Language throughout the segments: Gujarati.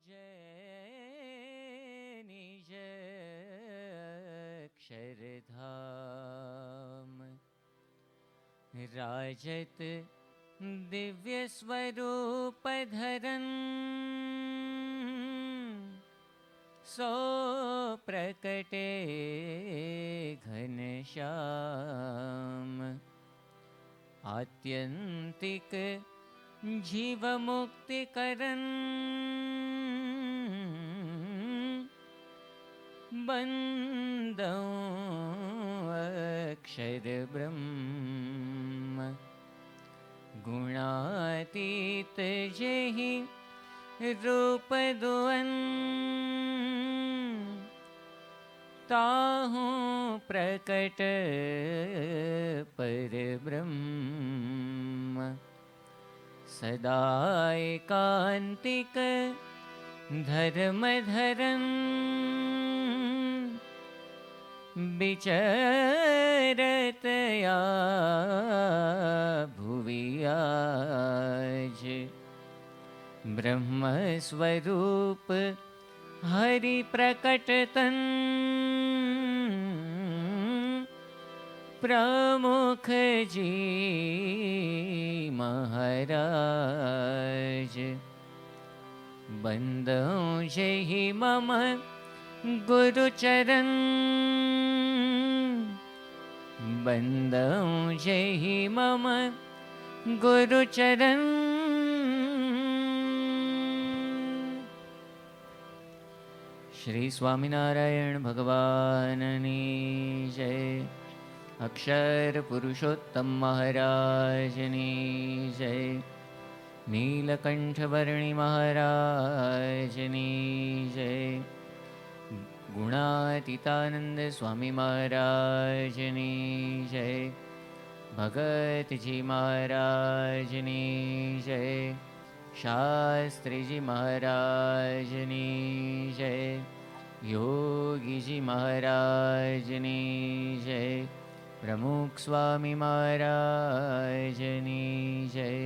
जय निज अक्षरधाम राजत दिव्य स्वरूप धरन सो प्रकटे घनश्याम आत्यंतिक जीव मुक्ति करन बंदों अक्षर ब्रह्म गुणातीत जेहि रूप दुअन ताहू प्रकट पर ब्रह्म सदा एकांतिक धर्म धरन विचरतया भुवि आज ब्रह्म स्वरूप हरि प्रकटतन प्रमुख जी महाराज बंदों जेहि मम गुरु चरण बंदों जेहि मम गुरु चरण श्री स्वामिनारायण भगवाननी जय अक्षर पुरुषोत्तम महाराजनी जय नीलकंठवर्णी महाराजनी जय गुणातीतानंद स्वामी महाराजनी जय भगत जी महाराजनी जय शास्त्री जी महाराजनी जय योगी जी महाराजनी जय प्रमुख स्वामी महाराजनी जय।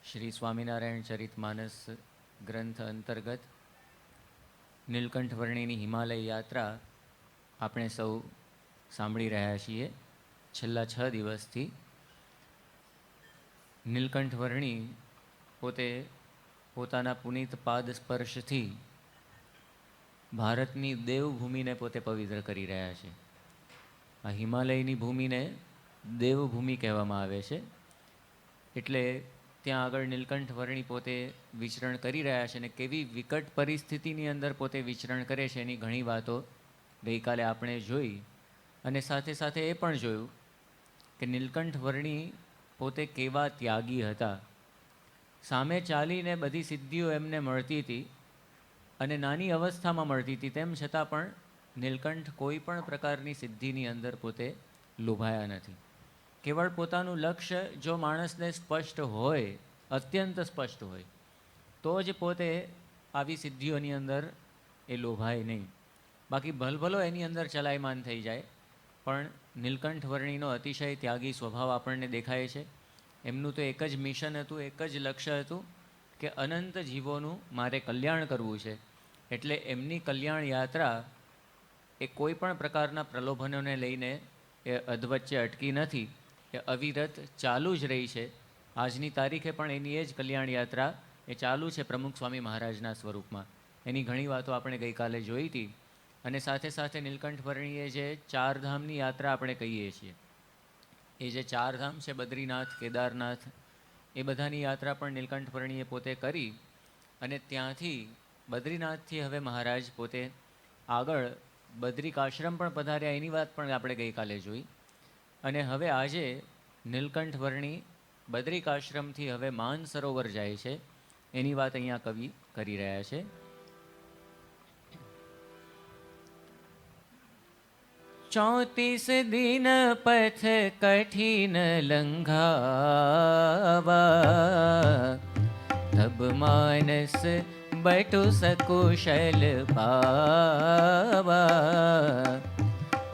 श्री स्वामिनारायण चरितमानस ग्रंथ अंतर्गत નીલકંઠવર્ણીની હિમાલય યાત્રા આપણે સૌ સાંભળી રહ્યા છીએ છેલ્લા 6 દિવસથી। નીલકંઠવર્ણી પોતે પોતાના પુનિત પાદ સ્પર્શથી ભારતની દેવભૂમિને પોતે પવિત્ર કરી રહ્યા છે। આ હિમાલયની ભૂમિને દેવભૂમિ કહેવામાં આવે છે, એટલે ત્યાં આગળ નીલકંઠવર્ણી પોતે વિચરણ કરી રહ્યા છે અને કેવી વિકટ પરિસ્થિતિની અંદર પોતે વિચરણ કરે છે એની ઘણી વાતો ગઈકાલે આપણે જોઈ અને સાથે સાથે એ પણ જોયું કે નીલકંઠવર્ણી પોતે કેવા ત્યાગી હતા। સામે ચાલીને બધી સિદ્ધિઓ એમને મળતી હતી અને નાની અવસ્થામાં મળતી હતી, તેમ છતાં પણ નીલકંઠ કોઈ પણ પ્રકારની સિદ્ધિની અંદર પોતે લોભાયા નથી। કેવળ પોતાનું લક્ષ્ય જો માણસને સ્પષ્ટ હોય, અત્યંત સ્પષ્ટ હોય, તો જ પોતે આવી સિદ્ધિઓની અંદર એ લોભાય નહીં, બાકી ભલભલો એની અંદર ચલાયમાન થઈ જાય। પણ નીલકંઠવર્ણીનો અતિશય ત્યાગી સ્વભાવ આપણને દેખાય છે। એમનું તો એક જ મિશન હતું, એક જ લક્ષ્ય હતું કે અનંત જીવોનું મારે કલ્યાણ કરવું છે, એટલે એમની કલ્યાણ યાત્રા એ કોઈ પણ પ્રકારના પ્રલોભનોને લઈને એ અધવચ્ચે અટકી નથી, એ અવિરત ચાલુ જ રહી છે। આજની તારીખે પણ એની એ જ કલ્યાણ યાત્રા એ ચાલુ છે પ્રમુખ સ્વામી મહારાજના સ્વરૂપમાં। એની ઘણી વાતો આપણે ગઈકાલે જોઈ હતી અને સાથે સાથે નીલકંઠવર્ણીએ જે 4 ધામની યાત્રા આપણે કહીએ છીએ, એ જે 4 ધામ છે બદ્રીનાથ, કેદારનાથ, એ બધાની યાત્રા પણ નીલકંઠવર્ણીએ પોતે કરી અને ત્યાંથી બદ્રીનાથથી હવે મહારાજ પોતે આગળ બદ્રિકાશ્રમ પણ પધાર્યા, એની વાત પણ આપણે ગઈકાલે જોઈ। અને હવે આજે નીલકંઠવર્ણી બદ્રિકાશ્રમથી હવે માનસરોવર જાય છે, એની વાત અહીંયા કવિ કરી રહ્યા છે। 34 दिन पथ कठिन लंघावा तब मानस बटु सकुशल पावा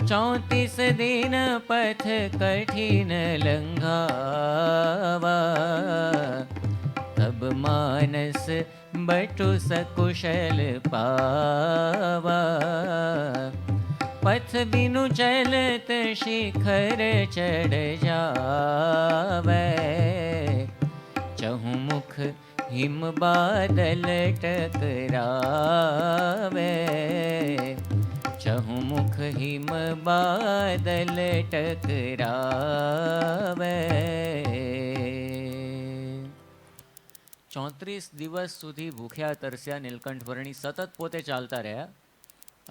34 दिन पथ कठिन लंघावा, तब मानस बटु सकुशल पावा। पथ बिनु चलत शिखर चढ़ जावे, चहु मुख हिम बादल टकरावे, चहु मुख हिम बादल टकरावे। 34 દિવસ સુધી ભૂખ્યા તરસ્યા નીલકંઠ વર્ણી સતત પોતે ચાલતા રહ્યા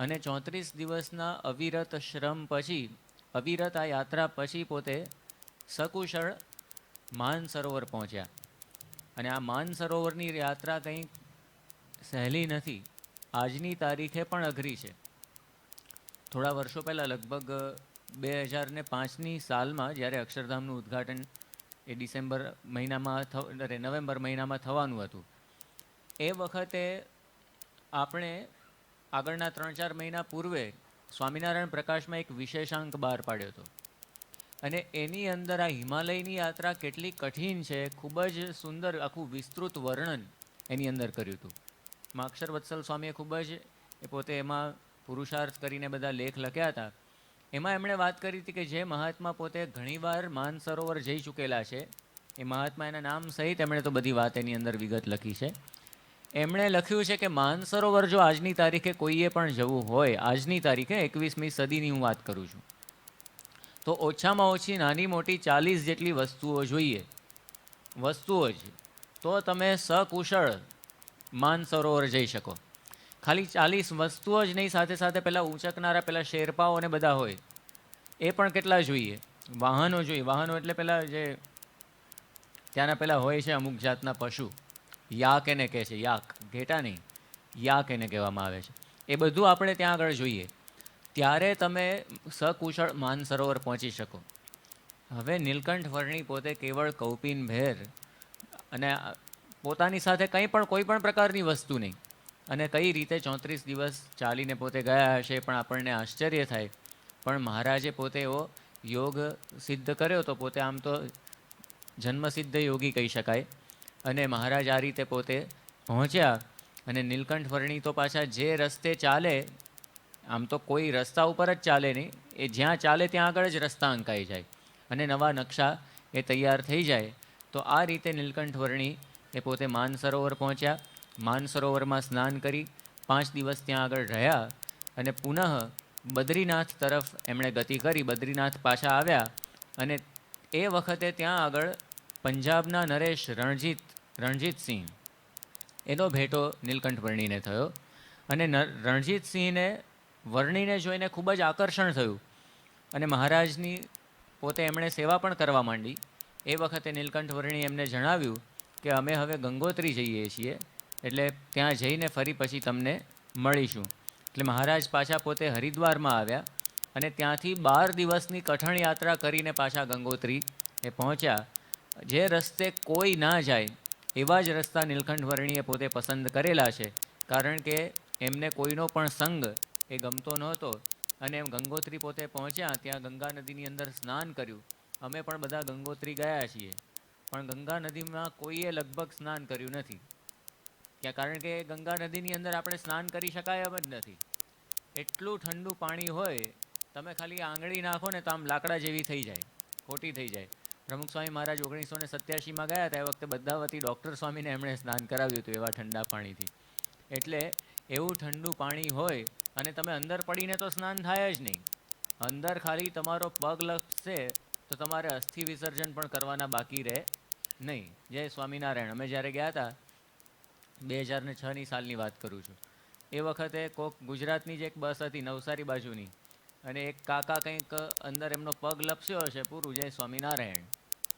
અને 34 દિવસના અવિરત શ્રમ પછી, અવિરત આ યાત્રા પછી પોતે સકુશળ માન સરોવર પહોંચ્યા. અને આ માન સરોવરની યાત્રા કંઈ સહેલી નથી, આજની તારીખે પણ અઘરી છે. થોડા વર્ષો પહેલાં લગભગ 2005ની સાલમાં જ્યારે અક્ષરધામનું ઉદ્ઘાટન એ ડિસેમ્બર મહિનામાં નવેમ્બર મહિનામાં થવાનું હતું, એ વખતે આપણે આગળના 3-4 મહિના પૂર્વે સ્વામિનારાયણ પ્રકાશમાં એક વિશેષાંક બહાર પાડ્યો હતો. અને એની અંદર આ હિમાલયની યાત્રા કેટલી કઠિન છે, ખૂબ જ સુંદર આખું વિસ્તૃત વર્ણન એની અંદર કર્યું હતું. અક્ષર વત્સલ સ્વામીએ ખૂબ જ એ પોતે એમાં પુરુષાર્થ કરીને બધા લેખ લખ્યા હતા. એમાં એમણે વાત કરી હતી કે જે મહાત્મા પોતે ઘણીવાર માન સરોવર જઈ ચૂકેલા છે, એ મહાત્મા એના નામ સહિત એમણે તો બધી વાત એની અંદર વિગત લખી છે. એમણે લખ્યું છે કે માન સરોવર જો આજની તારીખે કોઈએ પણ જવું હોય, આજની તારીખે 21મી સદીની હું વાત કરું છું, તો ઓછામાં ઓછી નાની મોટી 40 જેટલી વસ્તુઓ જોઈએ, વસ્તુઓ જ, તો તમે સકુશળ માન સરોવર જઈ શકો. ખાલી 40 વસ્તુઓ જ નહીં, સાથે સાથે પેલા ઊંચકનારા પેલા શેરપાઓ ને બધા હોય એ પણ કેટલા જોઈએ. વાહનો જોઈએ, વાહનો એટલે પેલા જે ત્યાંના પેલા હોય છે અમુક જાતના પશુ, યાક એને કહે છે, યાક, ઘેટા નહીં, યાક એને કહેવામાં આવે છે. એ બધું આપણે ત્યાં આગળ જોઈએ, ત્યારે તમે સકુશળ માન સરોવર પહોંચી શકો. હવે નીલકંઠ વર્ણી પોતે કેવળ કૌપિન ભેર અને પોતાની સાથે કંઈ પણ કોઈ પણ પ્રકારની વસ્તુ નહીં, અને કઈ રીતે 34 દિવસ ચાલીને પોતે ગયા હશે પણ આપણને આશ્ચર્ય થાય. પણ મહારાજે પોતે એવો યોગ સિદ્ધ કર્યો તો પોતે આમ તો જન્મસિદ્ધ યોગી કહી શકાય. અને મહારાજ આ રીતે પોતે પહોંચ્યા. અને નીલકંઠ વર્ણી તો પાછા જે રસ્તે ચાલે, આમ તો કોઈ રસ્તા ઉપર જ ચાલે નહીં, એ જ્યાં ચાલે ત્યાં આગળ જ રસ્તા અંકાઈ જાય અને નવા નકશા એ તૈયાર થઈ જાય. તો આ રીતે નીલકંઠ વર્ણી એ પોતે માન સરોવર પહોંચ્યા. માન સરોવરમાં સ્નાન કરી 5 દિવસ ત્યાં આગળ રહ્યા અને પુનઃ બદ્રીનાથ તરફ એમણે ગતિ કરી. બદ્રીનાથ પાછા આવ્યા અને એ વખતે ત્યાં આગળ પંજાબના નરેશ રણજીતસિંહ એનો ભેટો નીલકંઠ વર્ણીને થયો. અને રણજીતસિંહને વર્ણીને જોઈને ખૂબ જ આકર્ષણ થયું અને મહારાજની પોતે એમણે સેવા પણ કરવા માંડી. એ વખતે નીલકંઠ વર્ણી એમને જણાવ્યું કે અમે હવે ગંગોત્રી જઈએ છીએ, એટલે ત્યાં જઈને ફરી પછી તમને મળીશું. એટલે મહારાજ પાછા પોતે હરિદ્વારમાં આવ્યા અને ત્યાંથી 12 દિવસની કઠણ યાત્રા કરીને પાછા ગંગોત્રી એ પહોંચ્યા. જે રસ્તે કોઈ ના જાય એવા જ રસ્તા નીલકંઠ વર્ણીએ પોતે પસંદ કરેલા છે, કારણ કે એમને કોઈનો પણ સંગ એ ગમતો નહોતો. અને એમ ગંગોત્રી પોતે પહોંચ્યા, ત્યાં ગંગા નદીની અંદર સ્નાન કર્યું. અમે પણ બધા ગંગોત્રી ગયા છીએ, પણ ગંગા નદીમાં કોઈએ લગભગ સ્નાન કર્યું નથી, કારણ કે ગંગા નદીની અંદર આપણે સ્નાન કરી શકાય એમ જ નથી. એટલું ઠંડુ પાણી હોય, તમે ખાલી આંગળી નાખો ને તો આમ લાકડા જેવી થઈ જાય, ખોટી થઈ જાય. પ્રમુખ સ્વામી મહારાજ 1987માં ગયા હતા, એ વખતે બધા વતી ડૉક્ટર સ્વામીને એમણે સ્નાન કરાવ્યું હતું એવા ઠંડા પાણીથી. એટલે એવું ઠંડુ પાણી હોય અને તમે અંદર પડીને તો સ્નાન થાય જ નહીં. અંદર ખાલી તમારો પગ લપસે તો તમારે અસ્થિ વિસર્જન પણ કરવાના બાકી રહે નહીં. જય સ્વામિનારાયણ. અમે જ્યારે ગયા હતા 2006ની સાલની વાત કરું છું, એ વખતે કોક ગુજરાતની જ એક બસ હતી નવસારી બાજુની, અને એક કાકા કંઈક અંદર એમનો પગ લપસ્યો હશે, પૂરું જય સ્વામિનારાયણ,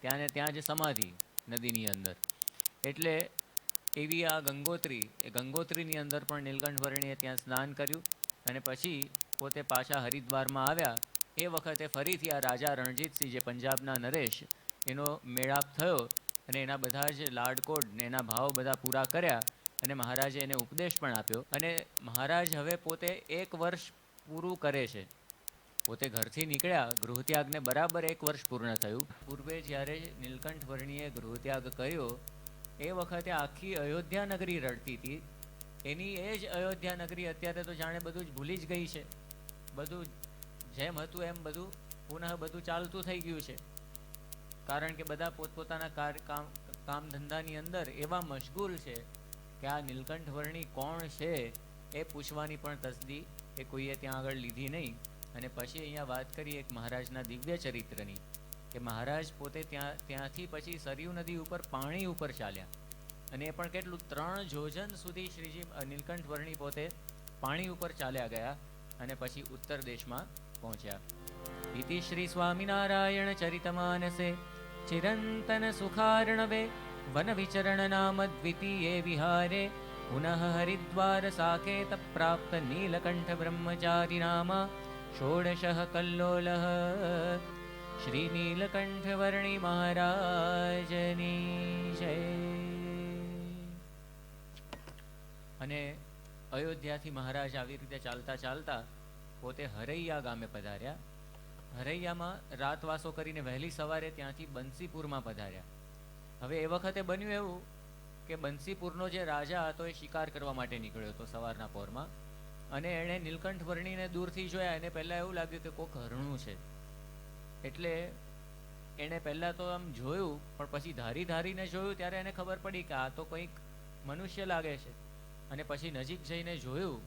ત્યાં ને ત્યાં જ સમાધિ નદીની અંદર. એટલે એવી આ ગંગોત્રી, એ ગંગોત્રીની અંદર પણ નીલકંઠ વર્ણીએ ત્યાં સ્નાન કર્યું અને પછી પોતે પાછા હરિદ્વારમાં આવ્યા. એ વખતે ફરીથી આ રાજા રણજીતસિંહ, જે પંજાબના નરેશ, એનો મેળાપ થયો અને એના બધા જ લાડકોડ ને એના ભાવ બધા પૂરા કર્યા અને મહારાજે એને ઉપદેશ પણ આપ્યો. અને મહારાજ હવે પોતે 1 વર્ષ પૂરું કરે છે પોતે ઘરથી નીકળ્યા, ગૃહત્યાગને બરાબર 1 વર્ષ પૂર્ણ થયું. પૂર્વે જ્યારે નીલકંઠ વર્ણીએ ગૃહત્યાગ કર્યો એ વખતે આખી અયોધ્યા નગરી રડતી હતી. એની એ જ અયોધ્યા નગરી અત્યારે તો જાણે બધું જ ભૂલી જ ગઈ છે. બધું જેમ હતું એમ બધું પુનઃ બધું ચાલતું થઈ ગયું છે. કારણ કે બધા પોતપોતાના કામ ધંધાની અંદર એવા મશગુલ છે કે આ નીલકંઠ વર્ણી કોણ છે એ પૂછવાની પણ તસદી એ કોઈએ ત્યાં આગળ લીધી નહીં. અને પછી અહીંયા વાત કરી એક મહારાજના દિવ્ય ચરિત્રની, કે મહારાજ પોતે ત્યાંથી પછી સરયુ નદી ઉપર પાણી ઉપર ચાલ્યા, અને એ પણ કેટલું 3 જોજન સુધી શ્રીજી નીલકંઠ વર્ણી પોતે પાણી ઉપર ચાલ્યા ગયા અને પછી ઉત્તર દેશમાં પહોંચ્યા. ઇતિ શ્રી સ્વામિનારાયણ ચરિતમાનસે ચિરંતન સુખાર્ણવે વન વિચરણ નામ દ્વિતીયે વિહારે પુનઃ હરિદ્વાર સાકેત પ્રાપ્ત નીલકંઠ બ્રહ્મચારી નામ ષોડશઃ કલ્લોલઃ. શ્રી નીલકંઠ વર્ણી મહારાજની જય. અને અયોધ્યાથી મહારાજ આવી રીતે ચાલતા ચાલતા પોતે હરૈયા ગામે પધાર્યા. હરૈયામાં રાતવાસો કરીને વહેલી સવારે ત્યાંથી બંસીપુરમાં પધાર્યા. હવે એ વખતે બન્યું એવું કે બંસીપુરનો જે રાજા હતો એ શિકાર કરવા માટે નીકળ્યો હતો સવારના પોરમાં, અને એણે નીલકંઠ વર્ણીને દૂરથી જોયા. એને પહેલાં એવું લાગ્યું કે કોક હરણું છે, એટલે એણે પહેલાં તો આમ જોયું, પણ પછી ધારીને જોયું ત્યારે એને ખબર પડી કે આ તો કંઈક મનુષ્ય લાગે છે. અને પછી નજીક જઈને જોયું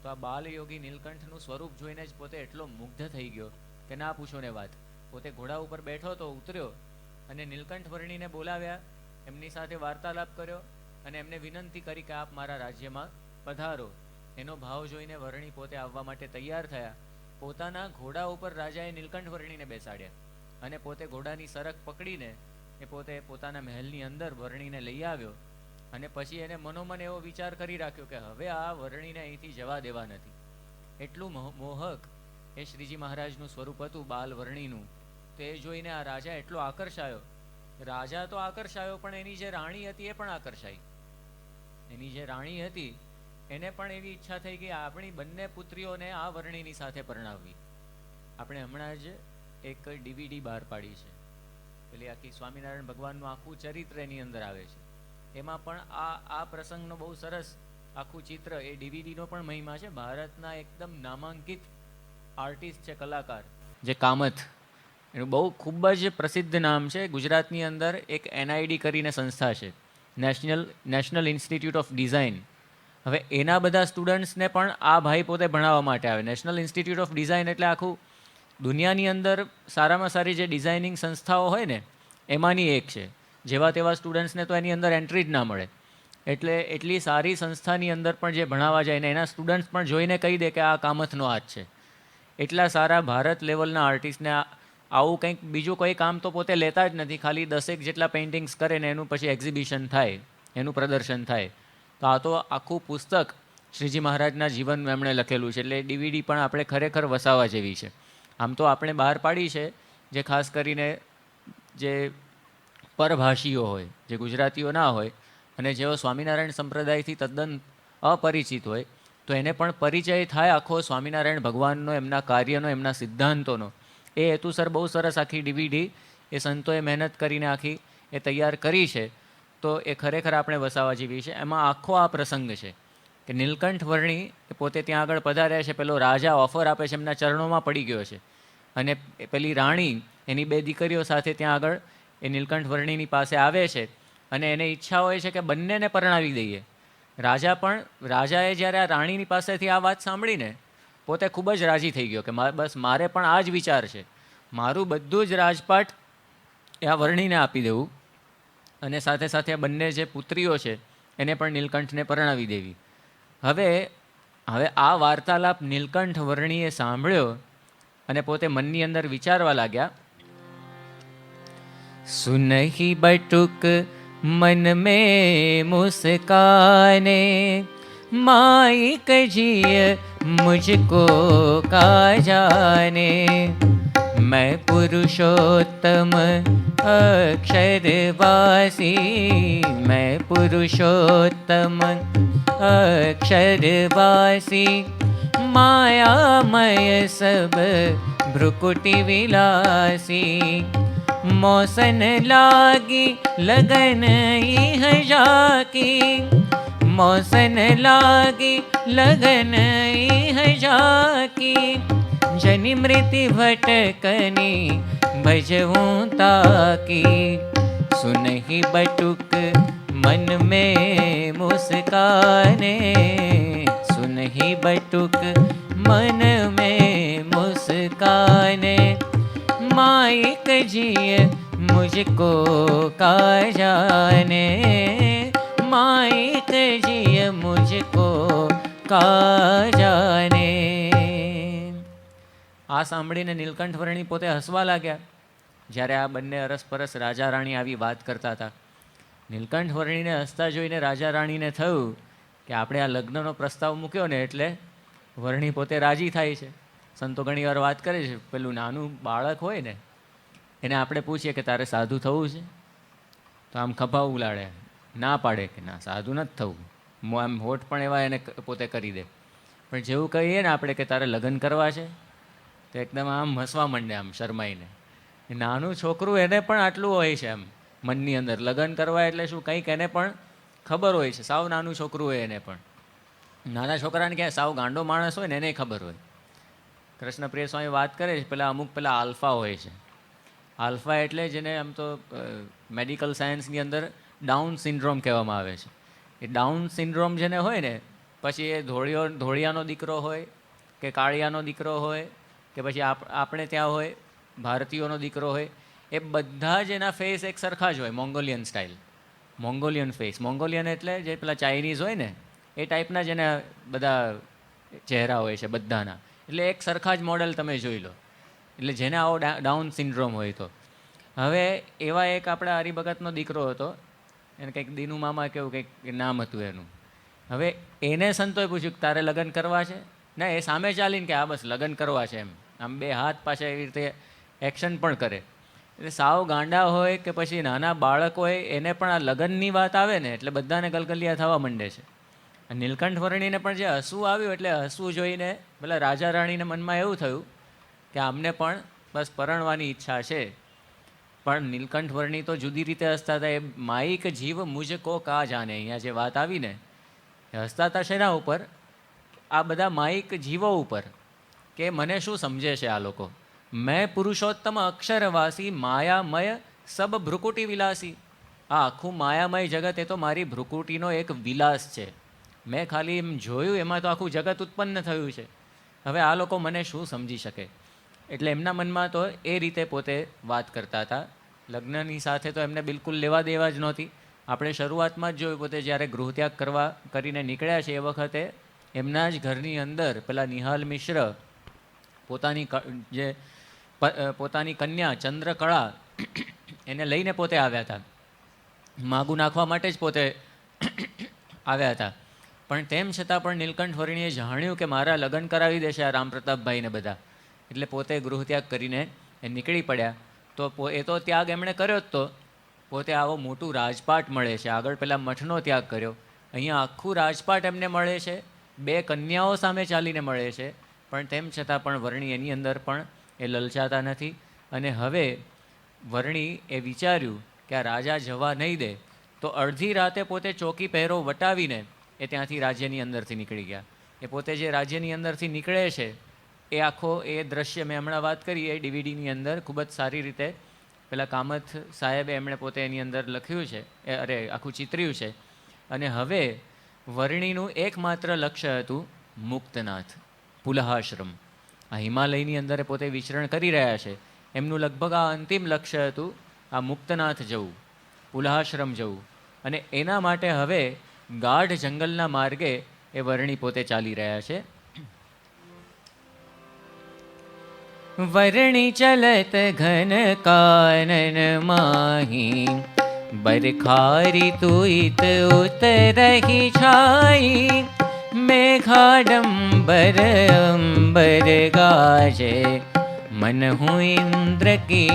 તો આ બાલયોગી નીલકંઠનું સ્વરૂપ જોઈને જ પોતે એટલો મુગ્ધ થઈ ગયો કે ના પૂછો ને વાત. પોતે ઘોડા ઉપર બેઠો તો ઉતર્યો અને નીલકંઠ વર્ણીને બોલાવ્યા, એમની સાથે વાર્તાલાપ કર્યો અને એમને વિનંતી કરી કે આપ મારા રાજ્યમાં પધારો. એનો ભાવ જોઈને વર્ણી પોતે આવવા માટે તૈયાર થયા. પોતાના ઘોડા ઉપર રાજાએ નીલકંઠ વર્ણીને બેસાડ્યા અને પોતે ઘોડાની સરક પકડીને એ પોતે પોતાના મહેલની અંદર વર્ણીને લઈ આવ્યો. અને પછી એને મનોમન એવો વિચાર કરી રાખ્યો કે હવે આ વર્ણીને અહીંથી જવા દેવા નથી. એટલું મોહક એ શ્રીજી મહારાજનું સ્વરૂપ હતું બાલ વર્ણીનું. તો એ જોઈને આ રાજા એટલો આકર્ષાયો. રાજા તો આકર્ષાયો, પણ એની જે રાણી હતી એ પણ આકર્ષાઈ. એની જે રાણી હતી એને પણ એવી ઈચ્છા થઈ કે આપણી બંને પુત્રીઓને આ વર્ણીની સાથે પરણાવવી. આપણે હમણાં જ એક DVD બહાર પાડી છે, પેલી આખી સ્વામિનારાયણ ભગવાનનું આખું ચરિત્ર એની અંદર આવે છે. એમાં પણ આ પ્રસંગનો બહુ સરસ આખું ચિત્ર, એ DVDનો પણ મહિમા છે. ભારતના એકદમ નામાંકિત આર્ટિસ્ટ છે, કલાકાર, જે કામથ, એનું બહુ ખૂબ જ પ્રસિદ્ધ નામ છે. ગુજરાતની અંદર એક NID કરીને સંસ્થા છે, નેશનલ ઇન્સ્ટિટ્યૂટ ઓફ ડિઝાઇન. હવે એના બધા સ્ટુડન્ટ્સને પણ આ ભાઈ પોતે ભણાવવા માટે આવે. નેશનલ ઇન્સ્ટિટ્યૂટ ઓફ ડિઝાઇન એટલે આખું દુનિયાની અંદર સારામાં સારી જે ડિઝાઇનિંગ સંસ્થાઓ હોય ને એમાંની એક છે. જેવા તેવા સ્ટુડન્ટ્સને તો એની અંદર એન્ટ્રી જ ના મળે. એટલે એટલી સારી સંસ્થાની અંદર પણ જે ભણાવવા જાય ને એના સ્ટુડન્ટ્સ પણ જોઈને કહી દે કે આ કામથનો હાથ છે. એટલા સારા ભારત લેવલના આર્ટિસ્ટને આવું કંઈક બીજું કોઈ કામ તો પોતે લેતા જ નથી. ખાલી 10 જેટલા પેઇન્ટિંગ્સ કરે ને એનું પછી એક્ઝિબિશન થાય, એનું પ્રદર્શન થાય. તો આ તો આખું પુસ્તક શ્રીજી મહારાજના જીવનનું એમણે લખેલું છે. એટલે DVD પણ આપણે ખરેખર વસાવવા જેવી છે. આમ તો આપણે બહાર પાડી છે, જે ખાસ કરીને જે પરભાષીઓ હોય, જે ગુજરાતીઓ ના હોય અને જેઓ સ્વામિનારાયણ સંપ્રદાયથી તદ્દન અપરિચિત હોય, તો એને પણ પરિચય થાય આખો સ્વામિનારાયણ ભગવાનનો, એમના કાર્યનો, એમના સિદ્ધાંતોનો. એ હેતુસર બહુ સરસ આખી DVD એ સંતોએ મહેનત કરીને આખી એ તૈયાર કરી છે. તો એ ખરેખર આપણે વસાવવા જેવી છે. એમાં આખો આ પ્રસંગ છે કે નીલકંઠ વર્ણી એ પોતે ત્યાં આગળ પધાર્યા છે. પેલો રાજા ઓફર આપે છે, એમના ચરણોમાં પડી ગયો છે. અને પેલી રાણી એની 2 દીકરીઓ સાથે ત્યાં આગળ એ નીલકંઠ વર્ણીની પાસે આવે છે અને એને ઈચ્છા હોય છે કે બંનેને પરણાવી દઈએ. રાજાએ જ્યારે આ રાણીની પાસેથી આ વાત સાંભળીને પોતે ખૂબ જ રાજી થઈ ગયો કે બસ મારે પણ આ જ વિચાર છે, મારું બધું જ રાજપાટ આ વર્ણીને આપી દેવું અને સાથે સાથે બંને જે પુત્રીઓ છે એને પણ નીલકંઠને પરણાવી દેવી. હવે આ વાર્તાલાપ નીલકંઠ વર્ણીએ સાંભળ્યો અને પોતે મનની અંદર વિચારવા લાગ્યા. સુનહી બટુક મન में मुस्काने माई कजिए मुझको का जाने मैं पुरुषोत्तम अक्षरवासी मैं पुरुषोत्तम अक्षरवासी मायामय सब भ्रुकुटि विलासी, मौसन लागी लगन इह जाकी, मौसन लागी लगन इह जाकी, जनि मृति भटकनी भजहूँ ताकी, सुनहि बटुक मन में मुस्काने, सुनहि बटुक मन में मुस्काने, माइक जिय मुझको का जाने, माइक जिय मुझको का जाने। આ સાંભળીને નીલકંઠ વર્ણી પોતે હસવા લાગ્યા. જ્યારે આ બંને અરસપરસ રાજા રાણી આવી વાત કરતા હતા, નીલકંઠ વર્ણીને હસતા જોઈને રાજા રાણીને થયું કે આપણે આ લગ્નનો પ્રસ્તાવ મૂક્યો ને એટલે વર્ણી પોતે રાજી થાય છે. સંતો ઘણી વાર વાત કરે છે, પેલું નાનું બાળક હોય ને એને આપણે પૂછીએ કે તારે સાધુ થવું છે, તો આમ ખભા ઉલાડે, ના પાડે કે ના સાધુ નથી થવું, આમ હોઠ પણ એવા એને પોતે કરી દે. પણ જેવું કહીએ ને આપણે કે તારે લગ્ન કરવા છે તો એકદમ આમ હસવા માંડે, આમ શરમાઈને. નાનું છોકરું એને પણ આટલું હોય છે એમ મનની અંદર, લગ્ન કરવા એટલે શું કંઈક એને પણ ખબર હોય છે. સાવ નાનું છોકરું હોય એને પણ, નાના છોકરાને ક્યાં સાવ ગાંડો માણસ હોય ને એને ખબર હોય. કૃષ્ણપ્રિય સ્વામી વાત કરે છે, પેલા આલ્ફા હોય છે. આલ્ફા એટલે જેને આમ તો મેડિકલ સાયન્સની અંદર ડાઉન સિન્ડ્રોમ કહેવામાં આવે છે. એ ડાઉન સિન્ડ્રોમ જેને હોય ને, પછી એ ધોળિયાનો દીકરો હોય કે કાળિયાનો દીકરો હોય કે પછી આપણે ત્યાં હોય ભારતીયોનો દીકરો હોય, એ બધા જ એના ફેસ એક સરખા જ હોય, Mongolian style, Mongolian face. Mongolian એટલે જે પેલા ચાઇનીઝ હોય ને એ ટાઈપના જ એના બધા ચહેરા હોય છે બધાના. એટલે એક સરખા જ મોડલ તમે જોઈ લો. એટલે જેને આવો ડાઉન સિન્ડ્રોમ હોય તો. હવે એવા એક આપણા હરિભગતનો દીકરો હતો, એને કંઈક દીનુ મામા કેવું કંઈક નામ હતું એનું. હવે એને સંતોએ પૂછ્યું કે તારે લગ્ન કરવા છે? ના, એ સામે ચાલીને કે હા બસ લગ્ન કરવા છે એમ, આમ બે હાથ પાછા એવી રીતે એક્શન પણ કરે. એટલે સાવ ગાંડા હોય કે પછી નાના બાળક હોય એને પણ આ લગ્નની વાત આવે ને એટલે બધાને ગલગલિયા થવા માંડે છે. નીલકંઠ વર્ણીને પણ જે હસવું આવ્યું એટલે હસવું જોઈને પેલા રાજા રાણીને મનમાં એવું થયું કે આમને પણ બસ પરણવાની ઈચ્છા છે. પણ નીલકંઠ વર્ણી તો જુદી રીતે હસતા હતા. એ માઈક જીવ મુझको કા જાને, અહીંયા જે વાત આવી ને એ હસતા હતા શેના ઉપર? આ બધા માઈક જીવો ઉપર, કે મને શું સમજે છે આ લોકો. મેં પુરુષોત્તમ અક્ષરવાસી માયામય સબ ભ્રુકુટી વિલાસી. આ આખું માયામય જગત એ તો મારી ભ્રુકુટીનો એક વિલાસ છે. મેં ખાલી એમ જોયું એમાં તો આખું જગત ઉત્પન્ન થયું છે. હવે આ લોકો મને શું સમજી શકે? એટલે એમના મનમાં તો એ રીતે પોતે વાત કરતા હતા. લગ્નની સાથે તો એમને બિલકુલ લેવા દેવા જ નહોતી. આપણે શરૂઆતમાં જ જોયું, પોતે જ્યારે ગૃહત્યાગ કરીને નીકળ્યા છે એ વખતે એમના જ ઘરની અંદર પેલા નિહાલ મિશ્ર પોતાની કન્યા ચંદ્રકળા એને લઈને પોતે આવ્યા હતા. માગું નાખવા માટે જ પોતે આવ્યા હતા. પણ તેમ છતાં પણ નીલકંઠ વર્ણીએ જાણ્યું કે મારા લગ્ન કરાવી દેશે આ રામપ્રતાપભાઈને બધા, એટલે પોતે ગૃહત્યાગ કરીને એ નીકળી પડ્યા. તો એ તો ત્યાગ એમણે કર્યો જ, તો પોતે આવો મોટું રાજપાટ મળે છે. આગળ પેલા મઠનો ત્યાગ કર્યો, અહીંયા આખું રાજપાટ એમને મળે છે, 2 કન્યાઓ સામે ચાલીને મળે છે. પણ તેમ છતાં પણ વર્ણી એની અંદર પણ એ લલચાતા નથી. અને હવે વર્ણી એ વિચાર્યું કે આ રાજા જવા નહીં દે, તો અડધી રાતે પોતે ચોકી પહેરો વટાવીને એ ત્યાંથી રાજ્યની અંદરથી નીકળી ગયા. એ પોતે જે રાજ્યની અંદરથી નીકળે છે એ આખો એ દ્રશ્ય મેં હમણાં વાત કરી એ ડીવીડીની અંદર ખૂબ જ સારી રીતે પેલા કામથ સાહેબે એમણે પોતે એની અંદર લખ્યું છે, આખું ચિતર્યું છે. અને હવે વર્ણીનું એકમાત્ર લક્ષ્ય હતું મુક્તનાથ, પુલહાશ્રમ. આ હિમાલયની અંદર પોતે વિચરણ કરી રહ્યા છે. એમનું લગભગ આ અંતિમ લક્ષ્ય હતું આ મુક્તનાથ જવું, પુલહાશ્રમ જવું. અને એના માટે હવે ગાઢ જંગલના માર્ગે એ વર્ણી પોતે ચાલી રહ્યા છે. વર્ણી ચલત ઘન કાનન માહી, બરખારી તુઈત ઉતરહી છાઈ, મેઘાડંબર અંબર ગાજે, मन हूँ इंद्र की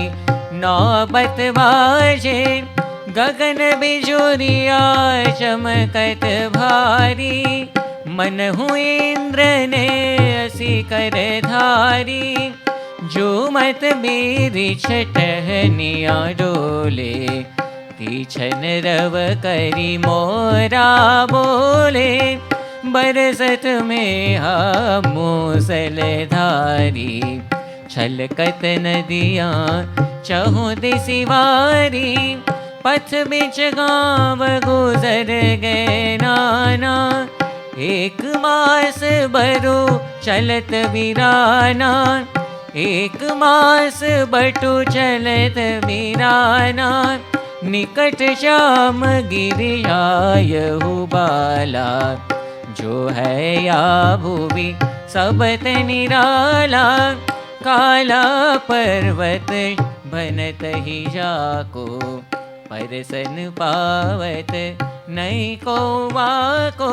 नौबत बाजे, गगन बिजुरिया चमकत भारी, मन हूँ इंद्र ने असी कर धारी, जो मत मेरी छटहनिया डोले, तीछन रव करी मोरा बोले, बरसत में हा मूसल धारी, छलकत नदियाँ चहु दिसिवारी, पथ बिच गाँव गुजर गए नाना, एक मास बरु चलत वीराना, एक मास बटु चलत वीराना, निकट श्याम गिरियायहु बाला, जो है या भुवि सबत निराला, काला पर्वत बनत ही जाको, परसन पावत नहीं को वाको,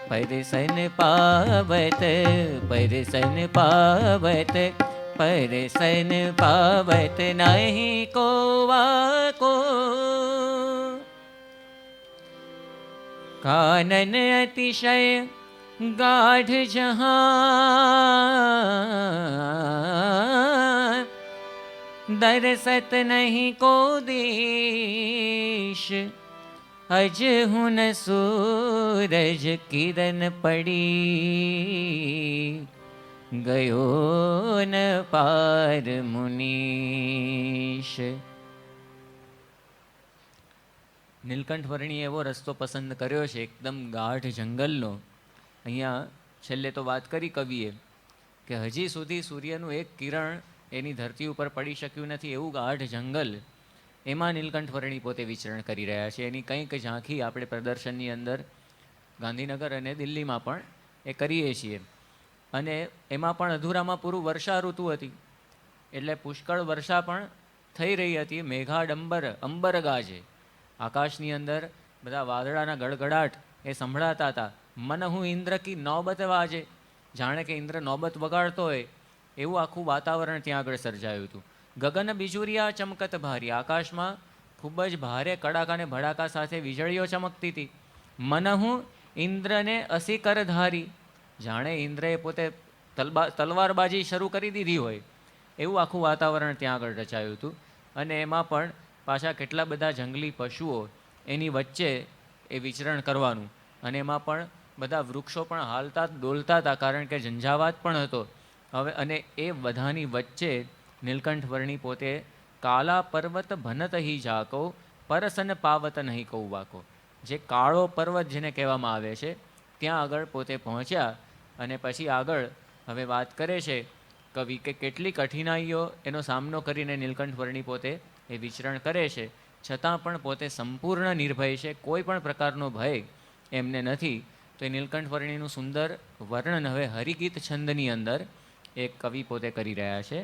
परसन पावत, परसन पावत, परसन पावत नहीं को वाको। कानन अतिशय गाढ़ जहाँ, दरसत नहीं को देश, अज हुन सूरज किरण पड़ी, गयो न पार मुनीश। નીલકંઠ વર્ણીએ એવો રસ્તો પસંદ કર્યો છે એકદમ ગાઢ જંગલનો. અહીંયા છેલ્લે તો વાત કરી કવિએ કે હજી સુધી સૂર્યનું એક કિરણ એની ધરતી ઉપર પડી શક્યું નથી, એવું ગાઢ જંગલ, એમાં નીલકંઠ વર્ણી પોતે વિચરણ કરી રહ્યા છે. એની કંઈક ઝાંખી આપણે પ્રદર્શનની અંદર ગાંધીનગર અને દિલ્હીમાં પણ એ કરીએ છીએ. અને એમાં પણ અધૂરામાં પૂરું વર્ષા ઋતુ હતી, એટલે પુષ્કળ વર્ષા પણ થઈ રહી હતી. મેઘાડંબર અંબર ગાજે, આકાશની અંદર બધા વાદળાના ગડગડાટ એ સંભળાતા હતા. મન હું ઇન્દ્ર કી નોબત વાજે, જાણે કે ઇન્દ્ર નોબત વગાડતો હોય એવું આખું વાતાવરણ ત્યાં આગળ સર્જાયું હતું. ગગન બિજુરિયા ચમકત ભારી, આકાશમાં ખૂબ જ ભારે કડાકા ને ભડાકા સાથે વીજળીઓ ચમકતી હતી. મન હું ઇન્દ્રને અસી કર ધારી, જાણે ઇન્દ્રએ પોતે તલવારબાજી શરૂ કરી દીધી હોય એવું આખું વાતાવરણ ત્યાં આગળ રચાયું હતું. અને એમાં પણ પાછા કેટલા બધા જંગલી પશુઓ એની વચ્ચે એ વિચરણ કરવાનું, અને એમાં પણ બધા વૃક્ષો પણ હાલતા ડોલતા હતા, કારણ કે ઝંઝાવાત પણ હતો. હવે અને એ બધાની વચ્ચે નીલકંઠ વર્ણી પોતે કાલા પર્વત ભનત હી જાકો, પરસન પાવત નહીં કહું વાકો, જે કાળો પર્વત જેને કહેવામાં આવે છે ત્યાં આગળ પોતે પહોંચ્યા. અને પછી આગળ હવે વાત કરે છે કવિ કે કેટલી કઠિનાઈઓ એનો સામનો કરીને નીલકંઠ વર્ણી પોતે એ વિચરણ કરે છે, છતાં પણ પોતે સંપૂર્ણ નિર્ભય છે, કોઈ પણ પ્રકારનો ભય એમને નથી. તો એ નીલકંઠ વર્ણીનું સુંદર વર્ણન હવે હરિગીત છંદની અંદર એક કવિ પોતે કરી રહ્યા છે.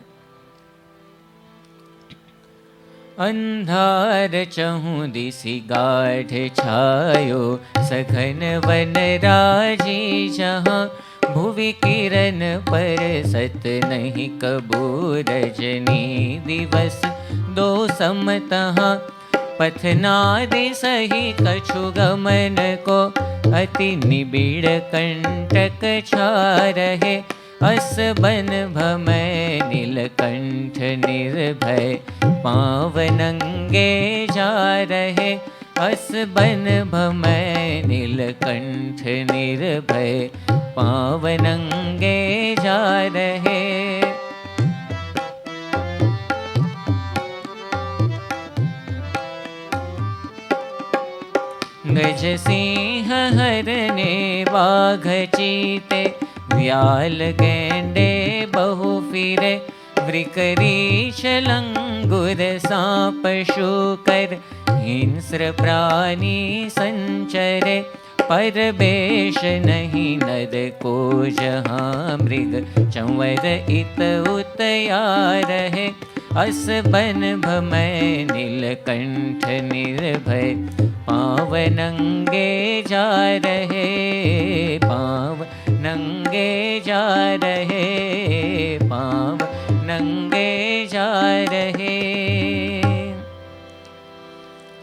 અંધાર ચહું દિશી ગાઢ છાયો, સઘન વન રાજી જहाँ, भुवि किरण पर सत नहीं कबू, रजनी दिवस दो समतहा, पथनादि सही कछु गमन को, अति निबिड़ कंटक छा रहे, अस बन भमय नीलकंठ निर्भय, पाँव नंगे जा रहे, अस बन भमय नीलकंठ निर्भय, पाँव नंगे जा रहे। गज सिंह हरने बाघ चीते, व्याल गेंडे बहु फिरे, वृकरीश लंगुर सांप शूकर, हिंस्र प्राणी संचरे, परवेश नहीं नद को जहाँ, मृग चंवर इत उतया रहे, अस बन भमय नीलकंठ निर्भय, पाँव नंगे जा रहे, पाँव नंगे जा रहे, पाँव नंगे जा रहे।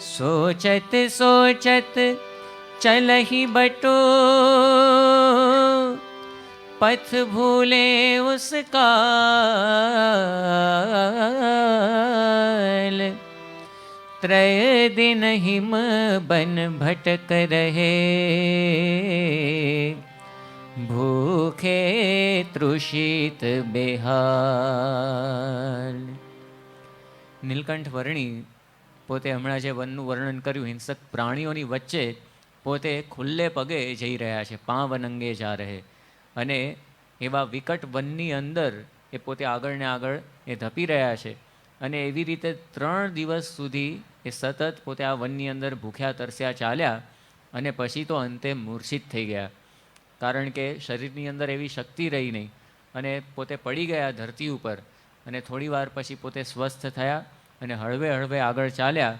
सोचत सोचत चलहि बटो, पथ भूले उसका त्रय दिन हिम बन भटक रहे भूखे तृषित बेहाल. નીલકંઠ વર્ણી પોતે હમણાં જે વનનું વર્ણન કર્યું, હિંસક પ્રાણીઓની વચ્ચે પોતે ખુલ્લે પગે જઈ રહ્યા છે, પાંવ નંગે જા રહે, અને એવા વિકટ વનની અંદર એ પોતે આગળ ને આગળ એ ધપી રહ્યા છે. અને એવી રીતે 3 દિવસ સુધી એ સતત પોતે આ વનની અંદર ભૂખ્યા તરસ્યા ચાલ્યા, અને પછી તો અંતે મૂર્છિત થઈ ગયા, કારણ કે શરીરની અંદર એવી શક્તિ રહી નહીં, અને પોતે પડી ગયા ધરતી ઉપર. અને થોડી વાર પછી પોતે સ્વસ્થ થયા અને હળવે હળવે આગળ ચાલ્યા.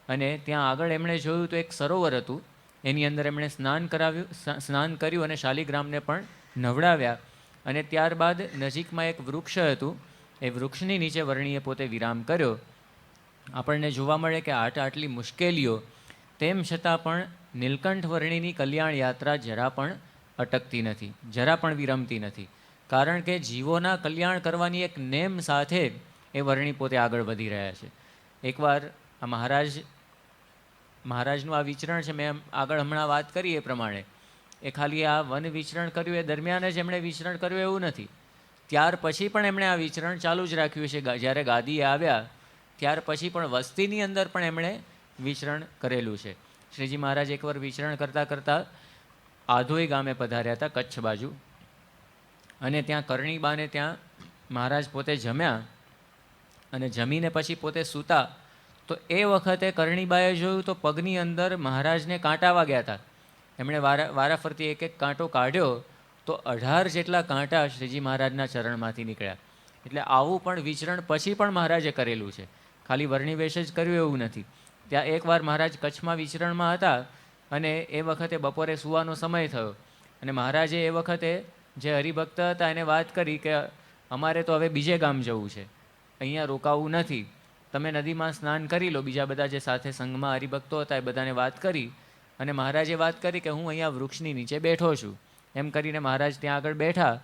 અને ત્યાં આગળ એમણે જોયું તો એક સરોવર હતું, એની અંદર એમણે સ્નાન કર્યું અને શાલિગ્રામને પણ નવડાવ્યા. અને ત્યારબાદ નજીકમાં એક વૃક્ષ હતું, એ વૃક્ષની નીચે વર્ણીએ પોતે વિરામ કર્યો. આપણને જોવા મળે કે આટલી મુશ્કેલીઓ તેમ છતાં પણ નીલકંઠ વર્ણીની કલ્યાણ યાત્રા જરા પણ અટકતી નથી, જરા પણ વિરમતી નથી, કારણ કે જીવોના કલ્યાણ કરવાની એક નેમ સાથે એ વર્ણી પોતે આગળ વધી રહ્યા છે. એકવાર આ મહારાજનું આ વિચરણ છે, મેં આગળ હમણાં વાત કરી એ પ્રમાણે, એ ખાલી આ વન વિચરણ કર્યું એ દરમિયાન જ એમણે વિચરણ કર્યું એવું નથી, ત્યાર પછી પણ એમણે આ વિચરણ ચાલુ જ રાખ્યું છે. જ્યારે ગાદીએ આવ્યા ત્યાર પછી પણ વસ્તીની અંદર પણ એમણે વિચરણ કરેલું છે. શ્રીજી મહારાજ એકવાર વિચરણ કરતાં કરતાં આધોઈ ગામે પધાર્યા હતા, કચ્છ બાજુ, અને ત્યાં કરણીબાને ત્યાં મહારાજ પોતે જમ્યા, અને જમીને પછી પોતે સૂતા. તો એ વખતે કરણીબાએ જોયું તો પગની અંદર મહારાજને કાંટા વાગ્યા હતા. એમણે વારાફરતી એક એક કાંટો કાઢ્યો તો 18 જેટલા કાંટા શ્રીજી મહારાજના ચરણમાંથી નીકળ્યા. એટલે આવું પણ વિચરણ પછી પણ મહારાજે કરેલું છે, ખાલી વર્ણિવેશ જ કર્યું એવું નથી. ત્યાં એકવાર મહારાજ કચ્છમાં વિચરણમાં હતા, અને એ વખતે બપોરે સૂવાનો સમય થયો, અને મહારાજે એ વખતે જે હરિભક્ત હતા એને વાત કરી કે અમારે તો હવે બીજે ગામ જવું છે, અહીંયા રોકાવું નથી, તમે નદીમાં સ્નાન કરી લો. બીજા બધા જે સાથે સંઘમાં હરિભક્તો હતા એ બધાને વાત કરી, અને મહારાજે વાત કરી કે હું અહીંયા વૃક્ષની નીચે બેઠો છું. એમ કરીને મહારાજ ત્યાં આગળ બેઠા,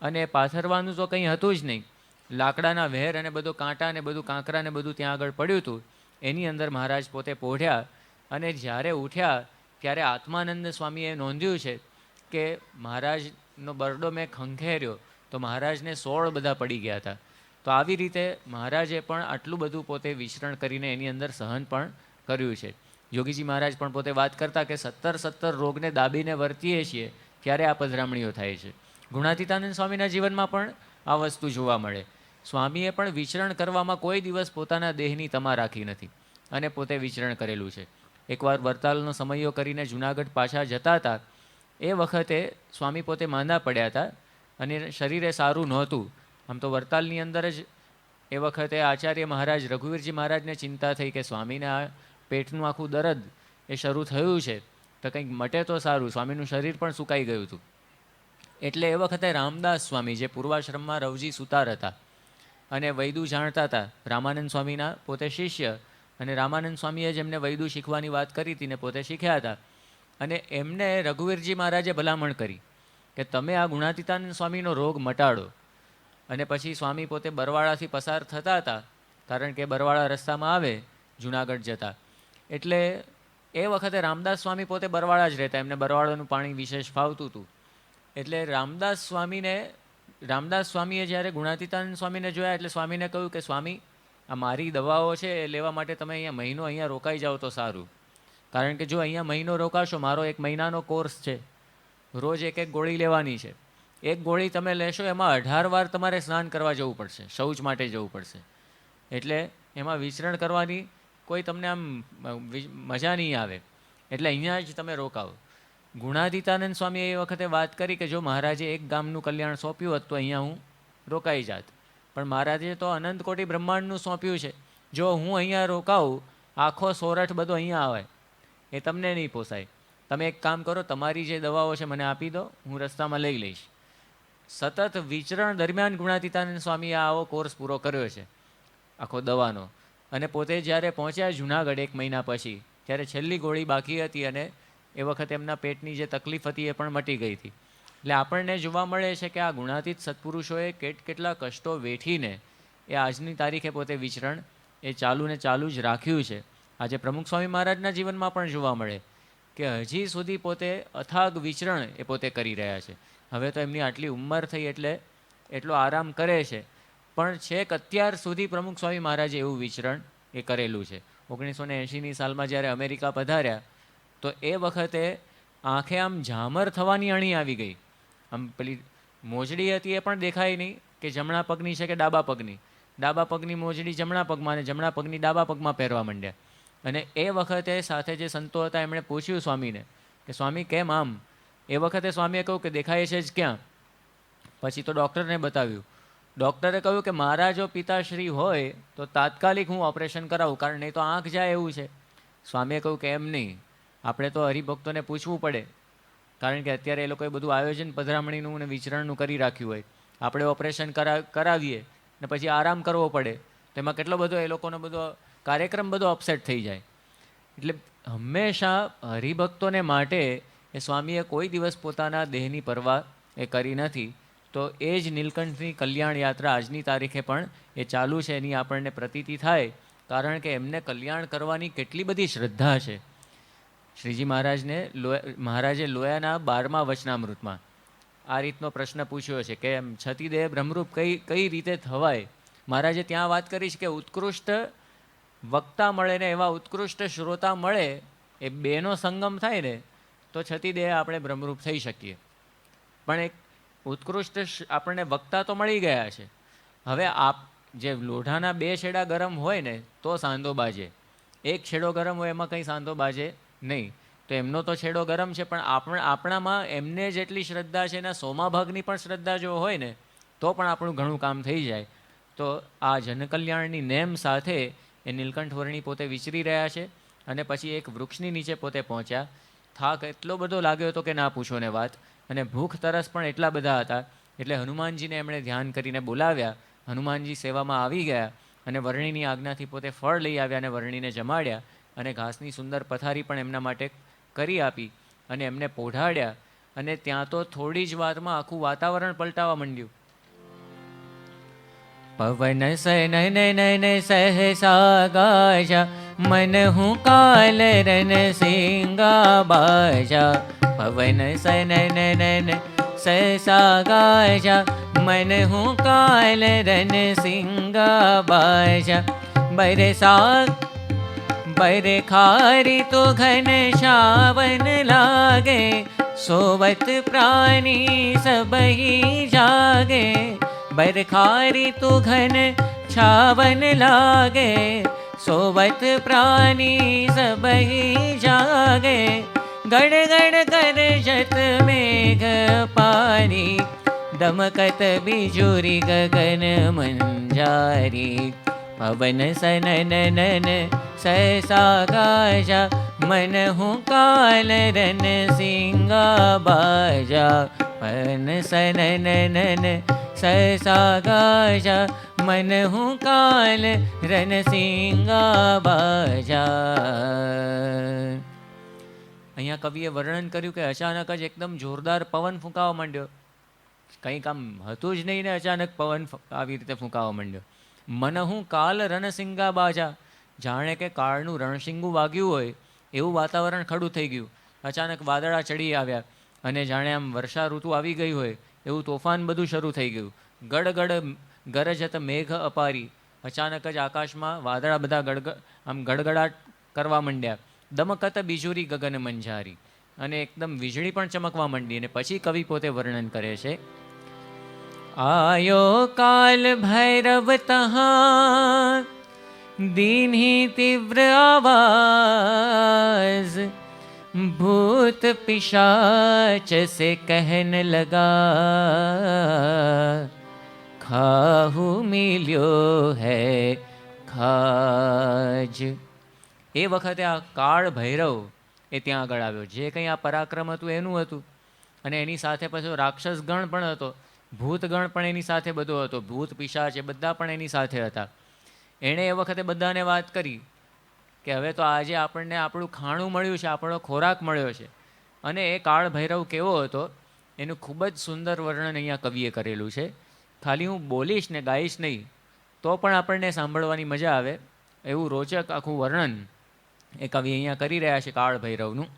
અને પાથરવાનું તો કંઈ હતું જ નહીં, લાકડાના વેર અને બધો કાંટા ને બધું કાંકરા ને બધું ત્યાં આગળ પડ્યું હતું. એની અંદર મહારાજ પોતે પોઢ્યા, અને જ્યારે ઉઠ્યા ત્યારે આત્માનંદ સ્વામીએ નોંધ્યું છે કે મહારાજનો બરડો મેં ખંખેર્યો તો મહારાજને 16 બધા પડી ગયા હતા. તો આવી રીતે મહારાજે પણ આટલું બધું પોતે વિચરણ કરીને એની અંદર સહન પણ કર્યું છે. યોગીજી મહારાજ પણ પોતે વાત કરતા કે 17 રોગને દાબીને વર્તીએ છીએ ત્યારે આ પધરામણીઓ થાય છે. ગુણાતીતાનંદ સ્વામીના જીવનમાં પણ આ વસ્તુ જોવા મળે. સ્વામીએ પણ વિચરણ કરવામાં કોઈ દિવસ પોતાના દેહની તમા રાખી નથી, અને પોતે વિચરણ કરેલું છે. એકવાર વરતાલનો સમયો કરીને જૂનાગઢ પાછા જતા હતા, એ વખતે સ્વામી પોતે માંદા પડ્યા હતા, અને શરીરે સારું નહોતું. આમ તો વરતાલની અંદર જ એ વખતે આચાર્ય મહારાજ રઘુવીરજી મહારાજને ચિંતા થઈ કે સ્વામીને આ પેટનું આખું દર્દ એ શરૂ થયું છે, તો કંઈક મટે તો સારું. સ્વામીનું શરીર પણ સુકાઈ ગયું હતું. એટલે એ વખતે રામદાસ સ્વામી, જે પૂર્વાશ્રમમાં રવજી સુતાર હતા અને વૈદુ જાણતા હતા, રામાનંદ સ્વામીના પોતે શિષ્ય, અને રામાનંદ સ્વામીએ જેમને વૈદુ શીખવાની વાત કરી હતી ને પોતે શીખ્યા હતા, અને એમને રઘુવીરજી મહારાજે ભલામણ કરી કે તમે આ ગુણાતીતાનંદ સ્વામીનો રોગ મટાડો. અને પછી સ્વામી પોતે બરવાળાથી પસાર થતા હતા, કારણ કે બરવાળા રસ્તામાં આવે જૂનાગઢ જતા, એટલે એ વખતે રામદાસ સ્વામી પોતે બરવાળા જ રહેતા, એમને બરવાળાનું પાણી વિશેષ ફાવતું હતું. એટલે રામદાસ સ્વામીએ જ્યારે ગુણાતીતાનંદ સ્વામીને જોયા એટલે સ્વામીને કહ્યું કે સ્વામી, આ મારી દવાઓ છે એ લેવા માટે તમે મહિનો અહીંયા રોકાઈ જાઓ તો સારું, કારણ કે જો અહીંયા મહિનો રોકાશો, મારો 1 મહિનાનો કોર્સ છે, રોજ એક ગોળી લેવાની છે. એક ગોળી તમે લેશો એમાં 18 વાર તમારે સ્નાન કરવા જવું પડશે, શૌચ માટે જવું પડશે. એટલે એમાં વિચરણ કરવાની કોઈ તમને આમ મજા નહીં આવે, એટલે અહીંયા જ તમે રોકાવો. ગુણાતીતાનંદ સ્વામીએ એ વખતે વાત કરી કે જો મહારાજે એક ગામનું કલ્યાણ સોંપ્યું હોત તો અહીંયા હું રોકાઈ જાત, પણ મહારાજે તો અનંત કોટી બ્રહ્માંડનું સોંપ્યું છે. જો હું અહીંયા રોકાવું, આખો સોરઠ બધો અહીંયા આવે, એ તમને નહીં પોસાય. તમે એક કામ કરો, તમારી જે દવાઓ છે મને આપી દો, હું રસ્તામાં લઈ લઈશ. સતત વિચરણ દરમિયાન ગુણાતીતાનંદ સ્વામીએ આવો કોર્સ પૂરો કર્યો છે આખો દવાનો. અને પોતે જ્યારે પહોંચ્યા જૂનાગઢ 1 મહિના પછી, ત્યારે છેલ્લી ગોળી બાકી હતી, અને એ વખતે એમના પેટની જે તકલીફ હતી એ પણ મટી ગઈ હતી. એટલે આપણને જોવા મળે છે કે આ ગુણાતીત સત્પુરુષોએ કેટલા કષ્ટો વેઠીને એ આજની તારીખે પોતે વિચરણ એ ચાલુ ને ચાલુ જ રાખ્યું છે. આજે પ્રમુખ સ્વામી મહારાજના જીવનમાં પણ જોવા મળે કે હજી સુધી પોતે અથાગ વિચરણ એ પોતે કરી રહ્યા છે. હવે તો એમની આટલી ઉંમર થઈ એટલે એટલો આરામ કરે છે, પણ છેક અત્યાર સુધી પ્રમુખ સ્વામી મહારાજે એવું વિચરણ એ કરેલું છે. 1980ની સાલમાં જ્યારે અમેરિકા પધાર્યા તો એ વખતે આંખે આમ ઝામર થવાની અણી આવી ગઈ. આમ પેલી મોજડી હતી એ પણ દેખાય નહીં કે જમણા પગની છે કે ડાબા પગની. ડાબા પગની મોજડી જમણા પગમાં અને જમણા પગની ડાબા પગમાં પહેરવા માંડ્યા. અને એ વખતે સાથે જે સંતો હતા એમણે પૂછ્યું સ્વામીને કે સ્વામી કેમ આમ? એ વખતે સ્વામીએ કહ્યું કે દેખાય છે જ ક્યાં. પછી તો ડૉક્ટરને બતાવ્યું. ડૉક્ટરે કહ્યું કે મારા જો પિતાશ્રી હોય તો તાત્કાલિક હું ઓપરેશન કરાવું, કારણ નહીં તો આંખ જાય એવું છે. સ્વામીએ કહ્યું કે એમ નહીં, આપણે તો હરિભક્તોને પૂછવું પડે, કારણ કે અત્યારે એ લોકોએ બધું આયોજન પધરામણીનું અને વિચરણનું કરી રાખ્યું હોય. આપણે ઓપરેશન કરાવીએ ને પછી આરામ કરવો પડે, તેમાં કેટલો બધો એ લોકોનો બધો કાર્યક્રમ બધો અપસેટ થઈ જાય. એટલે હંમેશા હરિભક્તોને માટે એ સ્વામીએ કોઈ દિવસ પોતાના દેહની પરવા એ કરી નથી. તો એ જ નીલકંઠની કલ્યાણ યાત્રા આજની તારીખે પણ એ ચાલુ છે, એની આપણને પ્રતીતિ થાય, કારણ કે એમને કલ્યાણ કરવાની કેટલી બધી શ્રદ્ધા છે. શ્રીજી મહારાજે લોયાના 12મા વચનામૃતમાં આ રીતનો પ્રશ્ન પૂછ્યો છે કે એમ છતીદેહ બ્રહ્મરૂપ કઈ રીતે થવાય. મહારાજે ત્યાં વાત કરી છે કે ઉત્કૃષ્ટ વક્તા મળે ને એવા ઉત્કૃષ્ટ શ્રોતા મળે, એ બેનો સંગમ થાય ને તો છતીદેહ આપણે બ્રહ્મરૂપ થઈ શકીએ. પણ એક ઉત્કૃષ્ટ આપણને વક્તા તો મળી ગયા છે. હવે જે લોઢાના 2 છેડા ગરમ હોય ને તો સાંધો બાજે, એક છેડો ગરમ હોય એમાં કંઈ સાંધો બાજે નહીં. તો એમનો તો છેડો ગરમ છે, પણ આપણામાં એમને જેટલી શ્રદ્ધા છે એના 100મા ભાગની પણ શ્રદ્ધા જો હોય ને તો પણ આપણું ઘણું કામ થઈ જાય. તો આ જનકલ્યાણની નેમ સાથે એ નીલકંઠ વર્ણી પોતે વિચરી રહ્યા છે. અને પછી એક વૃક્ષની નીચે પોતે પહોંચ્યા. થાક એટલો બધો લાગ્યો હતો કે ના પૂછો ને વાત, અને ભૂખ તરસ પણ એટલા બધા હતા. એટલે હનુમાનજીને એમણે ધ્યાન કરીને બોલાવ્યા. હનુમાનજી સેવામાં આવી ગયા અને વર્ણીની આજ્ઞાથી પોતે ફળ લઈ આવ્યા અને વર્ણીને જમાડ્યા, અને ઘાસની સુંદર પથારી પણ એમના માટે કરી આપી અને એમને પોઢાડ્યા. અને ત્યાં તો થોડી જ વારમાં આખું વાતાવરણ પલટાવા માંડ્યું. પવન સનન નન સહસા ગાજા, મન હું કાલ રન સિંગા બાજા. પવન સનન નન સહસા ગાજા, મન હું કાલ રન સિંગા બાજા. बरखारी तो घन शावन लागे, सोवत प्राणी सब ही जागे. बरखारी तो घन छावन लागे, सोवत प्राणी सब ही जागे. गड़ गड़ गरजत मेघ पारी, दमकत बिजुरी गगन मंजारी. पवन सनन नन सहसा गाजा, मन હું કાલ રન સિંગા બાજા. પવન સનન નન સહસા ગાજા, મન હું કાલ રન સિંગા બાજા. અહીંયા કવિએ વર્ણન કર્યું કે અચાનક જ એકદમ જોરદાર પવન ફૂંકાવા માંડ્યો. કંઈક આમ હતું જ નહીં ને અચાનક પવન આવી રીતે ફૂંકાવા માંડ્યો. મન હું કાલ રણસિંગા બાજા, જાણે કે કાળનું રણસિંગું વાગ્યું હોય એવું વાતાવરણ ખડું થઈ ગયું. અચાનક વાદળા ચડી આવ્યા અને જાણે આમ વર્ષા ઋતુ આવી ગઈ હોય એવું તોફાન બધું શરૂ થઈ ગયું. ગડગડ ગરજત મેઘ અપારી, અચાનક જ આકાશમાં વાદળા બધા ગડગડાટ કરવા માંડ્યા. દમકત બિજુરી ગગન મંજારી, અને એકદમ વીજળી પણ ચમકવા માંડી. અને પછી કવિ પોતે વર્ણન કરે છે, आयो काल भैरव तहाँ, दीन्ही तीव्र आवाज. भूत पिशाच से कहन लगा, खाहु मिल्यो है खाज. એ વખતે આ કાળ ભૈરવ એ ત્યાં આગળ આવ્યો. જે કંઈ આ પરાક્રમ હતું એનું હતું, અને એની સાથે પછી રાક્ષસ ગણ પણ હતો, ભૂતગણ પણ એની સાથે બધો હતો, ભૂત પિશાચ એ બધા પણ એની સાથે હતા. એણે એ વખતે બધાને વાત કરી કે હવે તો આજે આપણને આપણું ખાણું મળ્યું છે, આપણો ખોરાક મળ્યો છે. અને એ કાળ ભૈરવ કેવો હતો, એનું ખૂબ જ સુંદર વર્ણન અહીંયા કવિએ કરેલું છે. ખાલી હું બોલીશ ને ગાઈશ નહીં તો પણ આપણને સાંભળવાની મજા આવે એવું રોચક આખું વર્ણન એ કવિ અહીંયા કરી રહ્યા છે કાળ ભૈરવનું.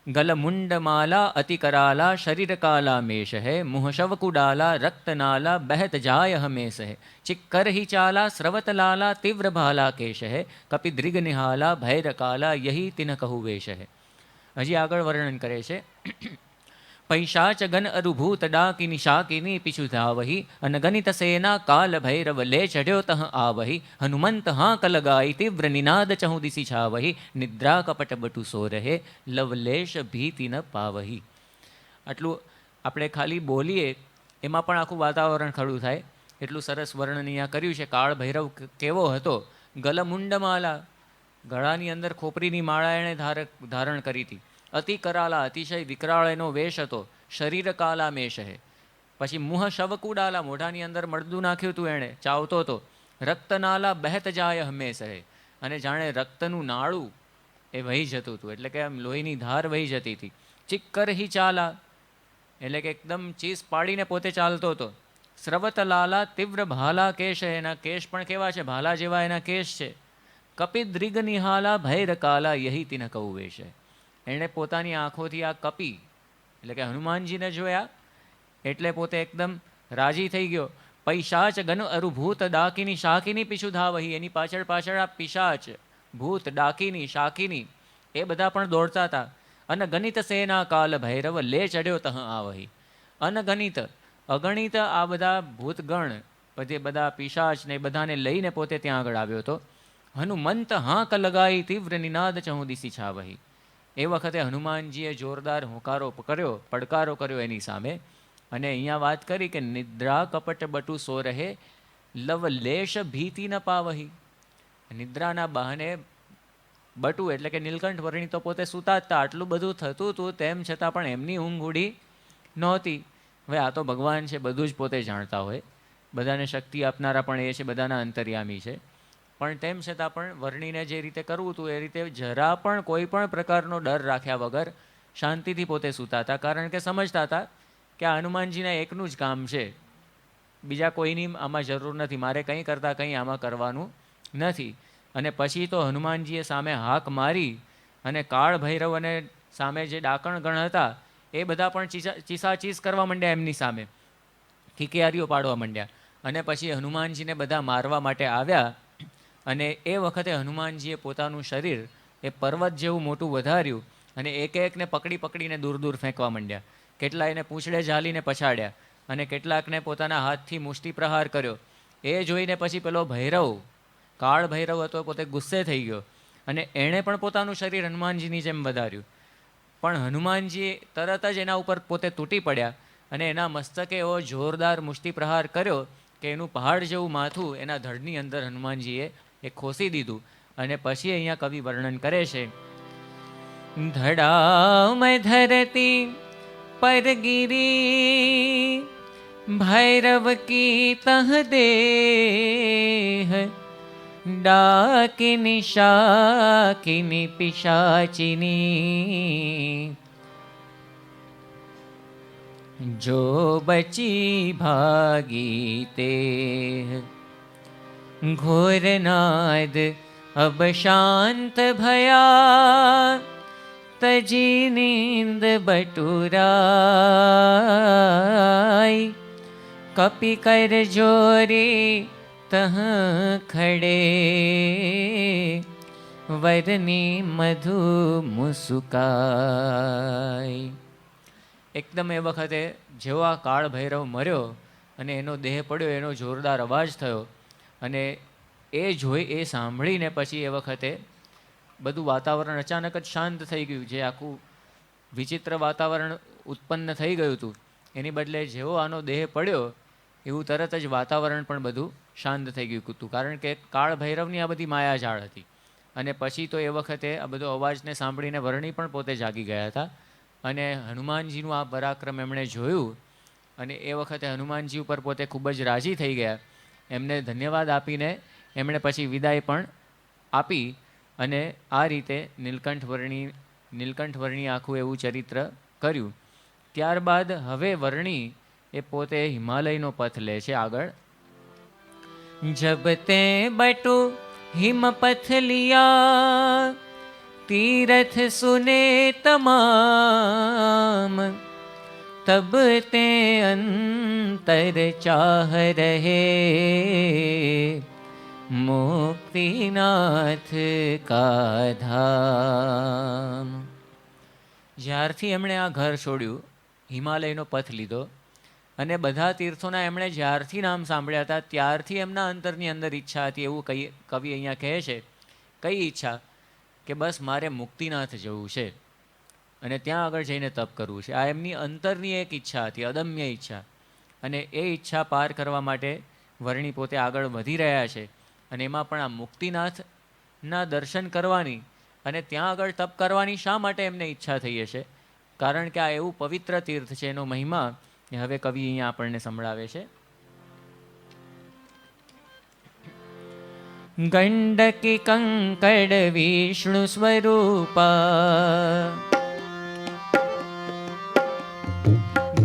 ગલમુંડમાલા અતિકરાલા શરીરકાલા મેષ હે મુહશવકુડાલા રક્તનાલા બહેત જાય હમેશ હે ચિક્કર હિ ચાલા સ્રવતલાલા તીવ્ર ભાલા કેશ હે કપિદ્રિગ નિહાલા ભૈરકાલા યહી તિન કહુ વેશ હે. હજી આગળ વર્ણન કરે છે. પૈશાચ ગન અરુભૂત ડાકિની શાકિની પીછુ ધાવહી અનગનિત સેના કાલ ભૈરવ લે ચઢ્યો તહ આવહી હનુમંત હાંક લગાઈ તીવ્ર નિનાદ ચહુ દિશી છાવહી નિદ્રા કપટ બટુ સો રહે લવલેશ ભીતિ ન પાવહી. આટલું આપણે ખાલી બોલીએ એમાં પણ આખું વાતાવરણ ખડું થાય એટલું સરસ વર્ણન અહીંયા કર્યું છે. કાળ ભૈરવ કેવો હતો? ગલમુંડમાલા, ગળાની અંદર ખોપરીની માળા એણે ધારણ કરી હતી. અતિ કરાલા, અતિશય વિકરાળ એનો વેશ હતો. શરીર કાલા મેષ હે. પછી મુહ શવકુડાલા, મોઢાની અંદર મળદું નાખ્યું હતું એણે, ચાવતો હતો. રક્તનાલા બહેત જાય હમેશ હે, અને જાણે રક્તનું નાળું એ વહી જતું હતું, એટલે કે આમ લોહીની ધાર વહી જતી હતી. ચિક્કર હિ ચાલા, એટલે કે એકદમ ચીસ પાડીને પોતે ચાલતો હતો. સ્રવતલાલા તીવ્ર ભાલા કેશ હે, એના કેશ પણ કેવા છે? ભાલા જેવા એના કેશ છે. કપિદ્રિગ નિહાલા ભૈરકાલા યહી તિન કહુ વેશ હે. એણે પોતાની આંખોથી આ કપી એટલે કે હનુમાનજીને જોયા એટલે પોતે એકદમ રાજી થઈ ગયો. પૈશાચ ગન અરુભૂત ડાકીની શાકીની પીછું ધાવહી, એની પાછળ પાછળ આ પિશાચ, ભૂત, ડાકીની, શાકીની એ બધા પણ દોડતા હતા. અનગણિત સેના કાલ ભૈરવ લે ચડ્યો તહ આવહી. અનગણિત, અગણિત આ બધા ભૂતગણ, પછી બધા પિશાચ ને બધાને લઈને પોતે ત્યાં આગળ આવ્યો હતો. હનુમંત હાંક લગાઈ તીવ્ર નિનાદ ચહુ દિશી છાવહી. એ વખતે હનુમાનજીએ જોરદાર હોંકારો કર્યો, પડકારો કર્યો એની સામે. અને અહીંયા વાત કરી કે નિદ્રા કપટ બટુ સો રહે લવલેશ ભીતિ ન પાવહી. નિદ્રાના બહાને બટુ એટલે કે નીલકંઠ વર્ણી તો પોતે સૂતા હતા, આટલું બધું થતું હતું તેમ છતાં પણ એમની ઊંઘ ઉડી નહોતી. હવે આ તો ભગવાન છે, બધું જ પોતે જાણતા હોય, બધાને શક્તિ આપનારા પણ એ છે, બધાના અંતર્યામી છે. પણ તેમ છતાં પણ વર્ણીને જે રીતે કરવું હતું એ રીતે જરા પણ કોઈ પણ પ્રકારનો ડર રાખ્યા વગર શાંતિથી પોતે સૂતા હતા. કારણ કે સમજતા હતા કે આ હનુમાનજીના એકનું જ કામ છે, બીજા કોઈની આમાં જરૂર નથી, મારે કંઈ કરતાં કંઈ આમાં કરવાનું નથી. અને પછી તો હનુમાનજીએ સામે હાક મારી અને કાળ ભૈરવ અને સામે જે ડાકણગણ હતા એ બધા પણ ચીસાચીસ કરવા માંડ્યા, એમની સામે ખીકિયારીઓ પાડવા માંડ્યા. અને પછી હનુમાનજીને બધા મારવા માટે આવ્યા. અને એ વખતે હનુમાનજીએ પોતાનું શરીર એ પર્વત જેવું મોટું વધાર્યું અને એક એકને પકડી પકડીને દૂર દૂર ફેંકવા માંડ્યા. કેટલાયને પૂંછડે ઝાલીને પછાડ્યા અને કેટલાકને પોતાના હાથથી મુષ્ટિ પ્રહાર કર્યો. એ જોઈને પછી પેલો ભૈરવ, કાળ ભૈરવ હતો, પોતે ગુસ્સે થઈ ગયો અને એણે પણ પોતાનું શરીર હનુમાનજીની જેમ વધાર્યું. પણ હનુમાનજી તરત જ એના ઉપર પોતે તૂટી પડ્યા અને એના મસ્તકે એવો જોરદાર મુષ્ટિ પ્રહાર કર્યો કે એનું પહાડ જેવું માથું એના ધડની અંદર હનુમાનજીએ એ ખોસી દીધું. અને પછી અહીંયા કવિ વર્ણન કરે છે. ધડામય ધરતી પર ગિરી ભૈરવ કી તહ દેહ ડાકિની શાકિની પિશાચિની જો બચી ભાગી તે ઘોરનાદ અબ શાંત ભયા તજી નીંદ બટુરાઈ કપી કર જોરી તહ ખડે વરની મધુ મુસુકાઈ. એકદમ એ વખતે જેવો આ કાળ ભૈરવ મર્યો અને એનો દેહ પડ્યો, એનો જોરદાર અવાજ થયો અને એ જોઈ, એ સાંભળીને પછી એ વખતે બધું વાતાવરણ અચાનક જ શાંત થઈ ગયું. જે આખું વિચિત્ર વાતાવરણ ઉત્પન્ન થઈ ગયું હતું એની બદલે જેવો આનો દેહ પડ્યો એવું તરત જ વાતાવરણ પણ બધું શાંત થઈ ગયું હતું. કારણ કે કાળ ભૈરવની આ બધી માયાજાળ હતી. અને પછી તો એ વખતે આ બધો અવાજને સાંભળીને વર્ણી પણ પોતે જાગી ગયા હતા અને હનુમાનજીનું આ પરાક્રમ એમણે જોયું અને એ વખતે હનુમાનજી ઉપર પોતે ખૂબ જ રાજી થઈ ગયા. એમને ધન્યવાદ આપીને એમણે પછી વિદાય પણ આપી અને આ રીતે નીલકંઠ વર્ણી આખું એવું ચરિત્ર કર્યું. ત્યારબાદ હવે વર્ણી એ પોતે હિમાલયનો પથ લે છે આગળ. જબ તે બટુ હિમ પથ લિયા તીરથ સુને તમામ તબ તે અંતર ચાહ રહે મુક્તિનાથ કા ધામ. જ્યારથી એમણે આ ઘર છોડ્યું, હિમાલયનો પથ લીધો અને બધા તીર્થોના એમણે જ્યારથી નામ સાંભળ્યા હતા ત્યારથી એમના અંતરની અંદર ઈચ્છા હતી. એવું કવિ અહીંયા કહે છે. કઈ ઈચ્છા? કે બસ મારે મુક્તિનાથ જવું છે અને ત્યાં આગળ જઈને તપ કરવું છે. આ એમની અંતરની એક ઈચ્છા હતી, અદમ્ય ઈચ્છા. અને એ ઈચ્છા પાર કરવા માટે વર્ણી પોતે આગળ વધી રહ્યા છે. અને એમાં પણ આ મુક્તિનાથના દર્શન કરવાની અને ત્યાં આગળ તપ કરવાની શા માટે એમને ઈચ્છા થઈ હશે? કારણ કે આ એવું પવિત્ર તીર્થ છે, એનો મહિમા એ હવે કવિ અહીંયા આપણને સંભળાવે છે. ગંડકી કંકડ વિષ્ણુ સ્વરૂપા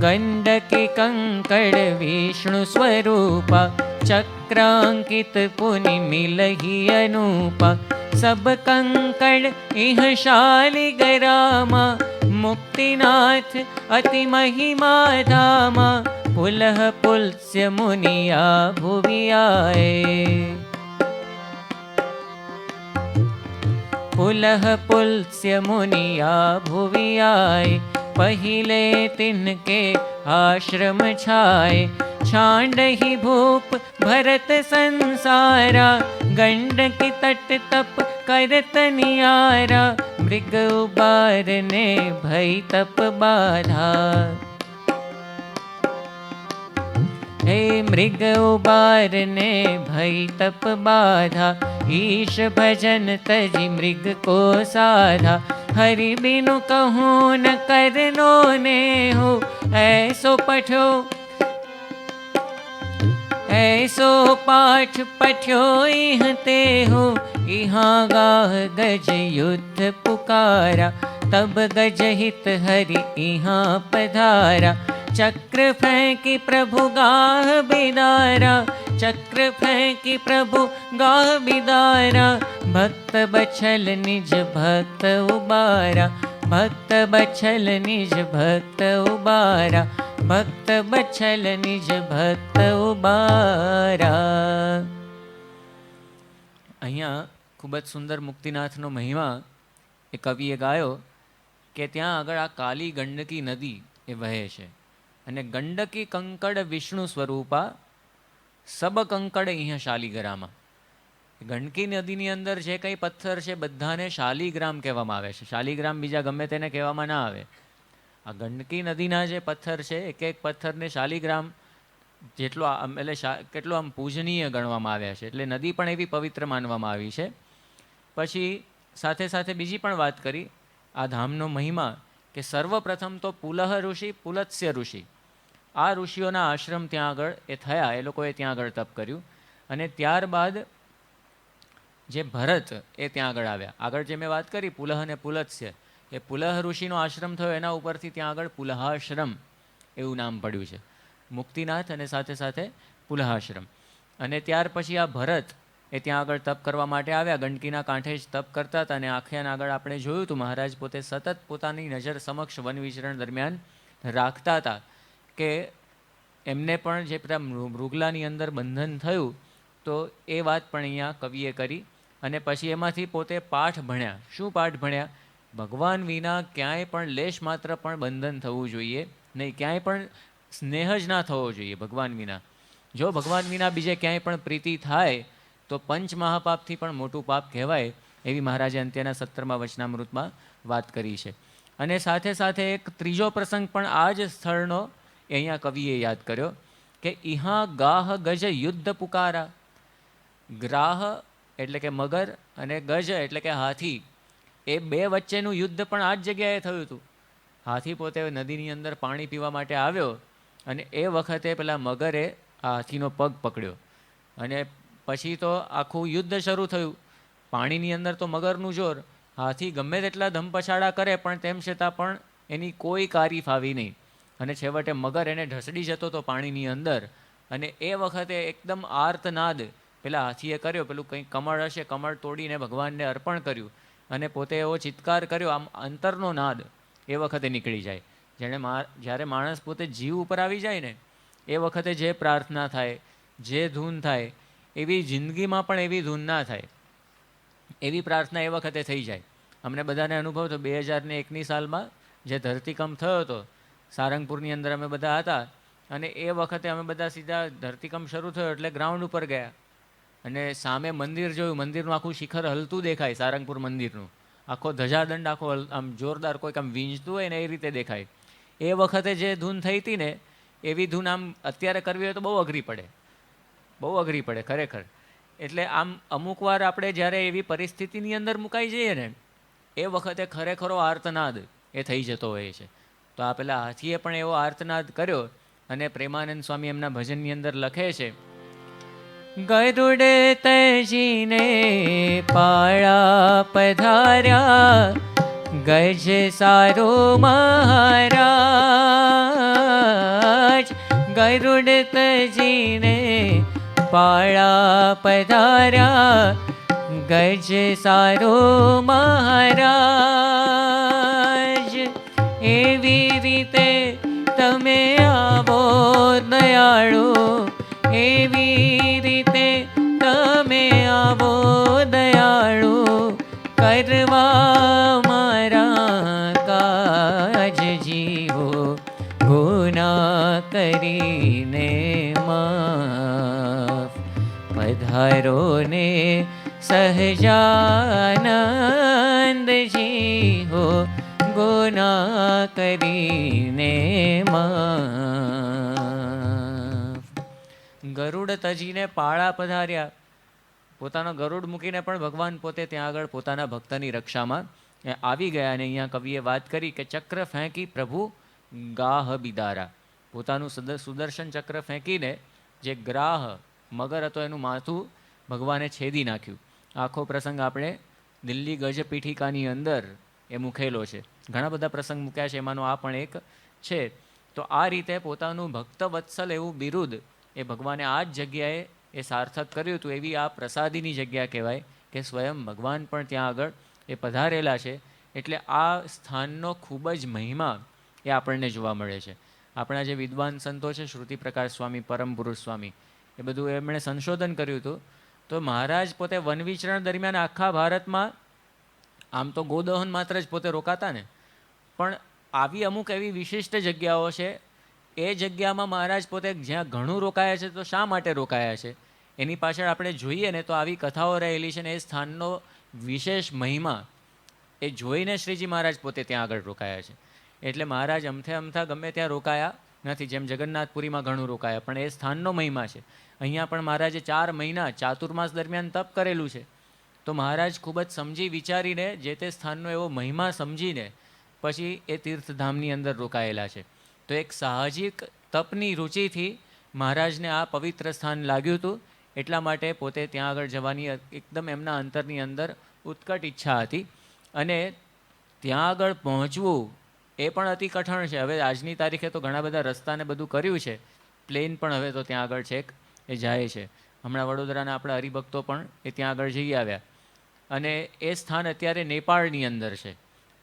ગંડકી કંકડ વિષ્ણુ સ્વરૂપા ચક્રાંકિત પુનિ મિલહી અનુપા સબ કંકડ ઇહ શાલિગ્રામા મુક્તિનાથ અતિ મહિમા ધામા પુલહ પુલ્સ્ય મુનિયા ભુવિયાય પુલહ પુલ્સ્ય મુનિયા ભુવિયાય पहिले तिनके आश्रम छाए छांडहि भूप भरत संसारा गंडकी तट तप करत नियारा मृग उबारने भय तप बाधा हे मृग उबारने भय तप बाधा ईश भजन तजि मृग को साधा हरि बिनु कहूँ न करनो ने हो ऐसो पठो ऐसो पाठ पठ्यो इह ते हो इहाँ गाह गज युद्ध पुकारा तब गज हित हरि इहाँ पधारा चक्र फेंकी प्रभु गाह बिदारा चक्र फेंकी प्रभु गाह बिदारा भक्त बछल निज भक्त उबारा भक्त बछल निज भक्त उबारा भक्त बछल निज भक्त उबारा. અહીંયા ખૂબ જ સુંદર મુક્તિનાથનો મહિમા એ કવિએ ગાયો કે ત્યાં આગળ આ કાલી ગંડકી નદી એ વહે છે અને ગંડકી કંકડ વિષ્ણુ સ્વરૂપા સબ કંકડ અહીંયા શાલિગ્રામા. ગંડકી નદીની અંદર જે કંઈ પથ્થર છે બધાને શાલિગ્રામ કહેવામાં આવે છે. શાલિગ્રામ બીજા ગમે તેને કહેવામાં ના આવે. આ ગંડકી નદીના જે પથ્થર છે એક એક પથ્થરને શાલિગ્રામ જેટલો એટલે કેટલો આમ પૂજનીય ગણવામાં આવ્યા છે. એટલે નદી પણ એવી પવિત્ર માનવામાં આવી છે. પછી સાથે સાથે બીજી પણ વાત કરી આ ધામનો મહિમા કે સર્વપ્રથમ તો પુલહ ઋષિ પુલત્સ્ય ઋષિ આ ઋષિઓના આશ્રમ ત્યાં આગળ એ થયા. એ લોકોએ ત્યાં આગળ તપ કર્યું અને ત્યારબાદ જે ભરત એ ત્યાં આગળ આવ્યા. આગળ જે મેં વાત કરી પુલહ અને પુલત્સ્ય એ પુલહ ઋષિનો આશ્રમ થયો એના ઉપરથી ત્યાં આગળ પુલહાશ્રમ એવું નામ પડ્યું છે. મુક્તિનાથ અને સાથે સાથે પુલહાશ્રમ. અને ત્યાર પછી આ ભરત એ ત્યાં આગળ તપ કરવા માટે આવ્યા. ગંડકીના કાંઠે જ તપ કરતા હતા અને આખ્યાન આગળ આપણે જોયું હતું મહારાજ પોતે સતત પોતાની નજર સમક્ષ વન વિચરણ દરમિયાન રાખતા હતા કે એમને પણ જે પેલા મૃગલાની અંદર બંધન થયું તો એ વાત પણ અહીંયા કવિએ કરી. અને પછી એમાંથી પોતે પાઠ ભણ્યા. શું પાઠ ભણ્યા? ભગવાન વિના ક્યાંય પણ લેશ માત્ર પણ બંધન થવું જોઈએ નહીં, ક્યાંય પણ સ્નેહ જ ના થવો જોઈએ ભગવાન વિના. જો ભગવાન વિના બીજે ક્યાંય પણ પ્રીતિ થાય તો પંચ મહાપાપથી પણ મોટું પાપ કહેવાય એવી મહારાજે અંત્યના 17મા વચનામૃતમાં વાત કરી છે. અને સાથે સાથે એક ત્રીજો પ્રસંગ પણ આ જ સ્થળનો એ અહીંયા કવિએ યાદ કર્યો કે ઇહા ગાહ ગજ યુદ્ધ પુકારા. ગ્રાહ એટલે કે મગર અને ગજ એટલે કે હાથી, એ બે વચ્ચેનું યુદ્ધ પણ આ જ જગ્યાએ થયું હતું. હાથી પોતે નદીની અંદર પાણી પીવા માટે આવ્યો અને એ વખતે પેલા મગરે આ હાથીનો પગ પકડ્યો અને પછી તો આખું યુદ્ધ શરૂ થયું. પાણીની અંદર તો મગરનું જોર, હાથી ગમે તેટલા ધમપછાડા કરે પણ તેમ છતાં પણ એની કોઈ કારી ફાવી નહીં. અને છેવટે મગર એને ઢસડી જતો હતો પાણીની અંદર, અને એ વખતે એકદમ આર્તનાદ પેલા હાથીએ કર્યો, પેલું કંઈક કમળ હશે, કમળ તોડીને ભગવાનને અર્પણ કર્યું, અને પોતે એવો ચિત્કાર કર્યો, આમ અંતરનો નાદ એ વખતે નીકળી જાય. જ્યારે માણસ પોતે જીવ ઉપર આવી જાય ને એ વખતે જે પ્રાર્થના થાય, જે ધૂન થાય, એવી જિંદગીમાં પણ એવી ધૂન ના થાય, એવી પ્રાર્થના એ વખતે થઈ જાય. અમને બધાને અનુભવ તો 2001ની સાલમાં જે ધરતીકંપ થયો હતો, સારંગપુરની અંદર અમે બધા હતા, અને એ વખતે અમે બધા સીધા ધરતીકંપ શરૂ થયો એટલે ગ્રાઉન્ડ ઉપર ગયા, અને સામે મંદિર જોયું, મંદિરનું આખું શિખર હલતું દેખાય, સારંગપુર મંદિરનું આખો ધજાદંડ આખો આમ જોરદાર કોઈક આમ વીંજતું હોય ને એ રીતે દેખાય. એ વખતે જે ધૂન થઈ હતી ને એવી ધૂન આમ અત્યારે કરવી હોય તો બહુ અઘરી પડે ખરેખર. એટલે આમ અમુક વાર આપણે જ્યારે એવી પરિસ્થિતિની અંદર મુકાઈ જઈએ ને એ વખતે ખરેખરો આર્તનાદ એ થઈ જતો હોય છે. તો આ પેલા હાથીએ પણ એવો આર્તનાદ કર્યો, અને પ્રેમાનંદ સ્વામી એમના ભજનની અંદર લખે છે, ગરુડ તજીને પાળા પધાર્યા, ગજ સારો મહારાજ. ગરુડ તજીને પાળા પધાર્યા, ગજ સારો મહારાજ. એવી રીતે તમે આવો દયાળુ, એવી રીતે તમે આવો દયાળુ, કરવા મારા કાજ જીવો, ગુના કરીને માફ. પધારો ને સહજાનંદજી હો, ગુના કરીને માફ. ગરુડ તજીને પાળા પધાર્યા, પોતાનો ગરુડ મૂકીને પણ ભગવાન પોતે ત્યાં આગળ પોતાના ભક્તની રક્ષામાં આવી ગયા. અને અહીંયા કવિએ વાત કરી કે ચક્ર ફેંકી પ્રભુ ગાહ બિદારા, પોતાનું સુદર્શન ચક્ર ફેંકીને જે ગ્રાહ મગર હતો એનું માથું ભગવાને છેદી નાખ્યું. આખો પ્રસંગ આપણે દિલ્હી ગજપીઠિકાની અંદર એ મૂકેલો છે. ઘણા બધા પ્રસંગ મૂક્યા છે, એમાંનો આ પણ એક છે. તો આ રીતે પોતાનું ભક્ત વત્સલ એવું બિરુદ એ ભગવાને આ જ જગ્યાએ એ સાર્થક કર્યું હતું. એવી આ પ્રસાદીની જગ્યા કહેવાય કે સ્વયં ભગવાન પણ ત્યાં આગળ એ પધારેલા છે. એટલે આ સ્થાનનો ખૂબ જ મહિમા એ આપણને જોવા મળે છે. આપણા જે વિદ્વાન સંતો છે, શ્રુતિ પ્રકાશ સ્વામી, પરમ પુરુષ સ્વામી, એ બધું એમણે સંશોધન કર્યું હતું. તો મહારાજ પોતે વન વિચરણ દરમિયાન આખા ભારતમાં આમ તો ગોદહન માત્ર જ પોતે રોકાતા ને, પણ આવી અમુક એવી વિશિષ્ટ જગ્યાઓ છે, એ જગ્યામાં મહારાજ પોતે જ્યાં ઘણું રોકાયા છે. તો શા માટે રોકાયા છે એની પાછળ આપણે જોઈએ ને તો આવી કથાઓ રહેલી છે, ને એ સ્થાનનો વિશેષ મહિમા એ જોઈને શ્રીજી મહારાજ પોતે ત્યાં આગળ રોકાયા છે. એટલે મહારાજ અમથા ગમે ત્યાં રોકાયા નથી, જેમ જગન્નાથપુરીમાં ઘણું રોકાયા, પણ એ સ્થાનનો મહિમા છે. અહીંયા પણ મહારાજે 4 મહિના ચાતુર્માસ દરમિયાન તપ કરેલું છે. તો મહારાજ ખૂબ જ સમજી વિચારીને જે તે સ્થાનનો એવો મહિમા સમજીને પછી એ તીર્થધામની અંદર રોકાયેલા છે. તો એક સાહજિક તપની રુચિથી મહારાજને આ પવિત્ર સ્થાન લાગ્યું હતું. એટલા માટે પોતે ત્યાં આગળ જવાની એકદમ એમના અંતરની અંદર ઉત્કટ ઈચ્છા હતી. અને ત્યાં આગળ પહોંચવું એ પણ અતિ કઠણ છે. હવે આજની તારીખે તો ઘણા બધા રસ્તાને બધું કર્યું છે, પ્લેન પણ હવે તો ત્યાં આગળ છેક એ જાય છે. હમણાં વડોદરાના આપણા હરિભક્તો પણ એ ત્યાં આગળ જઈ આવ્યા. અને એ સ્થાન અત્યારે નેપાળની અંદર છે,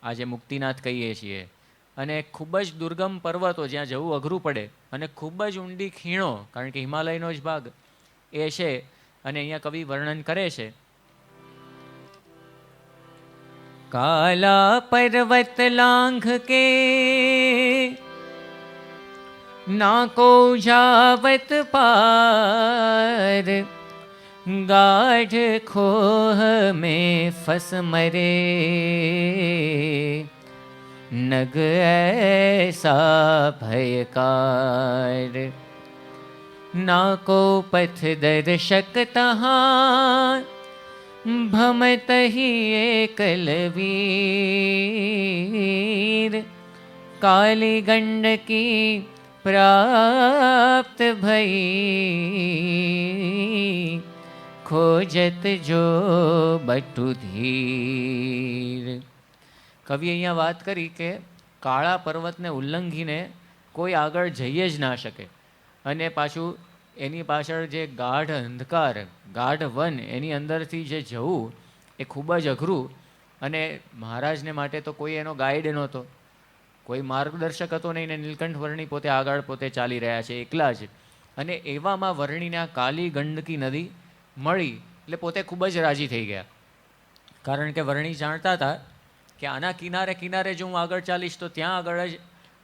આજે મુક્તિનાથ કહીએ છીએ. અને ખૂબ જ દુર્ગમ પર્વતો, જ્યાં જવું અઘરું પડે, અને ખૂબ જ ઊંડી ખીણો, કારણ કે હિમાલયનો જ ભાગ એ છે. અને અહીંયા કવિ વર્ણન કરે છે, કાલા પર્વત લાંઘ કે નાકો જાવત પાર, ગાઢ ખોહ में फंस मरे, नग ऐसा भयकार, नाको पथ दर्शक तहाँ, भमत ही एकलवीर, काली गंडकी प्राप्त भई, खोजत जो बटु धीर. કવિએ અહીંયા વાત કરી કે કાળા પર્વતને ઉલ્લંઘીને કોઈ આગળ જઈ જ ના શકે. અને પાછું એની પાછળ જે ગાઢ અંધકાર, ગાઢ વન, એની અંદરથી જે જવું એ ખૂબ જ અઘરું. અને મહારાજને માટે તો કોઈ એનો ગાઈડ નહોતો, કોઈ માર્ગદર્શક હતો નહીં, ને નીલકંઠ વર્ણી પોતે આગળ પોતે ચાલી રહ્યા છે એકલા જ. અને એવામાં વર્ણીને આ કાલી ગંડકી નદી મળી એટલે પોતે ખૂબ જ રાજી થઈ ગયા. કારણ કે વર્ણી જાણતા હતા કે આના કિનારે કિનારે જો હું આગળ ચાલીશ તો ત્યાં આગળ જ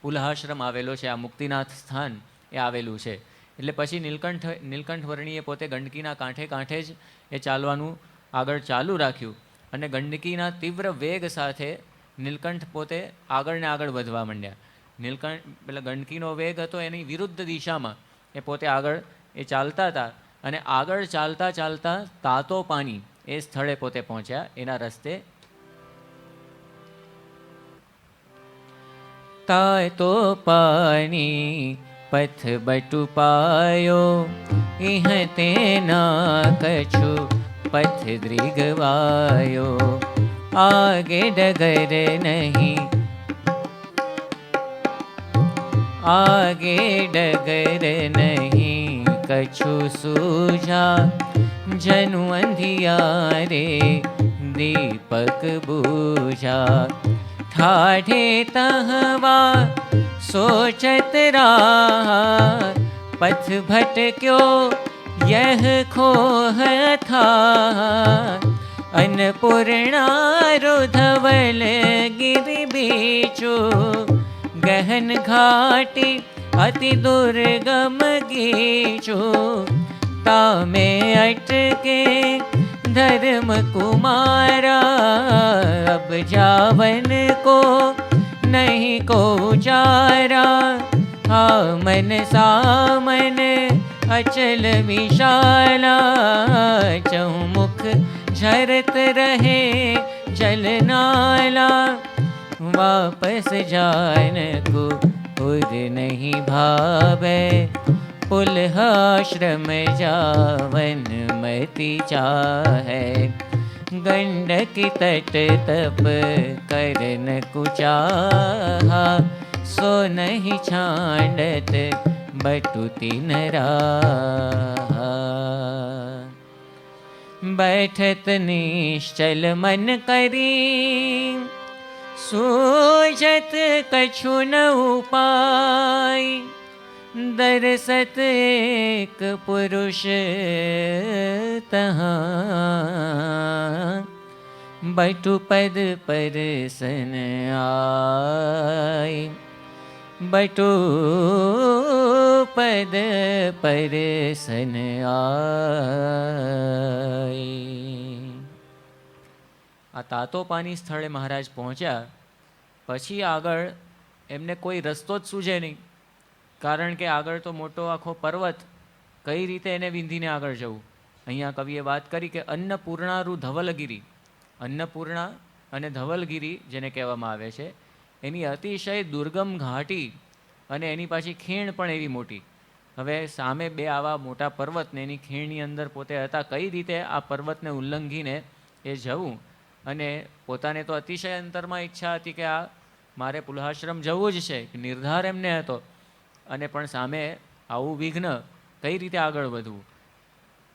પુલહાશ્રમ આવેલો છે, આ મુક્તિનાથ સ્થાન એ આવેલું છે. એટલે પછી નીલકંઠ વર્ણીએ પોતે ગંડકીના કાંઠે કાંઠે જ એ ચાલવાનું આગળ ચાલુ રાખ્યું. અને ગંડકીના તીવ્ર વેગ સાથે નીલકંઠ પોતે આગળ ને આગળ વધવા માંડ્યા. પેલા ગંડકીનો વેગ હતો એની વિરુદ્ધ દિશામાં એ પોતે આગળ એ ચાલતા હતા. અને આગળ ચાલતા ચાલતા તાતો પાણી એ સ્થળે પોતે પહોંચ્યા. એના રસ્તે તાતો પાણી પથ બટુ પાયો, ઇહ તેના કછુ પથ દ્રિગવાયો. આગે ડગર નહીં, આગે ડગર નહીં, કछु સૂઝા. જનુ અંધિયારે દીપક બૂઝા. ઠાઠે તહવા सोचत रहा, पथ भटक्यो यह खोह था. अन्नपूर्णा रुधवल गिरि बीचो, गहन घाटी अति दुर्गम गीचो. तामे अटके धर्म कुमारा, अब जावन को नहीं को चारा. हा मन सामन अचल विशाला, चहुमुख झरत रहे जलनाला. वापस जान को उर नहीं भावे, पुलहाश्रम जावन मति चाहे. गंडकी तट तप करन कुचाहा, सो नहीं छांडत बटुति नरा. बैठत निश्चल मन करी, सूझत कछु न उपाय. दरसत एक पुरुष तहाँ, बटु पद परसन आय. बटु पद परसन आय. આ તાતોપાની સ્થળે મહારાજ પહોંચ્યા પછી આગળ એમને કોઈ રસ્તો જ સૂઝે નહીં. કારણ કે આગળ તો મોટો આખો પર્વત, કઈ રીતે એને વિંધીને આગળ જવું. અહીંયા કવિએ વાત કરી કે અન્નપૂર્ણારૂ ધવલગીરી. અન્નપૂર્ણા અને ધવલગીરી જેને કહેવામાં આવે છે, એની અતિશય દુર્ગમ ઘાટી અને એની પાછી ખીણ પણ એવી મોટી. હવે સામે બે આવા મોટા પર્વતને એની ખીણની અંદર પોતે હતા. કઈ રીતે આ પર્વતને ઉલ્લંઘીને એ જવું. અને પોતાને તો અતિશય અંતરમાં ઈચ્છા હતી કે આ મારે પુલહાશ્રમ જવું જ છે, નિર્ધાર એમને હતો. અને પણ સામે આવું વિઘ્ન, કઈ રીતે આગળ વધવું.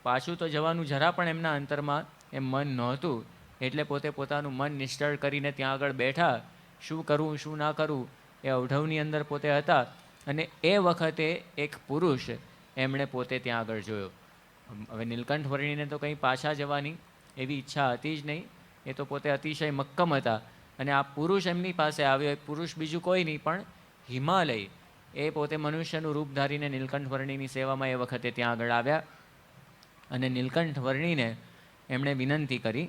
પાછું તો જવાનું જરા પણ એમના અંતરમાં એમ મન નહોતું. એટલે પોતે પોતાનું મન નિશ્ચળ કરીને ત્યાં આગળ બેઠા. શું કરવું શું ના કરવું એ અવઢવની અંદર પોતે હતા. અને એ વખતે એક પુરુષ એમણે પોતે ત્યાં આગળ જોયો. હવે નીલકંઠ વર્ણીને તો કંઈ પાછા જવાની એવી ઈચ્છા હતી જ નહીં. એ તો પોતે અતિશય મક્કમ હતા. અને આ પુરુષ એમની પાસે આવ્યો. એ પુરુષ બીજું કોઈ નહીં પણ હિમાલય. એ પોતે મનુષ્યનું રૂપ ધારીને નીલકંઠ વર્ણીની સેવામાં એ વખતે ત્યાં આગળ આવ્યા. અને નીલકંઠ વર્ણીને એમણે વિનંતી કરી,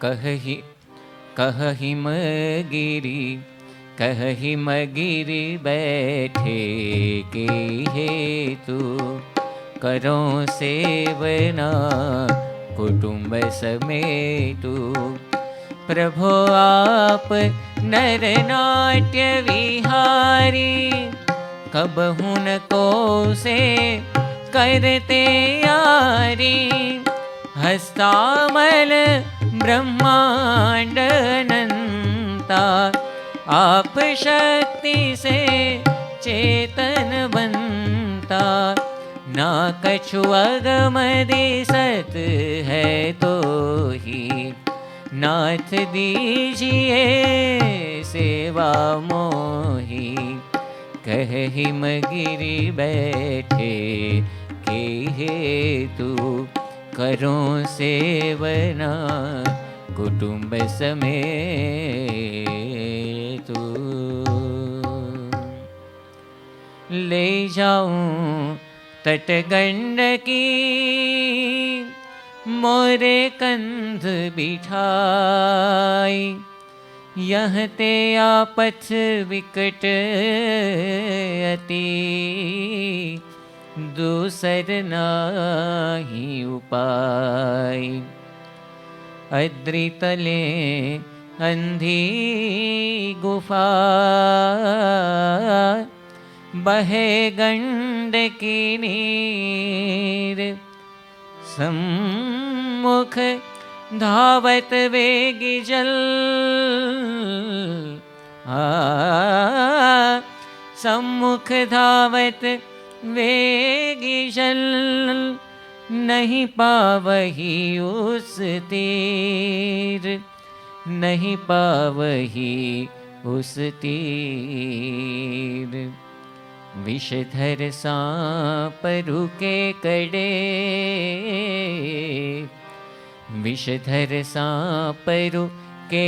કહ હિમગીરી, કહ હિમગીરી બેઠે કે હેતુ. કરો સેવના કુટુંબ સમેતુ. प्रभो आप नर नाट्य विहारी, कबहु न को से करते यारी. हस्तामल ब्रह्मांड अनंता, आप शक्ति से चेतन बनता, ना कछु अगम दिसत है तो ही। नाथ दीजिए सेवा मोही, कह हिमगिरि बैठे के हेतु। करो सेवना कुटुंब समेत, ले जाऊं तट गंडकी, मोरे कंध बिठाई। यह ते आपथ विकट अति, दूसर नाही उपाय। अद्रितले अंधी गुफा, बहे गंडकी नीर। सम्मुख धावत वेगी जल, सम्मुख धावत वेगी जल। नहीं पावही उस तीर, नहीं पावही उस तीर। विषधर सांप रुके कड़े, विषधर सांप रुके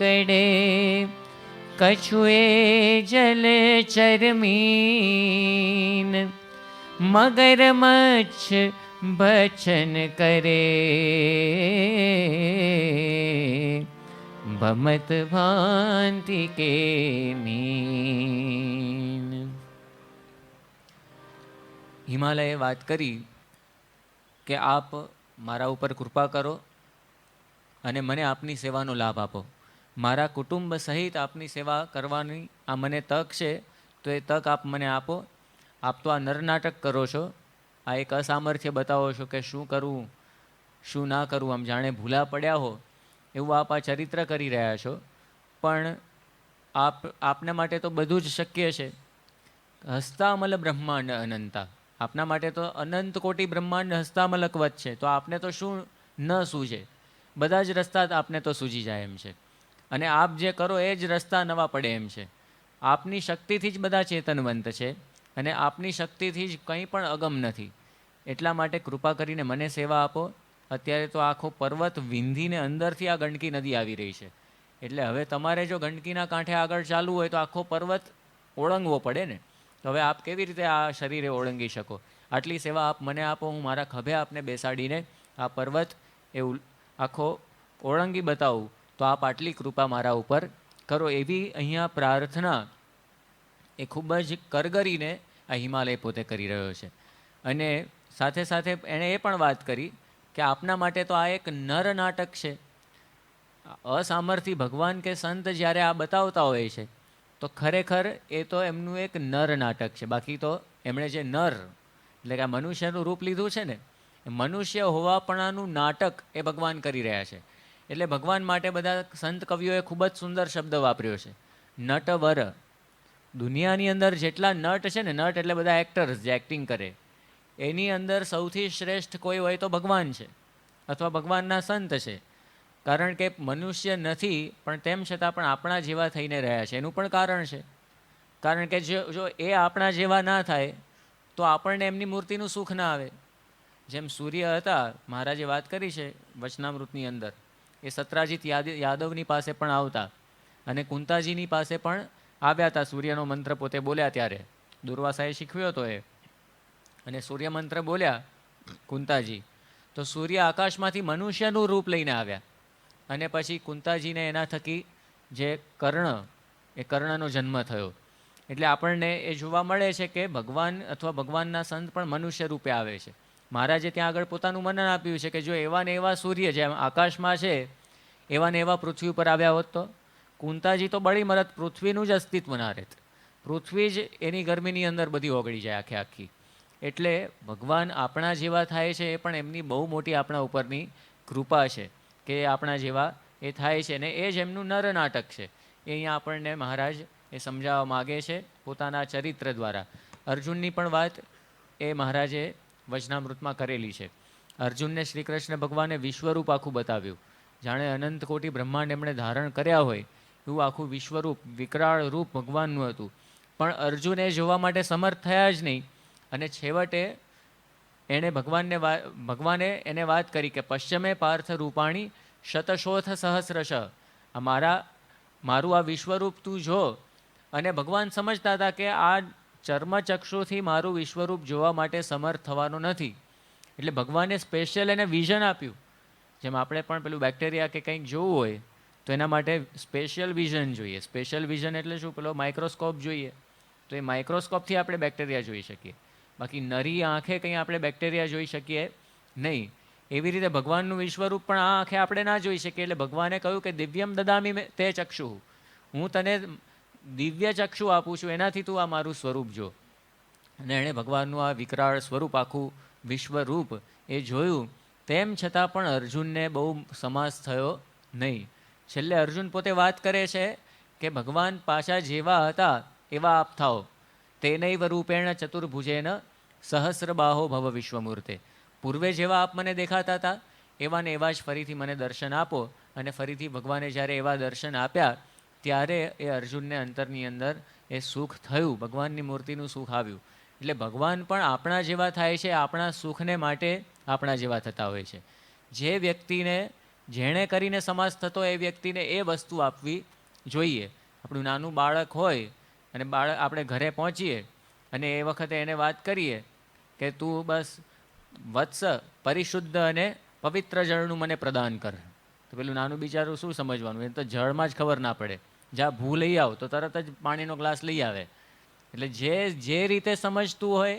कड़े। कछुए जल चरमीन, मगरमच्छ भक्षण करे। भमत भांति के मीन। હિમાલયે વાત કરી કે આપ મારા ઉપર કૃપા કરો અને મને આપની સેવાનો લાભ આપો. મારા કુટુંબ સહિત આપની સેવા કરવાની આ મને તક છે, તો એ તક આપ મને આપો. આપ તો આ નરનાટક કરો છો, આ એક અસામર્થ્ય બતાવો છો કે શું કરવું શું ના કરવું, આમ જાણે ભૂલા પડ્યા હો એવું આપ આ ચરિત્ર કરી રહ્યા છો. પણ આપના માટે તો બધું જ શક્ય છે. હસ્તામલ બ્રહ્માંડ અનંતા, આપના માટે તો અનંત કોટી બ્રહ્માંડ હસ્તામલકવત છે. તો આપને તો શું ન સૂઝે, બધા જ રસ્તા આપને તો સૂઝી જાય એમ છે. અને આપ જે કરો એ જ રસ્તા નવા પડે એમ છે. આપની શક્તિથી જ બધા ચેતનવંત છે અને આપની શક્તિથી જ કંઈ પણ અગમ નથી. એટલા માટે કૃપા કરીને મને સેવા આપો. અત્યારે તો આખો પર્વત વિંધીને અંદરથી આ ગંડકી નદી આવી રહી છે. એટલે હવે તમારે જો ગંડકીના કાંઠે આગળ ચાલવું હોય તો આખો પર્વત ઓળંગવો પડે ને. તો હવે આપ કેવી રીતે આ શરીરે ઓળંગી શકો? આટલી સેવા આપ મને આપો, હું મારા ખભે આપને બેસાડીને આ પર્વત એ આખો ઓળંગી બતાવું. તો આપ આટલી કૃપા મારા ઉપર કરો, એવી અહીંયા પ્રાર્થના એ ખૂબ જ કરગરીને આ હિમાલય પોતે કરી રહ્યો છે. અને સાથે સાથે એણે એ પણ વાત કરી કે આપના માટે તો આ એક નર નાટક છે. અસામર્થ્ય ભગવાન કે સંત જ્યારે આ બતાવતા હોય છે તો ખરેખર એ તો એમનું એક નર નાટક છે. બાકી તો એમણે જે નર એટલે કે આ મનુષ્યનું રૂપ લીધું છે ને, એ મનુષ્ય હોવાપણાનું નાટક એ ભગવાન કરી રહ્યા છે. એટલે ભગવાન માટે બધા સંત કવિઓએ ખૂબ જ સુંદર શબ્દ વાપર્યો છે, નટવર. દુનિયાની અંદર જેટલા નટ છે ને, નટ એટલે બધા એક્ટર્સ જે એક્ટિંગ કરે, એની અંદર સૌથી શ્રેષ્ઠ કોઈ હોય તો ભગવાન છે અથવા ભગવાનના સંત છે. કારણ કે મનુષ્ય નથી પણ તેમ છતાં પણ આપણા જેવા થઈને રહ્યા છે. એનું પણ કારણ છે, કારણ કે જો એ આપણા જેવા ના થાય તો આપણને એમની મૂર્તિનું સુખ ના આવે. જેમ સૂર્ય હતા, મહારાજે વાત કરી છે વચનામૃતની અંદર, એ સત્રાજીત યાદવની પાસે પણ આવતા અને કુંતાજીની પાસે પણ આવ્યા હતા. સૂર્યનો મંત્ર પોતે બોલ્યા ત્યારે દુર્વાસાએ શીખવ્યો હતો એ, અને સૂર્ય મંત્ર બોલ્યા કુંતાજી, તો સૂર્ય આકાશમાંથી મનુષ્યનું રૂપ લઈને આવ્યા. અને પછી કુંતાજીને એના થકી જે કર્ણ, એ કર્ણનો જન્મ થયો. એટલે આપણને એ જોવા મળે છે કે ભગવાન અથવા ભગવાનના સંત પણ મનુષ્ય રૂપે આવે છે. મહારાજે ત્યાં આગળ પોતાનું મનન આપ્યું છે કે જો એવા ને એવા સૂર્ય જેમ આકાશમાં છે એવા ને એવા પૃથ્વી ઉપર આવ્યા હોત તો કુંતાજી તો બળી મરત, પૃથ્વીનું જ અસ્તિત્વ ના રહેત. પૃથ્વી જ એની ગરમીની અંદર બધી ઓગળી જાય આખે આખી. એટલે ભગવાન આપણા જેવા થાય છે એ પણ એમની બહુ મોટી આપણા ઉપરની કૃપા છે કે આપણા જેવા એ થાય છે. ને એ જ એમનું નર નાટક છે એ અહીંયા આપણને મહારાજ એ સમજાવવા માગે છે પોતાના ચરિત્ર દ્વારા. અર્જુનની પણ વાત એ મહારાજે વચનામૃતમાં કરેલી છે. અર્જુનને શ્રી કૃષ્ણ ભગવાને વિશ્વરૂપ આખું બતાવ્યું, જાણે અનંત કોટી બ્રહ્માંડ એમણે ધારણ કર્યા હોય એવું આખું વિશ્વરૂપ વિકરાળ રૂપ ભગવાનનું હતું. પણ અર્જુન એ જોવા માટે સમર્થ થયા જ નહીં, અને છેવટે એણે ભગવાને એને વાત કરી કે પશ્ચિમે પાર્થ રૂપાણી શતશોથ સહસ્રશ, મારું આ વિશ્વરૂપ તું જો. અને ભગવાન સમજતા હતા કે આ ચર્મચક્ષુથી મારું વિશ્વરૂપ જોવા માટે સમર્થ થવાનું નથી, એટલે ભગવાને સ્પેશિયલ એને વિઝન આપ્યું. જેમ આપણે પણ પેલું બેક્ટેરિયા કે કંઈક જોવું હોય તો એના માટે સ્પેશિયલ વિઝન જોઈએ. સ્પેશિયલ વિઝન એટલે શું? પેલો માઇક્રોસ્કોપ જોઈએ, તો એ માઇક્રોસ્કોપથી આપણે બેક્ટેરિયા જોઈ શકીએ, બાકી નરી આંખે કંઈ આપણે બેક્ટેરિયા જોઈ શકીએ નહીં. એવી રીતે ભગવાનનું વિશ્વરૂપ પણ આ આંખે આપણે ના જોઈ શકીએ. એટલે ભગવાને કહ્યું કે દિવ્યમ દદામી તે ચક્ષુ, હું તને દિવ્ય ચક્ષુ આપું છું, એનાથી તું આ મારું સ્વરૂપ જો. અને એણે ભગવાનનું આ વિકરાળ સ્વરૂપ આખું વિશ્વરૂપ એ જોયું. તેમ છતાં પણ અર્જુનને બહુ સમાસ થયો નહીં. છેલ્લે અર્જુન પોતે વાત કરે છે કે ભગવાન પાછા જેવા હતા એવા આપ થાઓ. તેનૈવ રૂપેણ ચતુર્ભુજેન સહસ્રબાહો ભવ વિશ્વમૂર્તે. પૂર્વે જેવા આપ મને દેખાતા હતા એવા ને એવા જ ફરીથી મને દર્શન આપો. અને ફરીથી ભગવાને જ્યારે એવા દર્શન આપ્યા ત્યારે એ અર્જુનને અંતરની અંદર એ સુખ થયું, ભગવાનની મૂર્તિનું સુખ આવ્યું. એટલે ભગવાન પણ આપણા જેવા થાય છે, આપણા સુખને માટે આપણા જેવા થતા હોય છે. જે વ્યક્તિને જેણે કરીને સમાસ થતો એ વ્યક્તિને એ વસ્તુ આપવી જોઈએ. આપણું નાનું બાળક હોય અને આપણે ઘરે પહોંચીએ અને એ વખતે એને વાત કરીએ કે તું બસ વત્સ પરિશુદ્ધ અને પવિત્ર જળનું મને પ્રદાન કર, તો પેલું નાનું બિચારું શું સમજવાનું? એ તો જળમાં જ ખબર ના પડે. જા ભૂ લઈ આવ તો તરત જ પાણીનો ગ્લાસ લઈ આવે. એટલે જે રીતે સમજતું હોય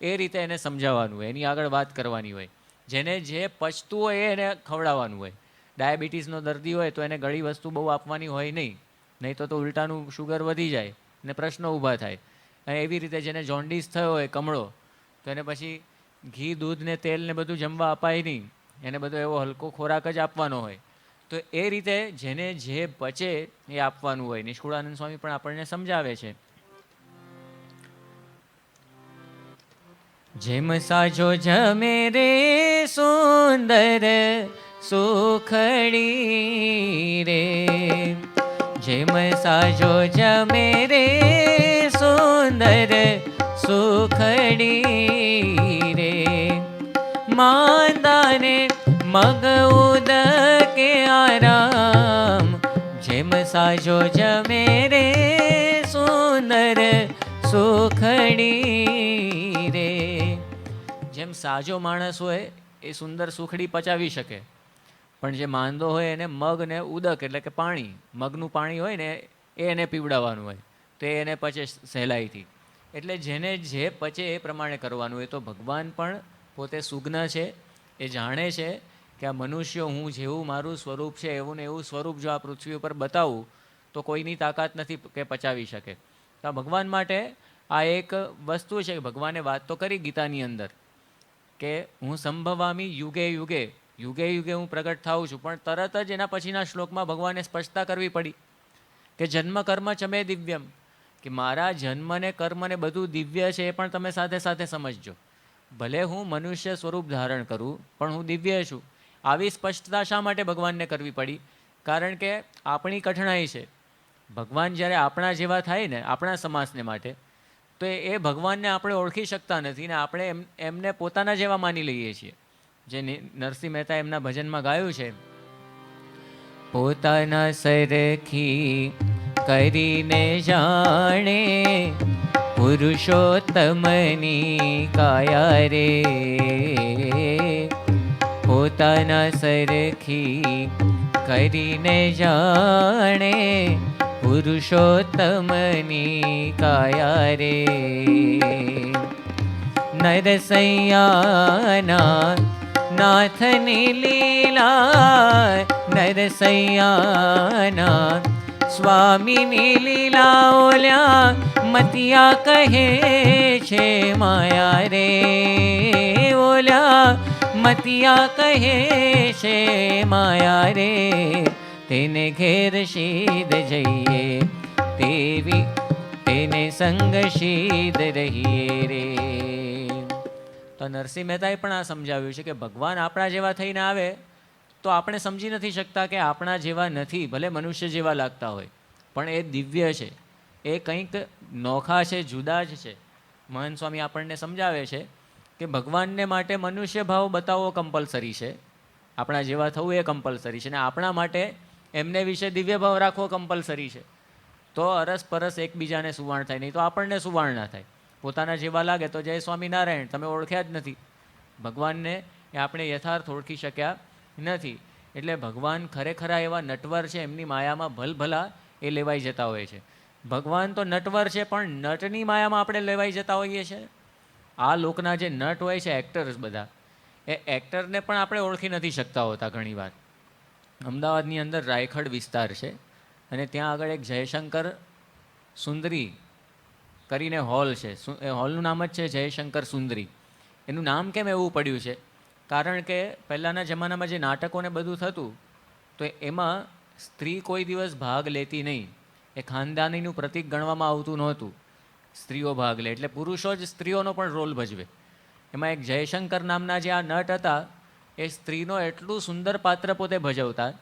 એ રીતે એને સમજાવવાનું હોય, એની આગળ વાત કરવાની હોય. જેને જે પચતું હોય એને ખવડાવવાનું હોય. ડાયાબિટીસનો દર્દી હોય તો એને ગળી વસ્તુ બહુ આપવાની હોય નહીં તો ઉલટાનું શુગર વધી જાય ને પ્રશ્નો ઊભા થાય. અને એવી રીતે જેને જોન્ડિસ થયો હોય કમળો, તો એને પછી ઘી દૂધ ને તેલ ને બધું જમવા અપાય નહીં, એને બધો એવો હલકો ખોરાક જ આપવાનો હોય. તો એ રીતે જેને જે પચે એ આપવાનું હોય. નિષ્કુળાનંદ સ્વામી પણ આપણને સમજાવે છે, જેમ સાજો જમે રે સુંદર સુખડી રે, જેમ સાજો જમે રે સુંદર સુખડી રે, માંદાને મગ ઉદકે આરામ, જેમ સાજો જમે રે સુંદર સુખડી રે. જેમ સાજો માણસ હોય એ સુંદર સુખડી પચાવી શકે, પણ જે માંદો હોય એને મગ ને ઉદક એટલે કે પાણી, મગનું પાણી હોય ને એને પીવડાવવાનું હોય તો એને પચે સહેલાઈથી. એટલે જેને જે પચે એ પ્રમાણે કરવાનું હોય. તો ભગવાન પણ પોતે સુજ્ઞ છે, એ જાણે છે કે આ મનુષ્ય હું જેવું મારું સ્વરૂપ છે એવું ને એવું સ્વરૂપ જો આ પૃથ્વી ઉપર બતાવું તો કોઈની તાકાત નથી કે પચાવી શકે. તો આ ભગવાન માટે આ એક વસ્તુ છે કે ભગવાને વાત તો કરી ગીતાની અંદર કે હું સંભવામી યુગે યુગે, યુગે યુગે હું પ્રગટ થાઉં છું. પણ તરત જ એના પછીના શ્લોકમાં ભગવાને સ્પષ્ટતા કરવી પડી કે જન્મ કર્મ ચમે દિવ્યમ, કે મારા જન્મ ને કર્મ ને બધું દિવ્ય છે એ પણ તમે સાથે સાથે સમજજો. ભલે હું મનુષ્ય સ્વરૂપ ધારણ કરું પણ હું દિવ્ય છું. આવી સ્પષ્ટતા શા માટે ભગવાનને કરવી પડી? કારણ કે આપણી કઠણાઈ છે. ભગવાન જ્યારે આપણા જેવા થાય ને આપણા સમાસને માટે, તો એ ભગવાનને આપણે ઓળખી શકતા નથી ને આપણે એમને પોતાના જેવા માની લઈએ છીએ. જે નરસિંહ મહેતા એમના ભજનમાં ગાયું છે, પોતાના સરખી કરીને જાણે પુરુષોત્તમની કાયા રે, પોતાના સરખી કરીને જાણે પુરુષોત્તમની કાયા રે. નરસૈયાના નાથની લીલા, નરસૈયાના સ્વામીની લીલા ઓલ્યા મતિયા કહે છે માયા રે, ઓલ્યા મતિયા કહે છે માયા રે. તેને ઘેર શીદ જઈએ, તેવી તેને સંગ શીદ રહીએ રે. તો નરસિંહ મહેતાએ પણ આ સમજાવ્યું છે કે ભગવાન આપણા જેવા થઈને આવે તો આપણે સમજી નથી શકતા કે આપણા જેવા નથી, ભલે મનુષ્ય જેવા લાગતા હોય, પણ એ દિવ્ય છે, એ કંઈક નોખા છે, જુદા જ છે. મહંત સ્વામી આપણને સમજાવે છે કે ભગવાનને માટે મનુષ્ય ભાવ બતાવવો કમ્પલસરી છે, આપણા જેવા થવું એ કમ્પલસરી છે, અને આપણા માટે એમને વિશે દિવ્ય ભાવ રાખવો કમ્પલસરી છે. તો અરસપરસ એકબીજાને સુવાણ થાય, નહીં તો આપણને સુવાણ ના થાય. પોતાના જેવા લાગે તો જય સ્વામિનારાયણ, તમે ઓળખ્યા જ નથી. ભગવાનને એ આપણે યથાર્થ ઓળખી શક્યા નથી. એટલે ભગવાન ખરેખરા એવા નટવર છે, એમની માયામાં ભલભલા એ લેવાઈ જતા હોય છે. ભગવાન તો નટવર છે, પણ નટની માયામાં આપણે લેવાઈ જતા હોઈએ છીએ. આ લોકના જે નટ હોય છે, એક્ટર્સ બધા, એ એક્ટરને પણ આપણે ઓળખી નથી શકતા હોતા ઘણીવાર. અમદાવાદની અંદર રાયખડ વિસ્તાર છે, અને ત્યાં આગળ એક જયશંકર સુંદરી કરીને હોલ છે. એ હોલનું નામ જ છે જયશંકર સુંદરી. એનું નામ કેમ એવું પડ્યું છે? કારણ કે પહેલાંના જમાનામાં જે નાટકોને બધું થતું, તો એમાં સ્ત્રી કોઈ દિવસ ભાગ લેતી નહીં. એ ખાનદાનીનું પ્રતીક ગણવામાં આવતું નહોતું, સ્ત્રીઓ ભાગ લે એટલે પુરુષો જ સ્ત્રીઓનો પણ રોલ ભજવે. એમાં એક જયશંકર નામના જે આ નટ હતા, એ સ્ત્રીનો એટલું સુંદર પાત્ર પોતે ભજવતા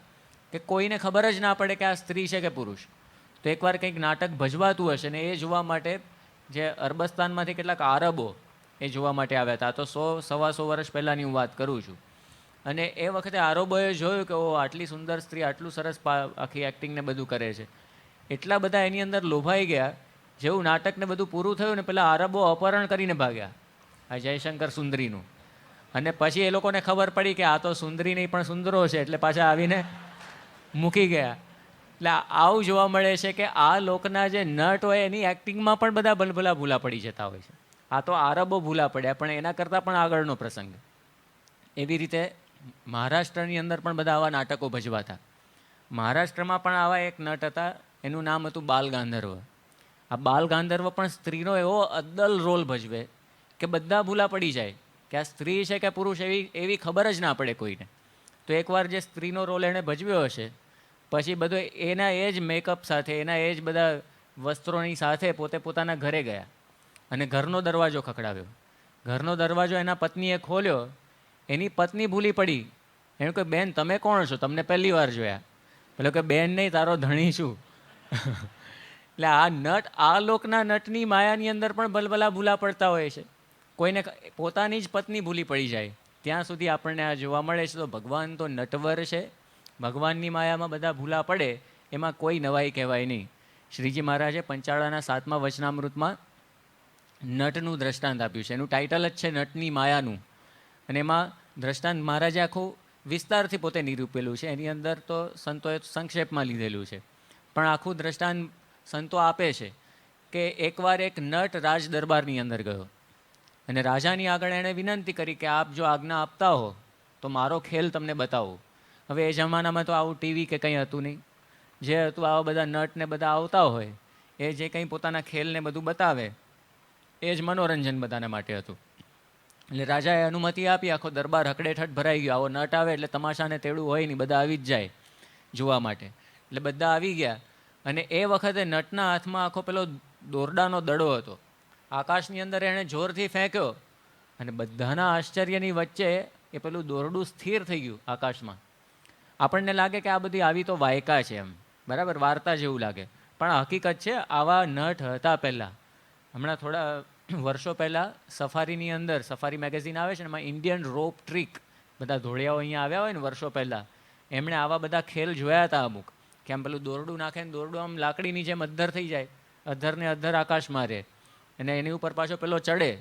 કે કોઈને ખબર જ ના પડે કે આ સ્ત્રી છે કે પુરુષ. તો એકવાર કંઈક નાટક ભજવાતું હશે ને એ જોવા માટે જે અરબસ્તાનમાંથી કેટલાક આરબો એ જોવા માટે આવ્યા હતા. તો 100-125 વર્ષ પહેલાંની હું વાત કરું છું. અને એ વખતે આરબોએ જોયું કે ઓ આટલી સુંદર સ્ત્રી આટલું સરસ આખી એક્ટિંગને બધું કરે છે. એટલા બધા એની અંદર લોભાઈ ગયા. જેવું નાટકને બધું પૂરું થયું ને પેલા આરબો અપહરણ કરીને ભાગ્યા આ જયશંકર સુંદરીનું. અને પછી એ લોકોને ખબર પડી કે આ તો સુંદરી નહીં પણ સુંદરો છે, એટલે પાછા આવીને મૂકી ગયા. એટલે આવું જોવા મળે છે કે આ લોકના જે નટ હોય એની એક્ટિંગમાં પણ બધા ભલભલા ભૂલા પડી જતા હોય છે. આ તો આરબો ભૂલા પડ્યા, પણ એના કરતાં પણ આગળનો પ્રસંગ. એવી રીતે મહારાષ્ટ્રની અંદર પણ બધા આવા નાટકો ભજવાતા. મહારાષ્ટ્રમાં પણ આવા એક નટ હતા, એનું નામ હતું બાલ ગાંધર્વ. આ બાલ ગાંધર્વ પણ સ્ત્રીનો એવો અદ્દલ રોલ ભજવે કે બધા ભૂલા પડી જાય કે આ સ્ત્રી છે કે પુરુષ, એવી ખબર જ ના પડે કોઈને. તો એકવાર જે સ્ત્રીનો રોલ એણે ભજવ્યો હશે, પછી બધો એના એ જ મેકઅપ સાથે, એના એ જ બધા વસ્ત્રોની સાથે પોતે પોતાના ઘરે ગયા અને ઘરનો દરવાજો ખખડાવ્યો. ઘરનો દરવાજો એના પત્નીએ ખોલ્યો. એની પત્ની ભૂલી પડી. એણે કહ્યું, બેન તમે કોણ છો? તમને પહેલી વાર જોયા. પેલો કે બેન નહીં, તારો ધણી છું. એટલે આ નટ, આ લોકના નટની માયાની અંદર પણ ભલભલા ભૂલા પડતા હોય છે. કોઈને પોતાની જ પત્ની ભૂલી પડી જાય ત્યાં સુધી આપણને આ જોવા મળે છે. તો ભગવાન તો નટવર છે, ભગવાનની માયામાં બધા ભૂલા પડે, એમાં કોઈ નવાઈ કહેવાય નહીં. શ્રીજી મહારાજે પંચાળાના 7મા વચનામૃતમાં નટનું દ્રષ્ટાંત આપ્યું છે. એનું ટાઇટલ જ છે નટની માયાનું. અને એમાં દ્રષ્ટાંત મહારાજે આખું વિસ્તારથી પોતે નિરૂપેલું છે. એની અંદર તો સંતોએ સંક્ષેપમાં લીધેલું છે, પણ આખું દ્રષ્ટાંત સંતો આપે છે કે એકવાર એક નટ રાજ દરબારની અંદર ગયો અને રાજાની આગળ એણે વિનંતી કરી કે આપ જો આજ્ઞા આપતા હો તો મારો ખેલ તમને બતાવું. હવે એ જમાનામાં તો આવું ટીવી કે કંઈ હતું નહીં. જે હતું આવા બધા નટ ને બધા આવતા હોય, એ જે કંઈ પોતાના ખેલને બધું બતાવે એ જ મનોરંજન બધાના માટે હતું. એટલે રાજાએ અનુમતિ આપી. આખો દરબાર હકડેઠઠ ભરાઈ ગયો. આવો નટ આવે એટલે તમાશાને તેડું હોય નહીં, બધા આવી જ જાય જોવા માટે. એટલે બધા આવી ગયા. અને એ વખતે નટના હાથમાં આખો પેલો દોરડાનો દડો હતો. આકાશની અંદર એણે જોરથી ફેંક્યો અને બધાના આશ્ચર્યની વચ્ચે એ પેલું દોરડું સ્થિર થઈ ગયું આકાશમાં. આપણને લાગે કે આ બધી આવી તો વાયકા છે, એમ બરાબર, વાર્તા જેવું લાગે, પણ હકીકત છે આવા નટ હતા પહેલાં. હમણાં થોડા વર્ષો પહેલાં સફારીની અંદર, સફારી મેગેઝિન આવે છે ને, એમાં ઇન્ડિયન રોપ ટ્રીક, બધા ધોળિયાઓ અહીંયા આવ્યા હોય ને વર્ષો પહેલાં, એમણે આવા બધા ખેલ જોયા હતા અમુક, કે આમ પેલું દોરડું નાખે ને દોરડું આમ લાકડીની જેમ અદ્ધર થઈ જાય, અદ્ધરને અદ્ધર આકાશમાં રહે અને એની ઉપર પાછો પેલો ચડે.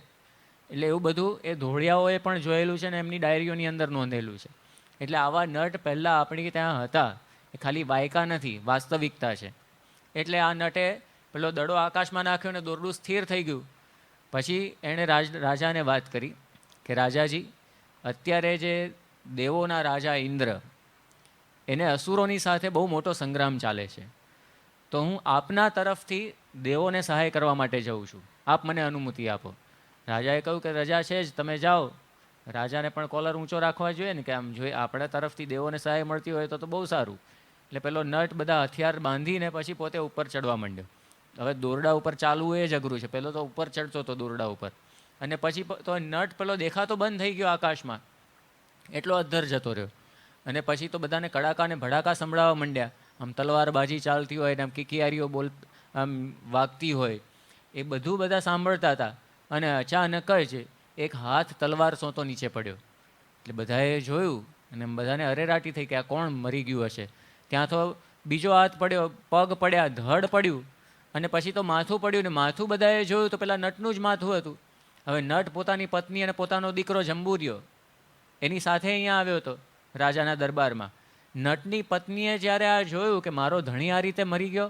એટલે એવું બધું એ ધોળિયાઓએ પણ જોયેલું છે ને એમની ડાયરીઓની અંદર નોંધેલું છે. એટલે આવા નટ પહેલાં આપણી ત્યાં હતા. એ ખાલી વાયકા નથી, વાસ્તવિકતા છે. એટલે આ નટે પેલો દડો આકાશમાં નાખ્યો ને દોરડું સ્થિર થઈ ગયું. પછી એણે રાજાને વાત કરી કે રાજાજી, અત્યારે જે દેવોના રાજા ઇન્દ્ર, એને અસુરોની સાથે બહુ મોટો સંગ્રામ ચાલે છે. તો હું આપના તરફથી દેવોને સહાય કરવા માટે જાઉં છું, આપ મને અનુમતિ આપો. રાજાએ કહ્યું કે રજા છે જ, તમે જાઓ. રાજાને પણ કોલર ઊંચો રાખવા જોઈએ ને, કે આમ જોઈએ આપણા તરફથી દેવોને સહાય મળતી હોય તો બહુ સારું. એટલે પેલો નટ બધા હથિયાર બાંધીને પછી પોતે ઉપર ચડવા માંડ્યો. હવે દોરડા ઉપર ચાલવું એ જ અઘરું છે. પેલો તો ઉપર ચડતો હતો દોરડા ઉપર, અને પછી તો નટ પેલો દેખાતો બંધ થઈ ગયો આકાશમાં, એટલો અદ્ધર જતો રહ્યો. અને પછી તો બધાને કડાકા ને ભડાકા સંભળાવવા માંડ્યા. આમ તલવારબાજી ચાલતી હોય ને આમ કિકિયારીઓ આમ વાગતી હોય, એ બધું બધા સાંભળતા હતા. અને અચાનક જ એક હાથ તલવાર સોંતો નીચે પડ્યો. એટલે બધાએ જોયું અને બધાને અરેરાટી થઈ કે આ કોણ મરી ગયું હશે. ત્યાં તો બીજો હાથ પડ્યો, પગ પડ્યા, ધડ પડ્યું, અને પછી તો માથું પડ્યું. ને માથું બધાએ જોયું તો પેલા નટનું જ માથું હતું. હવે નટ પોતાની પત્ની અને પોતાનો દીકરો જંબુરિયો એની સાથે અહીંયા આવ્યો હતો રાજાના દરબારમાં. નટની પત્નીએ જ્યારે આ જોયું કે મારો ધણી આ રીતે મરી ગયો,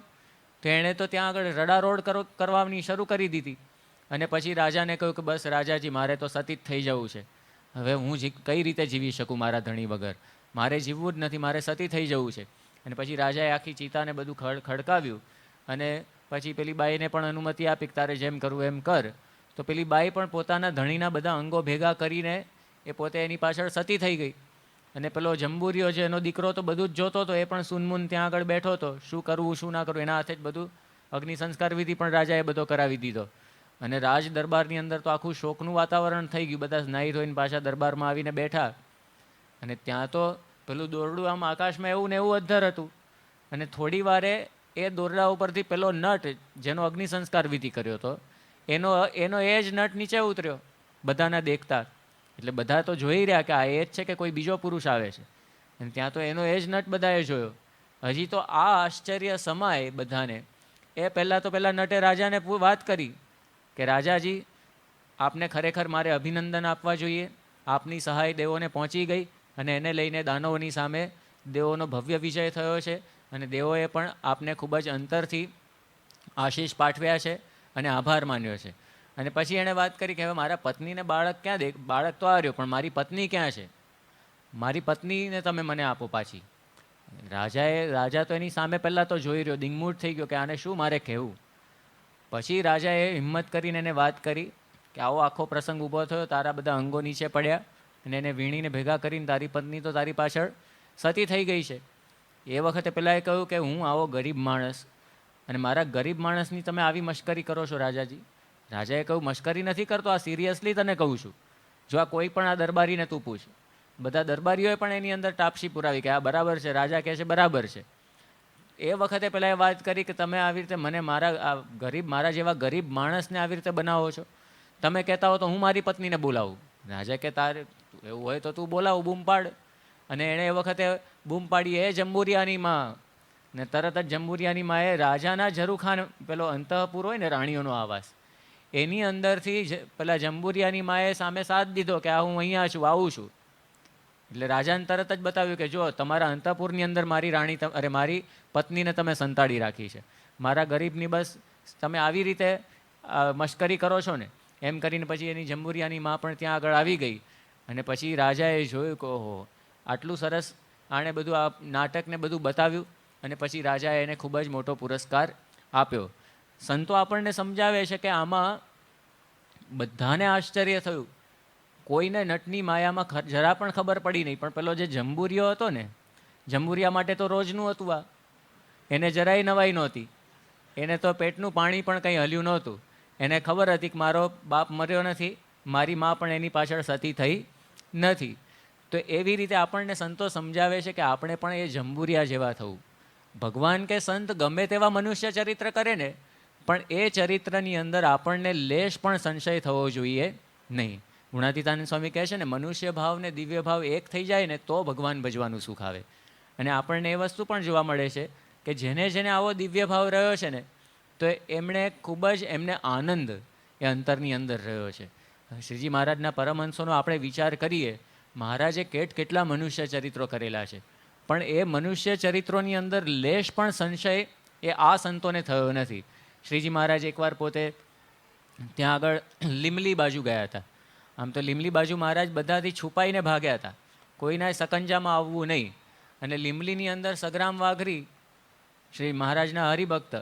તો એણે તો ત્યાં આગળ રડારોડ કરવાની શરૂ કરી દીધી. અને પછી રાજાને કહ્યું કે બસ રાજાજી, મારે તો સતીત થઈ જવું છે. હવે હું કઈ રીતે જીવી શકું મારા ધણી વગર? મારે જીવવું જ નથી, મારે સતી થઈ જવું છે. અને પછી રાજાએ આખી ચિતાને બધું ખડકાવ્યું. અને પછી પેલી બાઈને પણ અનુમતિ આપી કે તારે જેમ કરવું એમ કર. તો પેલી બાઈ પણ પોતાના ધણીના બધા અંગો ભેગા કરીને એ પોતે એની પાછળ સતી થઈ ગઈ. અને પેલો જંબુરિયો છે એનો દીકરો તો બધું જ જોતો હતો, એ પણ સુનમુન ત્યાં આગળ બેઠો હતો, શું કરવું શું ના કરવું. એના હાથે જ બધું અગ્નિ સંસ્કાર વિધિ પણ રાજાએ બધો કરાવી દીધો. અને રાજ દરબારની અંદર તો આખું શોકનું વાતાવરણ થઈ ગયું. બધા નાહી ધોઈને પાછા દરબારમાં આવીને બેઠા. અને ત્યાં તો પેલું દોરડું આમ આકાશમાં એવું ને એવું અદ્ધર હતું. અને થોડી વારે એ દોરડા ઉપરથી પેલો નટ જેનો અગ્નિ સંસ્કાર વિધિ કર્યો હતો એનો એ જ નટ નીચે ઉતર્યો બધાના દેખતા. એટલે બધા તો જોઈ રહ્યા કે આ એ જ છે કે કોઈ બીજો પુરુષ આવે છે. અને ત્યાં તો એનો એ જ નટ બધાએ જોયો. હજી તો આ આશ્ચર્ય સમાય બધાને એ પહેલાં તો પેલા નટે રાજાને વાત કરી કે રાજાજી, આપને ખરેખર મારે અભિનંદન આપવા જોઈએ. આપની સહાય દેવોને પહોંચી ગઈ અને એને લઈને દાનવોની સામે દેવોનો ભવ્ય વિજય થયો છે. અને દેવોએ પણ આપને ખૂબ જ અંતરથી આશીષ પાઠવ્યા છે અને આભાર માન્યો છે. અને પછી એણે વાત કરી કે હવે મારા પત્નીને બાળક ક્યાં બાળક તો આવ્યો, પણ મારી પત્ની ક્યાં છે? મારી પત્નીને તમે મને આપો પાછી. રાજા તો એની સામે પહેલાં તો જોઈ રહ્યો, દિંગમૂઢ થઈ ગયો કે આને શું મારે કહેવું. પછી રાજાએ હિંમત કરીને એને વાત કરી કે આવો આખો પ્રસંગ ઊભો થયો, તારા બધા અંગો નીચે પડ્યા અને એને વીણીને ભેગા કરીને તારી પત્ની તો તારી પાછળ સતી થઈ ગઈ છે. એ વખતે પેલાએ કહ્યું કે હું આવો ગરીબ માણસ અને મારા ગરીબ માણસની તમે આવી મશ્કરી કરો છો રાજાજી. રાજાએ કહ્યું મશ્કરી નથી કરતો, આ સિરિયસલી તને કહું છું. જો આ કોઈ પણ આ દરબારીને તું પૂછ. બધા દરબારીઓએ પણ એની અંદર ટાપસી પુરાવી કે આ બરાબર છે. રાજા કહે છે બરાબર છે. એ વખતે પેલા એ વાત કરી કે તમે આવી રીતે મને મારા જેવા ગરીબ માણસને આવી રીતે બનાવો છો. તમે કહેતા હો તો હું મારી પત્નીને બોલાવું. રાજા કે તારે એવું હોય તો તું બોલાવું, બૂમ પાડ. અને એણે એ વખતે બૂમ પાડી એ જંબુરિયાની માં. ને તરત જ જંબુરિયાની માએ રાજાના ઝરૂખાન, પેલો અંતઃપુર હોય ને રાણીઓનો આવાસ, એની અંદરથી પેલા જંબુરિયાની માએ સામે સાથ દીધો કે આ હું અહીંયા છું, આવું છું. એટલે રાજાને તરત જ બતાવ્યું કે જો તમારા અંતઃપુરની અંદર મારી પત્નીને તમે સંતાડી રાખી છે, મારા ગરીબની બસ તમે આવી રીતે મશ્કરી કરો છો ને. એમ કરીને પછી એની જંબુરિયાની માં પણ ત્યાં આગળ આવી ગઈ. અને પછી રાજાએ જોયું કે ઓહો આટલું સરસ આણે બધું આ નાટકને બધું બતાવ્યું. અને પછી રાજાએ એને ખૂબ જ મોટો પુરસ્કાર આપ્યો. સંતો આપણને સમજાવે છે કે આમાં બધાને આશ્ચર્ય થયું. કોઈને નટની માયામાં જરા પણ ખબર પડી નહીં. પણ પેલો જે જંબુરિયો હતો ને, જંબુરિયા માટે તો રોજનું હતું આ. એને જરાય નવાઈ નહોતી. એને તો પેટનું પાણી પણ કંઈ હલ્યું નહોતું. એને ખબર હતી કે મારો બાપ મર્યો નથી, મારી મા પણ એની પાછળ સતી થઈ નથી. તો એવી રીતે આપણને સંતો સમજાવે છે કે આપણે પણ એ જંબુરિયા જેવા થવું. ભગવાન કે સંત ગમે તેવા મનુષ્ય ચરિત્ર કરે ને, પણ એ ચરિત્રની અંદર આપણને લેશ પણ સંશય થવો જોઈએ નહીં. ગુણાતીતાનંદ સ્વામી કહે છે ને, મનુષ્ય ભાવ ને દિવ્ય ભાવ એક થઈ જાય ને તો ભગવાન ભજવાનું સુખ આવે. અને આપણને એ વસ્તુ પણ જોવા મળે છે કે જેને જેને આવો દિવ્ય ભાવ રહ્યો છે ને, તો એમણે ખૂબ જ એમને આનંદ એ અંતરની અંદર રહ્યો છે. શ્રીજી મહારાજના પરમહંસોનો આપણે વિચાર કરીએ, મહારાજે કેટલા મનુષ્ય ચરિત્રો કરેલા છે, પણ એ મનુષ્ય ચરિત્રોની અંદર લેશ પણ સંશય એ આ સંતોને થયો નથી. શ્રીજી મહારાજ એકવાર પોતે ત્યાં આગળ લીમલી બાજુ ગયા હતા. આમ તો લીમલી બાજુ મહારાજ બધાથી છુપાઈને ભાગ્યા હતા, કોઈના સકંજામાં આવવું નહીં. અને લીમલીની અંદર સગ્રામ વાઘરી, શ્રી મહારાજના હરિભક્ત,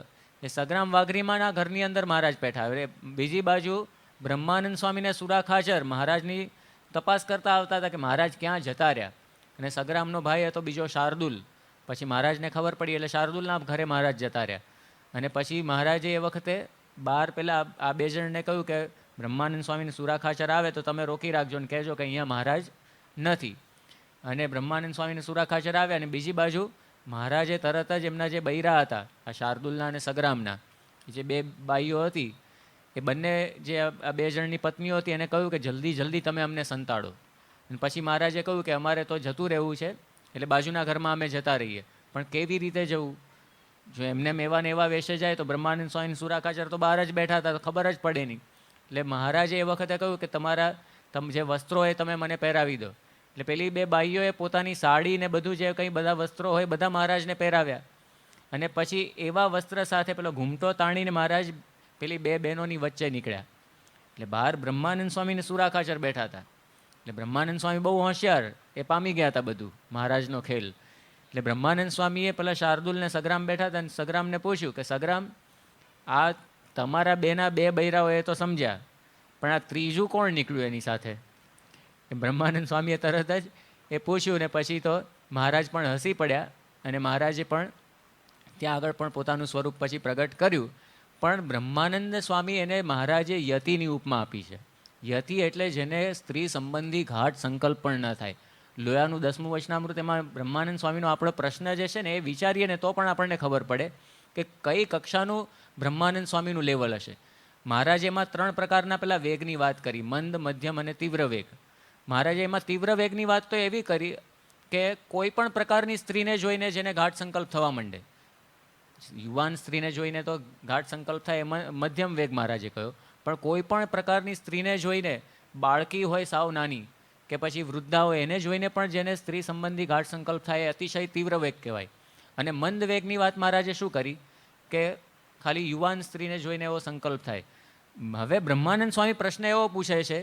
એ સગ્રામ વાઘરીમાંના ઘરની અંદર મહારાજ બેઠા. હવે બીજી બાજુ બ્રહ્માનંદ સ્વામીને સુરા ખાચર મહારાજની તપાસ કરતા આવતા હતા કે મહારાજ ક્યાં જતા રહ્યા. અને સગ્રામનો ભાઈ હતો બીજો શાર્દુલ, પછી મહારાજને ખબર પડી એટલે શાર્દુલના ઘરે મહારાજ જતા રહ્યા. અને પછી મહારાજે એ વખતે બહાર પેલા આ બે જણને કહ્યું કે બ્રહ્માનંદ સ્વામીને સુરાખાચર આવે તો તમે રોકી રાખજો ને કહેજો કે અહીંયા મહારાજ નથી. અને બ્રહ્માનંદ સ્વામીને સુરાખાચર આવ્યા અને બીજી બાજુ મહારાજે તરત જ એમના જે બૈરા હતા, આ શાર્દુલના અને સગ્રામના જે બે બાઈઓ હતી, એ બંને જે આ બે જણની પત્નીઓ હતી એને કહ્યું કે જલ્દી જલ્દી તમે અમને સંતાડો. અને પછી મહારાજે કહ્યું કે અમારે તો જતું રહેવું છે, એટલે બાજુના ઘરમાં અમે જતા રહીએ. પણ કેવી રીતે જવું? જો એમને એવા ને એવા વેશે જાય તો બ્રહ્માનંદ સ્વામી સુરાખાચર તો બહાર જ બેઠા હતા, તો ખબર જ પડે નહીં. એટલે મહારાજે એ વખતે કહ્યું કે તમે જે વસ્ત્રો હોય તમે મને પહેરાવી દો. એટલે પેલી બે બાઈઓએ પોતાની સાડી ને બધું જે કંઈ બધા વસ્ત્રો હોય બધા મહારાજને પહેરાવ્યા. અને પછી એવા વસ્ત્ર સાથે પેલો ઘૂમટો તાણીને મહારાજ પેલી બે બહેનોની વચ્ચે નીકળ્યા. એટલે બહાર બ્રહ્માનંદ સ્વામીને સુરાખાચર બેઠા હતા. એટલે બ્રહ્માનંદ સ્વામી બહુ હોશિયાર, એ પામી ગયા હતા બધું મહારાજનો ખેલ. એટલે બ્રહ્માનંદ સ્વામીએ પેલા શાર્દુલને સગ્રામ બેઠા હતા અને સગ્રામને પૂછ્યું કે સગ્રામ, આ તમારા બેના બે બૈરાઓ એ તો સમજ્યા, પણ આ ત્રીજું કોણ નીકળ્યું એની સાથે? બ્રહ્માનંદ સ્વામીએ તરત જ એ પૂછ્યું ને પછી તો મહારાજ પણ હસી પડ્યા. અને મહારાજે પણ ત્યાં આગળ પણ પોતાનું સ્વરૂપ પછી પ્રગટ કર્યું. પણ બ્રહ્માનંદ સ્વામી એને મહારાજે યતિની ઉપમા આપી છે. યતિ એટલે જેને સ્ત્રી સંબંધી ઘાટ સંકલ્પ પણ ન થાય. લોયાનું 10મું વચનામૃત, એમાં બ્રહ્માનંદ સ્વામીનો આપણો પ્રશ્ન જે છે ને એ વિચારીએ ને તો પણ આપણને ખબર પડે કે કઈ કક્ષાનું બ્રહ્માનંદ સ્વામીનું લેવલ હશે. મહારાજે એમાં 3 પ્રકારના પેલા વેગની વાત કરી, મંદ, મધ્યમ અને તીવ્ર વેગ. મહારાજે એમાં તીવ્ર વેગની વાત તો એવી કરી કે કોઈ પણ પ્રકારની સ્ત્રીને જોઈને જેને ઘાટ સંકલ્પ થવા માંડે. યુવાન સ્ત્રીને જોઈને તો ઘાટ સંકલ્પ થાય, એમાં મધ્યમ વેગ મહારાજે કહ્યો. પણ કોઈ પણ પ્રકારની સ્ત્રીને જોઈને, બાળકી હોય સાવ નાની કે પછી વૃદ્ધા હોય, એને જોઈને પણ જેને સ્ત્રી સંબંધી ઘાટ સંકલ્પ થાય એ અતિશય તીવ્ર વેગ કહેવાય. અને મંદ વેગની વાત મહારાજે શું કરી કે ખાલી યુવાન સ્ત્રીને જોઈને એવો સંકલ્પ થાય. હવે બ્રહ્માનંદ સ્વામી પ્રશ્ન એવો પૂછે છે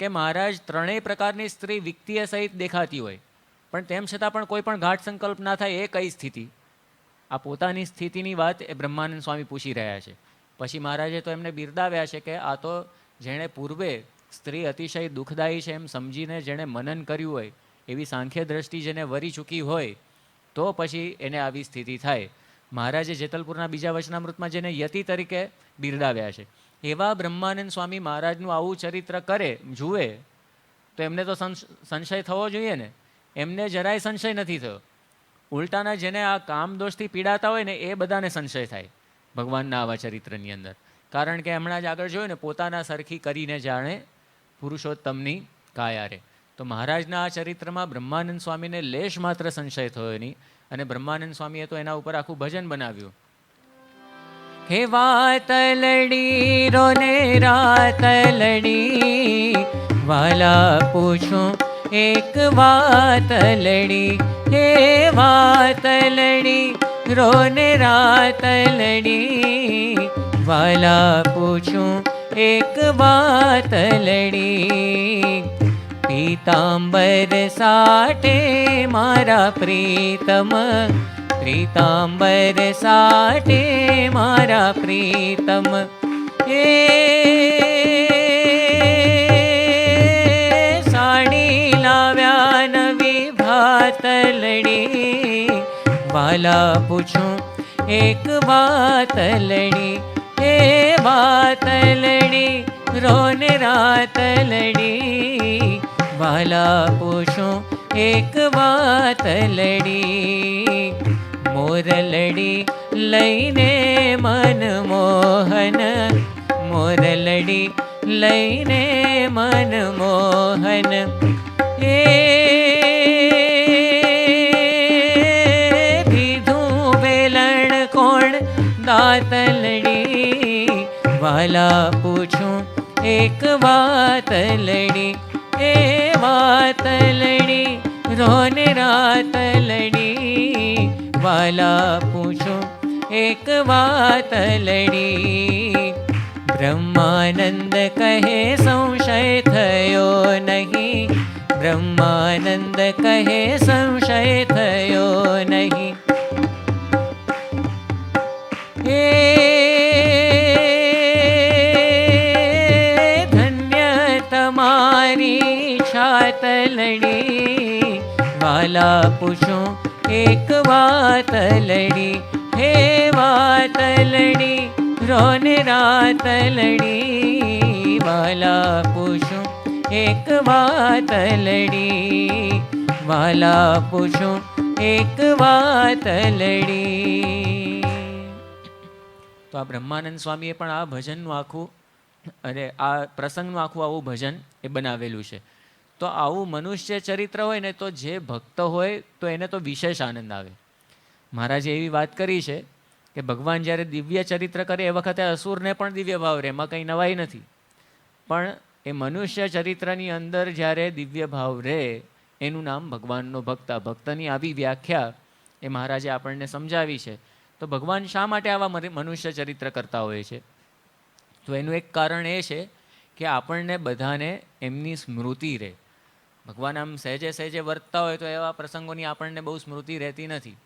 કે મહારાજ ત્રણેય પ્રકારની સ્ત્રી વિકતીય સહિત દેખાતી હોય પણ તેમ છતાં પણ કોઈ પણ ઘાટ સંકલ્પ ના થાય, એ કઈ સ્થિતિ? આ પોતાની સ્થિતિની વાત એ બ્રહ્માનંદ સ્વામી પૂછી રહ્યા છે. પછી મહારાજે તો એમને બિરદાવ્યા છે કે આ તો જેણે પૂર્વે સ્ત્રી અતિશય દુઃખદાયી છે એમ સમજીને જેણે મનન કર્યું હોય, એવી સાંખ્ય દ્રષ્ટિ જેને વરી ચૂકી હોય, તો પછી એને આવી સ્થિતિ થાય. મહારાજે જેતલપુરના બીજા વચનામૃતમાં જેને યતિ તરીકે બિરદાવ્યા છે, એવા બ્રહ્માનંદ સ્વામી મહારાજનું આવું ચરિત્ર કરે, જુએ, તો એમને તો સંશય થવો જોઈએ ને. એમને જરાય સંશય નથી થયો. ઉલટાના જેને આ કામદોષથી પીડાતા હોય ને એ બધાને સંશય થાય ભગવાનના આવા ચરિત્રની અંદર. કારણ કે હમણાં જ આગળ જોયું ને, પોતાના સરખી કરીને જાણે પુરુષોત્તમની કાયા રે. તો મહારાજના આ ચરિત્રમાં બ્રહ્માનંદ સ્વામીને લેશ માત્ર સંશય થયો નહીં. અને બ્રહ્માનંદ સ્વામીએ તો એના ઉપર આખું ભજન બનાવ્યું. હે વાતલડી રોને રાતલડી, વાલા પૂછું એક વાતલડી. હે વાતલડી રોને રાતલડી, વાલા પૂછું એક વાતલડી. પીતાંબર સાટે મારા પ્રીતમ, પીતાંબર સાટે મારા પ્રીતમ. એ સાડી લાવ્યા નવી ભાતલડી, વાલા પૂછું એક વાતલડી. એ વાતલડી રોને રાતલડી, વાલા પૂછું એક વાતલડી. મોરલડી લઈને મન મોહન, મોરલડી લઈને મન મોહન. એ ભીધું વેલણ કોણ દાતલડી, વાલા પૂછું એક વાતલડી. એ વાતલડી રોને રાતલડી, વાલા પૂછું એક વાતલડી. બ્રહ્માનંદ કહે સંશય થયો નહીં, બ્રહ્માનંદ કહે સંશય થયો નહીં. એ ધન્ય તમારી છાતલડી, વાલા પૂછું એક વાતલડી, હે વાતલડી રોને રાતલડી, વાલા પૂછું એક વાતલડી, વાલા પૂછું એક વાતલડી. તો આ બ્રહ્માનંદ સ્વામીએ પણ આ ભજનનું આખું અને આ પ્રસંગનું આખું આવું ભજન એ બનાવેલું છે. તો આવું મનુષ્ય ચરિત્ર હોય ને તો જે ભક્ત હોય તો એને તો વિશેષ આનંદ આવે. મહારાજે એવી વાત કરી છે કે ભગવાન જ્યારે દિવ્ય ચરિત્ર કરે એ વખતે અસુરને પણ દિવ્ય ભાવ રહે, એમાં કંઈ નવાઈ નથી. પણ એ મનુષ્ય ચરિત્રની અંદર જ્યારે દિવ્ય ભાવ રહે એનું નામ ભગવાનનો ભક્ત. ભક્તની આવી વ્યાખ્યા એ મહારાજે આપણને સમજાવી છે. તો ભગવાન શા માટે આવા મનુષ્ય ચરિત્ર કરતા હોય છે? તો એનું એક કારણ એ છે કે આપણને બધાને એમની સ્મૃતિ રહે. ભગવાન આમ સહેજે સહેજે વર્તતા હોય તો એવા પ્રસંગોની આપણને બહુ સ્મૃતિ રહેતી નથી.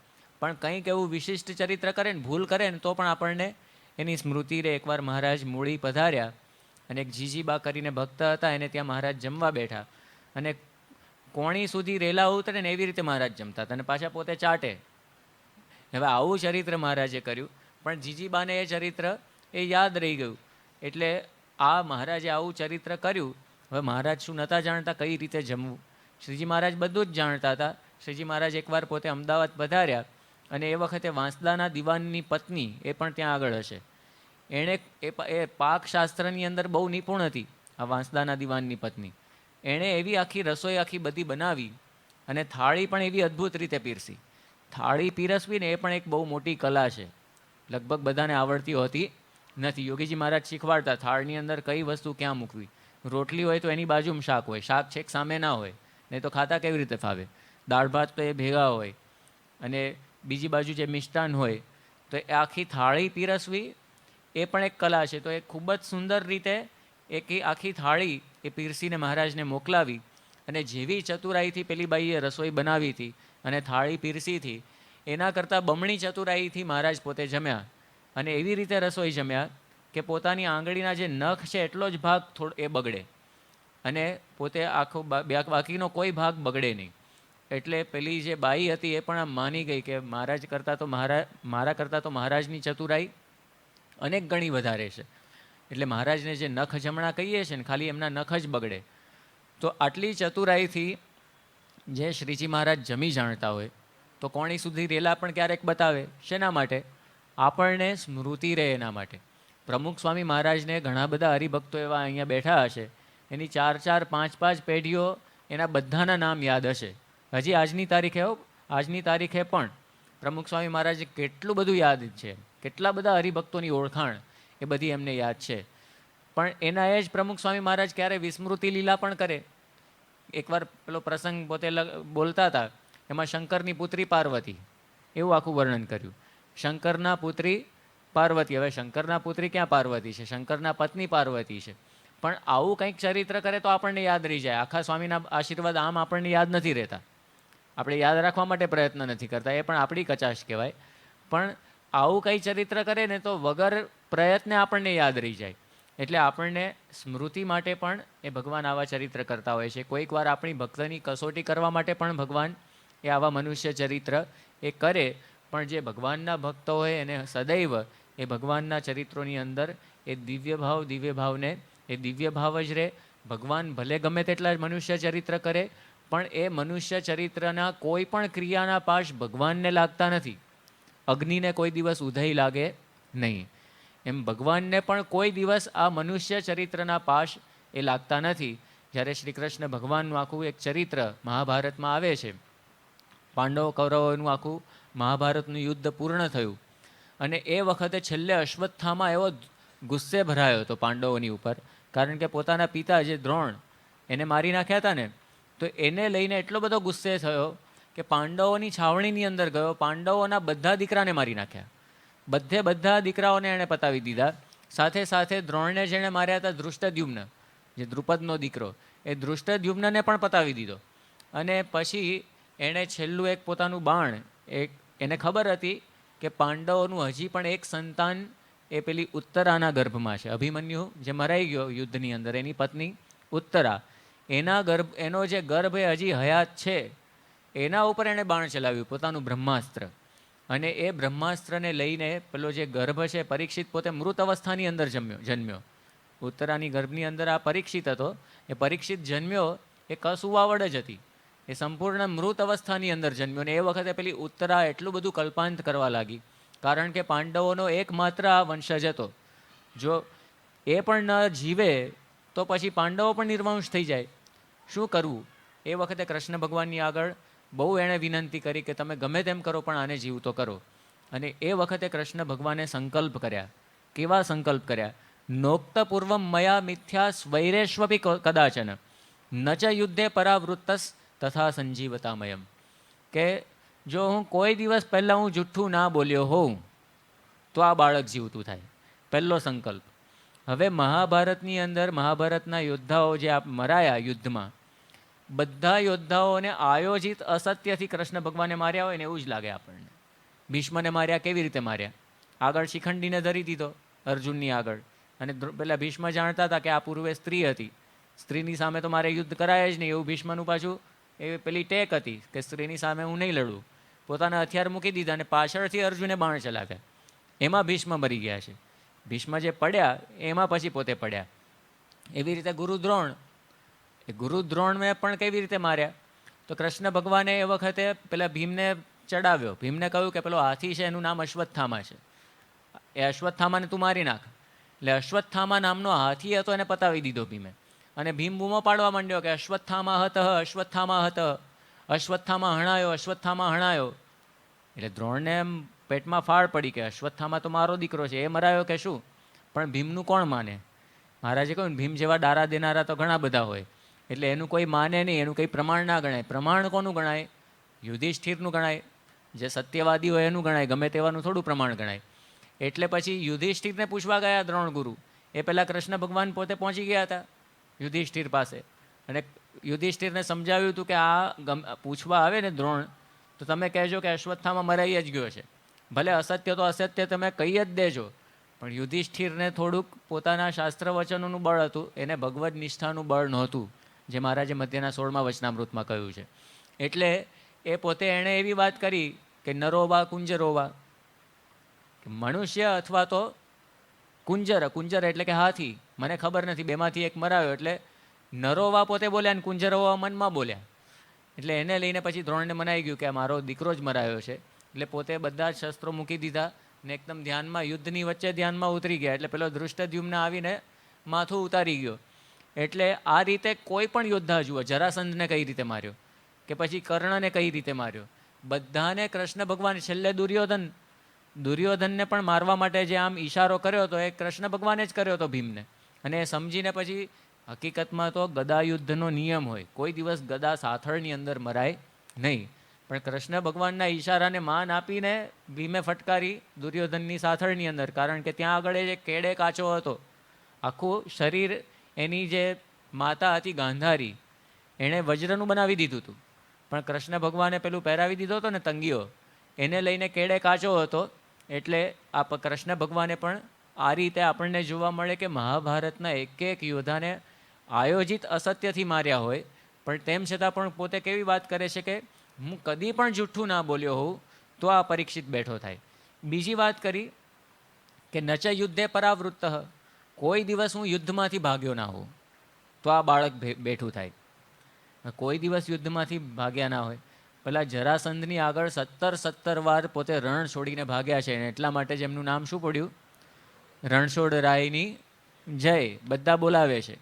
પણ કંઈક એવું વિશિષ્ટ ચરિત્ર કરે ને, ભૂલ કરે ને તો પણ આપણને એની સ્મૃતિ રહે. એકવાર મહારાજ મૂળી પધાર્યા અને એક જીજીબા કરીને ભક્ત હતા, એને ત્યાં મહારાજ જમવા બેઠા અને કોણી સુધી રેલા ઉતરે ને એવી રીતે મહારાજ જમતા હતા અને પાછા પોતે ચાટે. હવે આવું ચરિત્ર મહારાજે કર્યું, પણ જીજીબાને એ ચરિત્ર એ યાદ રહી ગયું. એટલે આ મહારાજે આવું ચરિત્ર કર્યું. હવે મહારાજ શું નહોતા જાણતા કઈ રીતે જમવું? શ્રીજી મહારાજ બધું જ જાણતા હતા. શ્રીજી મહારાજ એકવાર પોતે અમદાવાદ પધાર્યા અને એ વખતે વાંસદાના દિવાનની પત્ની એ પણ ત્યાં આગળ હશે. એણે એ પાકશાસ્ત્રની અંદર બહુ નિપુણ હતી. આ વાંસદાના દિવાનની પત્ની એણે એવી આખી રસોઈ આખી બધી બનાવી અને થાળી પણ એવી અદ્ભુત રીતે પીરસી. થાળી પીરસવી ને એ પણ એક બહુ મોટી કલા છે, લગભગ બધાને આવડતી હોતી નથી. યોગીજી મહારાજ શીખવાડતા થાળની અંદર કઈ વસ્તુ ક્યાં મૂકવી. રોટલી હોય તો એની બાજુમાં શાક હોય, શાક છેક સામે ના હોય, નહીં તો ખાતા કેવી રીતે ફાવે. દાળ ભાત તો એ ભેગા હોય અને બીજી બાજુ જે મિષ્ટાન હોય, તો એ આખી થાળી પીરસવી એ પણ એક કલા છે. તો એ ખૂબ જ સુંદર રીતે એક આખી થાળી એ પીરસીને મહારાજને મોકલાવી અને જેવી ચતુરાઈથી પેલી બાઈએ રસોઈ બનાવી હતી અને થાળી પીરસી હતી એના કરતાં બમણી ચતુરાઈથી મહારાજ પોતે જમ્યા અને એવી રીતે રસોઈ જમ્યા કે પોતાની આંગળીના જે નખ છે એટલો જ ભાગ એ બગડે અને પોતે આખો બાકીનો કોઈ ભાગ બગડે નહીં. એટલે પેલી જે બાઈ હતી એ પણ આમ માની ગઈ કે મહારાજ કરતાં તો મારા કરતાં તો મહારાજની ચતુરાઈ અનેક ગણી વધારે છે. એટલે મહારાજને જે નખ જમણા કહીએ છીએ ને ખાલી એમના નખ જ બગડે. તો આટલી ચતુરાઈથી જે શ્રીજી મહારાજ જમી જાણતા હોય તો કોણી સુધી રેલા પણ ક્યારેક બતાવે. શેના માટે? આપણને સ્મૃતિ રહે એના માટે. પ્રમુખ સ્વામી મહારાજને ઘણા બધા હરિભક્તો એવા અહીંયા બેઠા હશે, એની 4-4, 5-5 પેઢીઓ એના બધાના નામ યાદ હશે. હજી આજની તારીખે પણ પ્રમુખ સ્વામી મહારાજ કેટલું બધું યાદ છે, કેટલા બધા હરિભક્તોની ઓળખાણ એ બધી એમને યાદ છે. પણ એના એ જ પ્રમુખ સ્વામી મહારાજ ક્યારે વિસ્મૃતિ લીલા પણ કરે. એકવાર પેલો પ્રસંગ પોતે બોલતા હતા, એમાં શંકરની પુત્રી પાર્વતી એવું આખું વર્ણન કર્યું. શંકરના પુત્રી પાર્વતી. હવે શંકરના પુત્રી ક્યાં પાર્વતી છે? શંકરના પત્ની પાર્વતી છે. પણ આવું કંઈક ચરિત્ર કરે તો આપણને યાદ રહી જાય. આખા સ્વામીના આશીર્વાદ આમ આપણને યાદ નથી રહેતા, આપણે યાદ રાખવા માટે પ્રયત્ન નથી કરતા, એ પણ આપણી કચાશ કહેવાય. પણ આવું કંઈ ચરિત્ર કરે ને તો વગર પ્રયત્ને આપણને યાદ રહી જાય. એટલે આપણને સ્મૃતિ માટે પણ એ ભગવાન આવા ચરિત્ર કરતા હોય છે. કોઈક વાર આપણી ભક્તની કસોટી કરવા માટે પણ ભગવાન એ આવા મનુષ્ય ચરિત્ર એ કરે. પણ જે ભગવાનના ભક્તો હોય એને સદૈવ એ ભગવાનના ચરિત્રોની અંદર એ દિવ્ય ભાવને એ દિવ્ય ભાવ જ રહે. ભગવાન ભલે ગમે તેટલા મનુષ્ય ચરિત્ર કરે પણ એ મનુષ્ય ચરિત્રના કોઈ પણ ક્રિયાના પાશ ભગવાનને લાગતા નથી. અગ્નિને કોઈ દિવસ ઉધઈ લાગે નહીં, એમ ભગવાનને પણ કોઈ દિવસ આ મનુષ્ય ચરિત્રના પાશ એ લાગતા નથી. જ્યારે શ્રી કૃષ્ણ ભગવાનનું આખું એક ચરિત્ર મહાભારતમાં આવે છે, પાંડવ કૌરવોનું આખું મહાભારતનું યુદ્ધ પૂર્ણ થયું અને એ વખતે છેલ્લે અશ્વત્થામા એવો ગુસ્સે ભરાયો હતો પાંડવોની ઉપર, કારણ કે પોતાના પિતા જે દ્રોણ એને મારી નાખ્યા હતા ને, તો એને લઈને એટલો બધો ગુસ્સે થયો કે પાંડવોની છાવણીની અંદર ગયો, પાંડવોના બધા દીકરાને મારી નાખ્યા, બધા દીકરાઓને એણે પતાવી દીધા. સાથે સાથે દ્રોણને જેણે માર્યા હતા ધૃષ્ટદ્યુમ્ન, જે દ્રુપદનો દીકરો, એ ધૃષ્ટદ્યુમ્નને પણ પતાવી દીધો. અને પછી એણે છેલ્લું એક પોતાનું બાણ, એને ખબર હતી કે પાંડવોનું હજી પણ એક સંતાન એ પેલી ઉત્તરાના ગર્ભમાં છે. અભિમન્યુ જે મરાઈ ગયો યુદ્ધની અંદર, એની પત્ની ઉત્તરા, એનો જે ગર્ભ એ હજી હયાત છે એના ઉપર એણે બાણ ચલાવ્યું, પોતાનું બ્રહ્માસ્ત્ર. અને એ બ્રહ્માસ્ત્રને લઈને પેલો જે ગર્ભ છે, પરીક્ષિત પોતે મૃત અવસ્થાની અંદર જન્મ્યો. ઉત્તરાની ગર્ભની અંદર આ પરીક્ષિત હતો. એ પરીક્ષિત જન્મ્યો એ કસુવાવડ જ હતી, એ સંપૂર્ણ મૃત અવસ્થાની અંદર જન્મ્યો. ને એ વખતે પેલી ઉત્તરા એટલું બધું કલ્પાંત કરવા લાગી, કારણ કે પાંડવોનો એકમાત્ર આ વંશજ હતો. જો એ પણ ન જીવે તો પછી પાંડવો પણ નિર્વંશ થઈ જાય. શું કરવું? એ વખતે કૃષ્ણ ભગવાનની આગળ બહુ એણે વિનંતી કરી કે તમે ગમે તેમ કરો પણ આને જીવતો કરો. અને એ વખતે કૃષ્ણ ભગવાને સંકલ્પ કર્યા. કેવા સંકલ્પ કર્યા? નોક્ત પૂર્વમ મયા મિથ્યા સ્વૈરેષ્વપી કદાચન ન ચ યુદ્ધે પરાવૃત્તસ તથા સંજીવતામયમ. કે જો હું કોઈ દિવસ પહેલાં હું જુઠ્ઠું ના બોલ્યો હોઉં તો આ બાળક જીવતું થાય. પહેલો સંકલ્પ. હવે મહાભારતની અંદર મહાભારતના યોદ્ધાઓ જે મરાયા યુદ્ધમાં, બધા યોદ્ધાઓને આયોજિત અસત્યથી કૃષ્ણ ભગવાને માર્યા હોય ને એવું જ લાગે આપણને. ભીષ્મને માર્યા કેવી રીતે માર્યા? આગળ શિખંડીને ધરી દીધો અર્જુનની આગળ. અને પેલા ભીષ્મ જાણતા હતા કે આ પૂર્વે સ્ત્રી હતી, સ્ત્રીની સામે તો મારે યુદ્ધ કરાય જ નહીં, એવું ભીષ્મનું પાછું એ પેલી ટેક હતી કે સ્ત્રીની સામે હું નહીં લડું. પોતાના હથિયાર મૂકી દીધા અને પાછળથી અર્જુને બાણ ચલાવ્યા. એમાં ભીષ્મ મરી ગયા છે. ભીષ્મ જે પડ્યા એમાં પછી પોતે પડ્યા. એવી રીતે ગુરુદ્રોણ, એ ગુરુદ્રોણને પણ કેવી રીતે માર્યા? તો કૃષ્ણ ભગવાને એ વખતે પેલા ભીમને ચડાવ્યો. ભીમને કહ્યું કે પેલો હાથી છે એનું નામ અશ્વત્થામા છે, એ અશ્વત્થામાને તું મારી નાખ. એટલે અશ્વત્થામા નામનો હાથી હતો એને પતાવી દીધો ભીમે. અને ભીમ બૂમો પાડવા માંડ્યો કે અશ્વત્થામા હત, અશ્વત્થામા હત, અશ્વત્થામા હણાયો, અશ્વત્થામા હણાયો. એટલે દ્રોણને એમ પેટમાં ફાળ પડી કે અશ્વત્થામા તો મારો દીકરો છે, એ મરાયો કે શું? પણ ભીમનું કોણ માને? મહારાજે કહ્યું ને, ભીમ જેવા ડારા દેનારા તો ઘણા બધા હોય, એટલે એનું કોઈ માને નહીં, એનું કંઈ પ્રમાણ ના ગણાય. પ્રમાણ કોનું ગણાય? યુધિષ્ઠિરનું ગણાય. જે સત્યવાદી હોય એનું ગણાય, ગમે તેવાનું થોડું પ્રમાણ ગણાય. એટલે પછી યુધિષ્ઠિરને પૂછવા ગયા દ્રોણ ગુરુ. એ પહેલાં કૃષ્ણ ભગવાન પોતે પહોંચી ગયા હતા યુધિષ્ઠિર પાસે, અને યુધિષ્ઠિરને સમજાવ્યું હતું કે આ પૂછવા આવે ને દ્રોણ, તો તમે કહેજો કે અશ્વત્થામાં મરાઈ જ ગયો છે. ભલે અસત્ય તો અસત્ય તમે કહી જ દેજો, પણ યુધિષ્ઠિરને થોડુંક પોતાના શાસ્ત્ર વચનોનું બળ હતું, એને ભગવદ નિષ્ઠાનું બળ નહોતું, જે મહારાજે મધ્યના 16મા વચનામૃતમાં કહ્યું છે. એટલે એ પોતે એણે એવી વાત કરી કે નરોવા કુંજરોવા, મનુષ્ય અથવા તો કુંજર. કુંજર એટલે કે હાથી, મને ખબર નથી, બેમાંથી એક મરાયો. એટલે નરોવા પોતે બોલ્યા અને કુંજરોવા મનમાં બોલ્યા. એટલે એને લઈને પછી દ્રોણને મનાઈ ગયું કે મારો દીકરો જ મરાયો છે. એટલે પોતે બધા જ શસ્ત્રો મૂકી દીધા ને એકદમ ધ્યાનમાં, યુદ્ધની વચ્ચે ધ્યાનમાં ઉતરી ગયા. એટલે પેલો ધૃષ્ટદ્યુમ્ન આવીને માથું ઉતારી ગયો. એટલે આ રીતે કોઈ પણ યોદ્ધા જુઓ, જરાસંધને કઈ રીતે માર્યો, કે પછી કર્ણને કઈ રીતે માર્યો, બધાને કૃષ્ણ ભગવાન, છેલ્લે દુર્યોધનને પણ મારવા માટે જે આમ ઈશારો કર્યો હતો એ કૃષ્ણ ભગવાને જ કર્યો હતો ભીમને. અને એ સમજીને પછી હકીકતમાં તો ગદા યુદ્ધનો નિયમ હોય, કોઈ દિવસ ગદા સાથળની અંદર મરાય નહીં. પણ કૃષ્ણ ભગવાનના ઈશારાને માન આપીને ભીમે ફટકારી દુર્યોધનની સાથળની અંદર, કારણ કે ત્યાં આગળ જે કેડે કાચો હતો, આખું શરીર એની જે માતા હતી ગાંધારી, એણે વજ્રનું બનાવી દીધું હતું, પણ કૃષ્ણ ભગવાને પેલું પહેરાવી દીધો હતો ને તંગીઓ, એને લઈને કેડે કાચો હતો. એટલે આ કૃષ્ણ ભગવાને પણ આ રીતે આપણને જોવા મળે કે મહાભારતના એક એક યોદ્ધાને આયોજિત અસત્યથી માર્યા હોય, પણ તેમ છતાં પણ પોતે કેવી વાત કરે છે કે હું કદી પણ જુઠ્ઠું ના બોલ્યો હોઉં તો આ પરીક્ષિત બેઠો થાય. બીજી વાત કરી કે નચ યુદ્ધે પરાવૃત્ત, કોઈ દિવસ હું યુદ્ધમાંથી ભાગ્યો ના હોઉં તો આ બાળક બેઠું થાય. કોઈ દિવસ યુદ્ધમાંથી ભાગ્યા ના હોય. પેલા જરાસંધની આગળ 17 વાર પોતે રણ છોડીને ભાગ્યા છે, અને એટલા માટે જેમનું નામ શું પડ્યું? રણછોડ રાયની જય, બધા બોલાવે છે.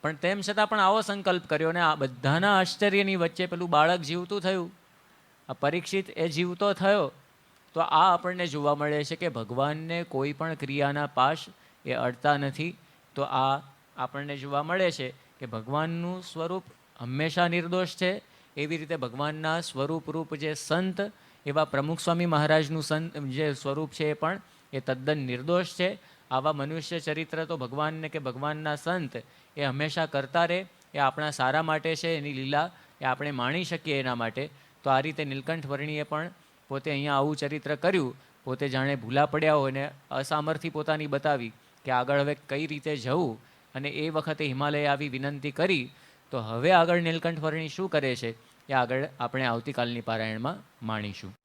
પણ તેમ છતાં પણ આવો સંકલ્પ કર્યો, ને આ બધાના આશ્ચર્યની વચ્ચે પેલું બાળક જીવતું થયું, આ પરીક્ષિત એ જીવતો થયો. તો આ આપણને જોવા મળે છે કે ભગવાનને કોઈ પણ ક્રિયાના પાશ એ અડતા નથી. તો આ આપણને જોવા મળે છે કે ભગવાનનું સ્વરૂપ હંમેશા નિર્દોષ છે. એવી રીતે ભગવાનના સ્વરૂપ રૂપ જે સંત, એવા પ્રમુખ સ્વામી મહારાજનું સંત જે સ્વરૂપ છે એ પણ એ તદ્દન નિર્દોષ છે. આવા મનુષ્ય ચરિત્ર તો ભગવાનને કે ભગવાનના સંત એ હંમેશા કરતા રહે, એ આપણા સારા માટે છે. એની લીલા એ આપણે માણી શકીએ એના માટે. તો આ રીતે નીલકંઠ વર્ણીએ પણ પોતે અહીંયા આવું ચરિત્ર કર્યું. પોતે જાણે ભૂલા પડ્યા હોય ને અસામર્થ્ય પોતાની બતાવી કે આગળ હવે કઈ રીતે જવું, અને એ વખતે હિમાલય આવી વિનંતી કરી. તો હવે આગળ નીલકંઠ વર્ણી શું કરે છે એ આગળ આપણે આવતીકાલની પારાયણમાં માણીશું.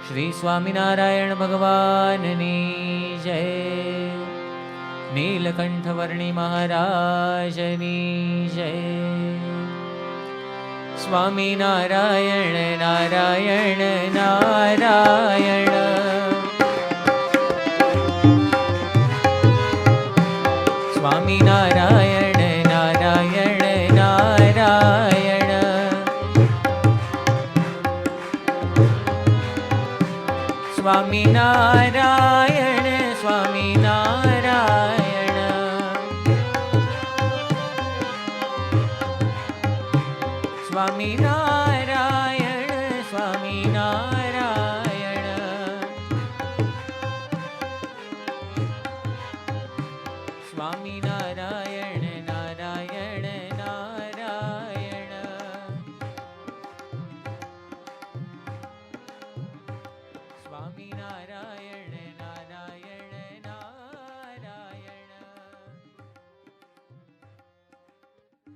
શ્રી સ્વામિનારાયણ ભગવાનની જય. નીલકંઠ વર્ણી મહારાજની જય. સ્વામિનારાયણ નારાયણ નારાયણ. સ્વામિનારાયણ નારાયણ નારાયણ. સ્વામિનારાયણ સ્વામિનારાયણ. સ્વામિનારાયણ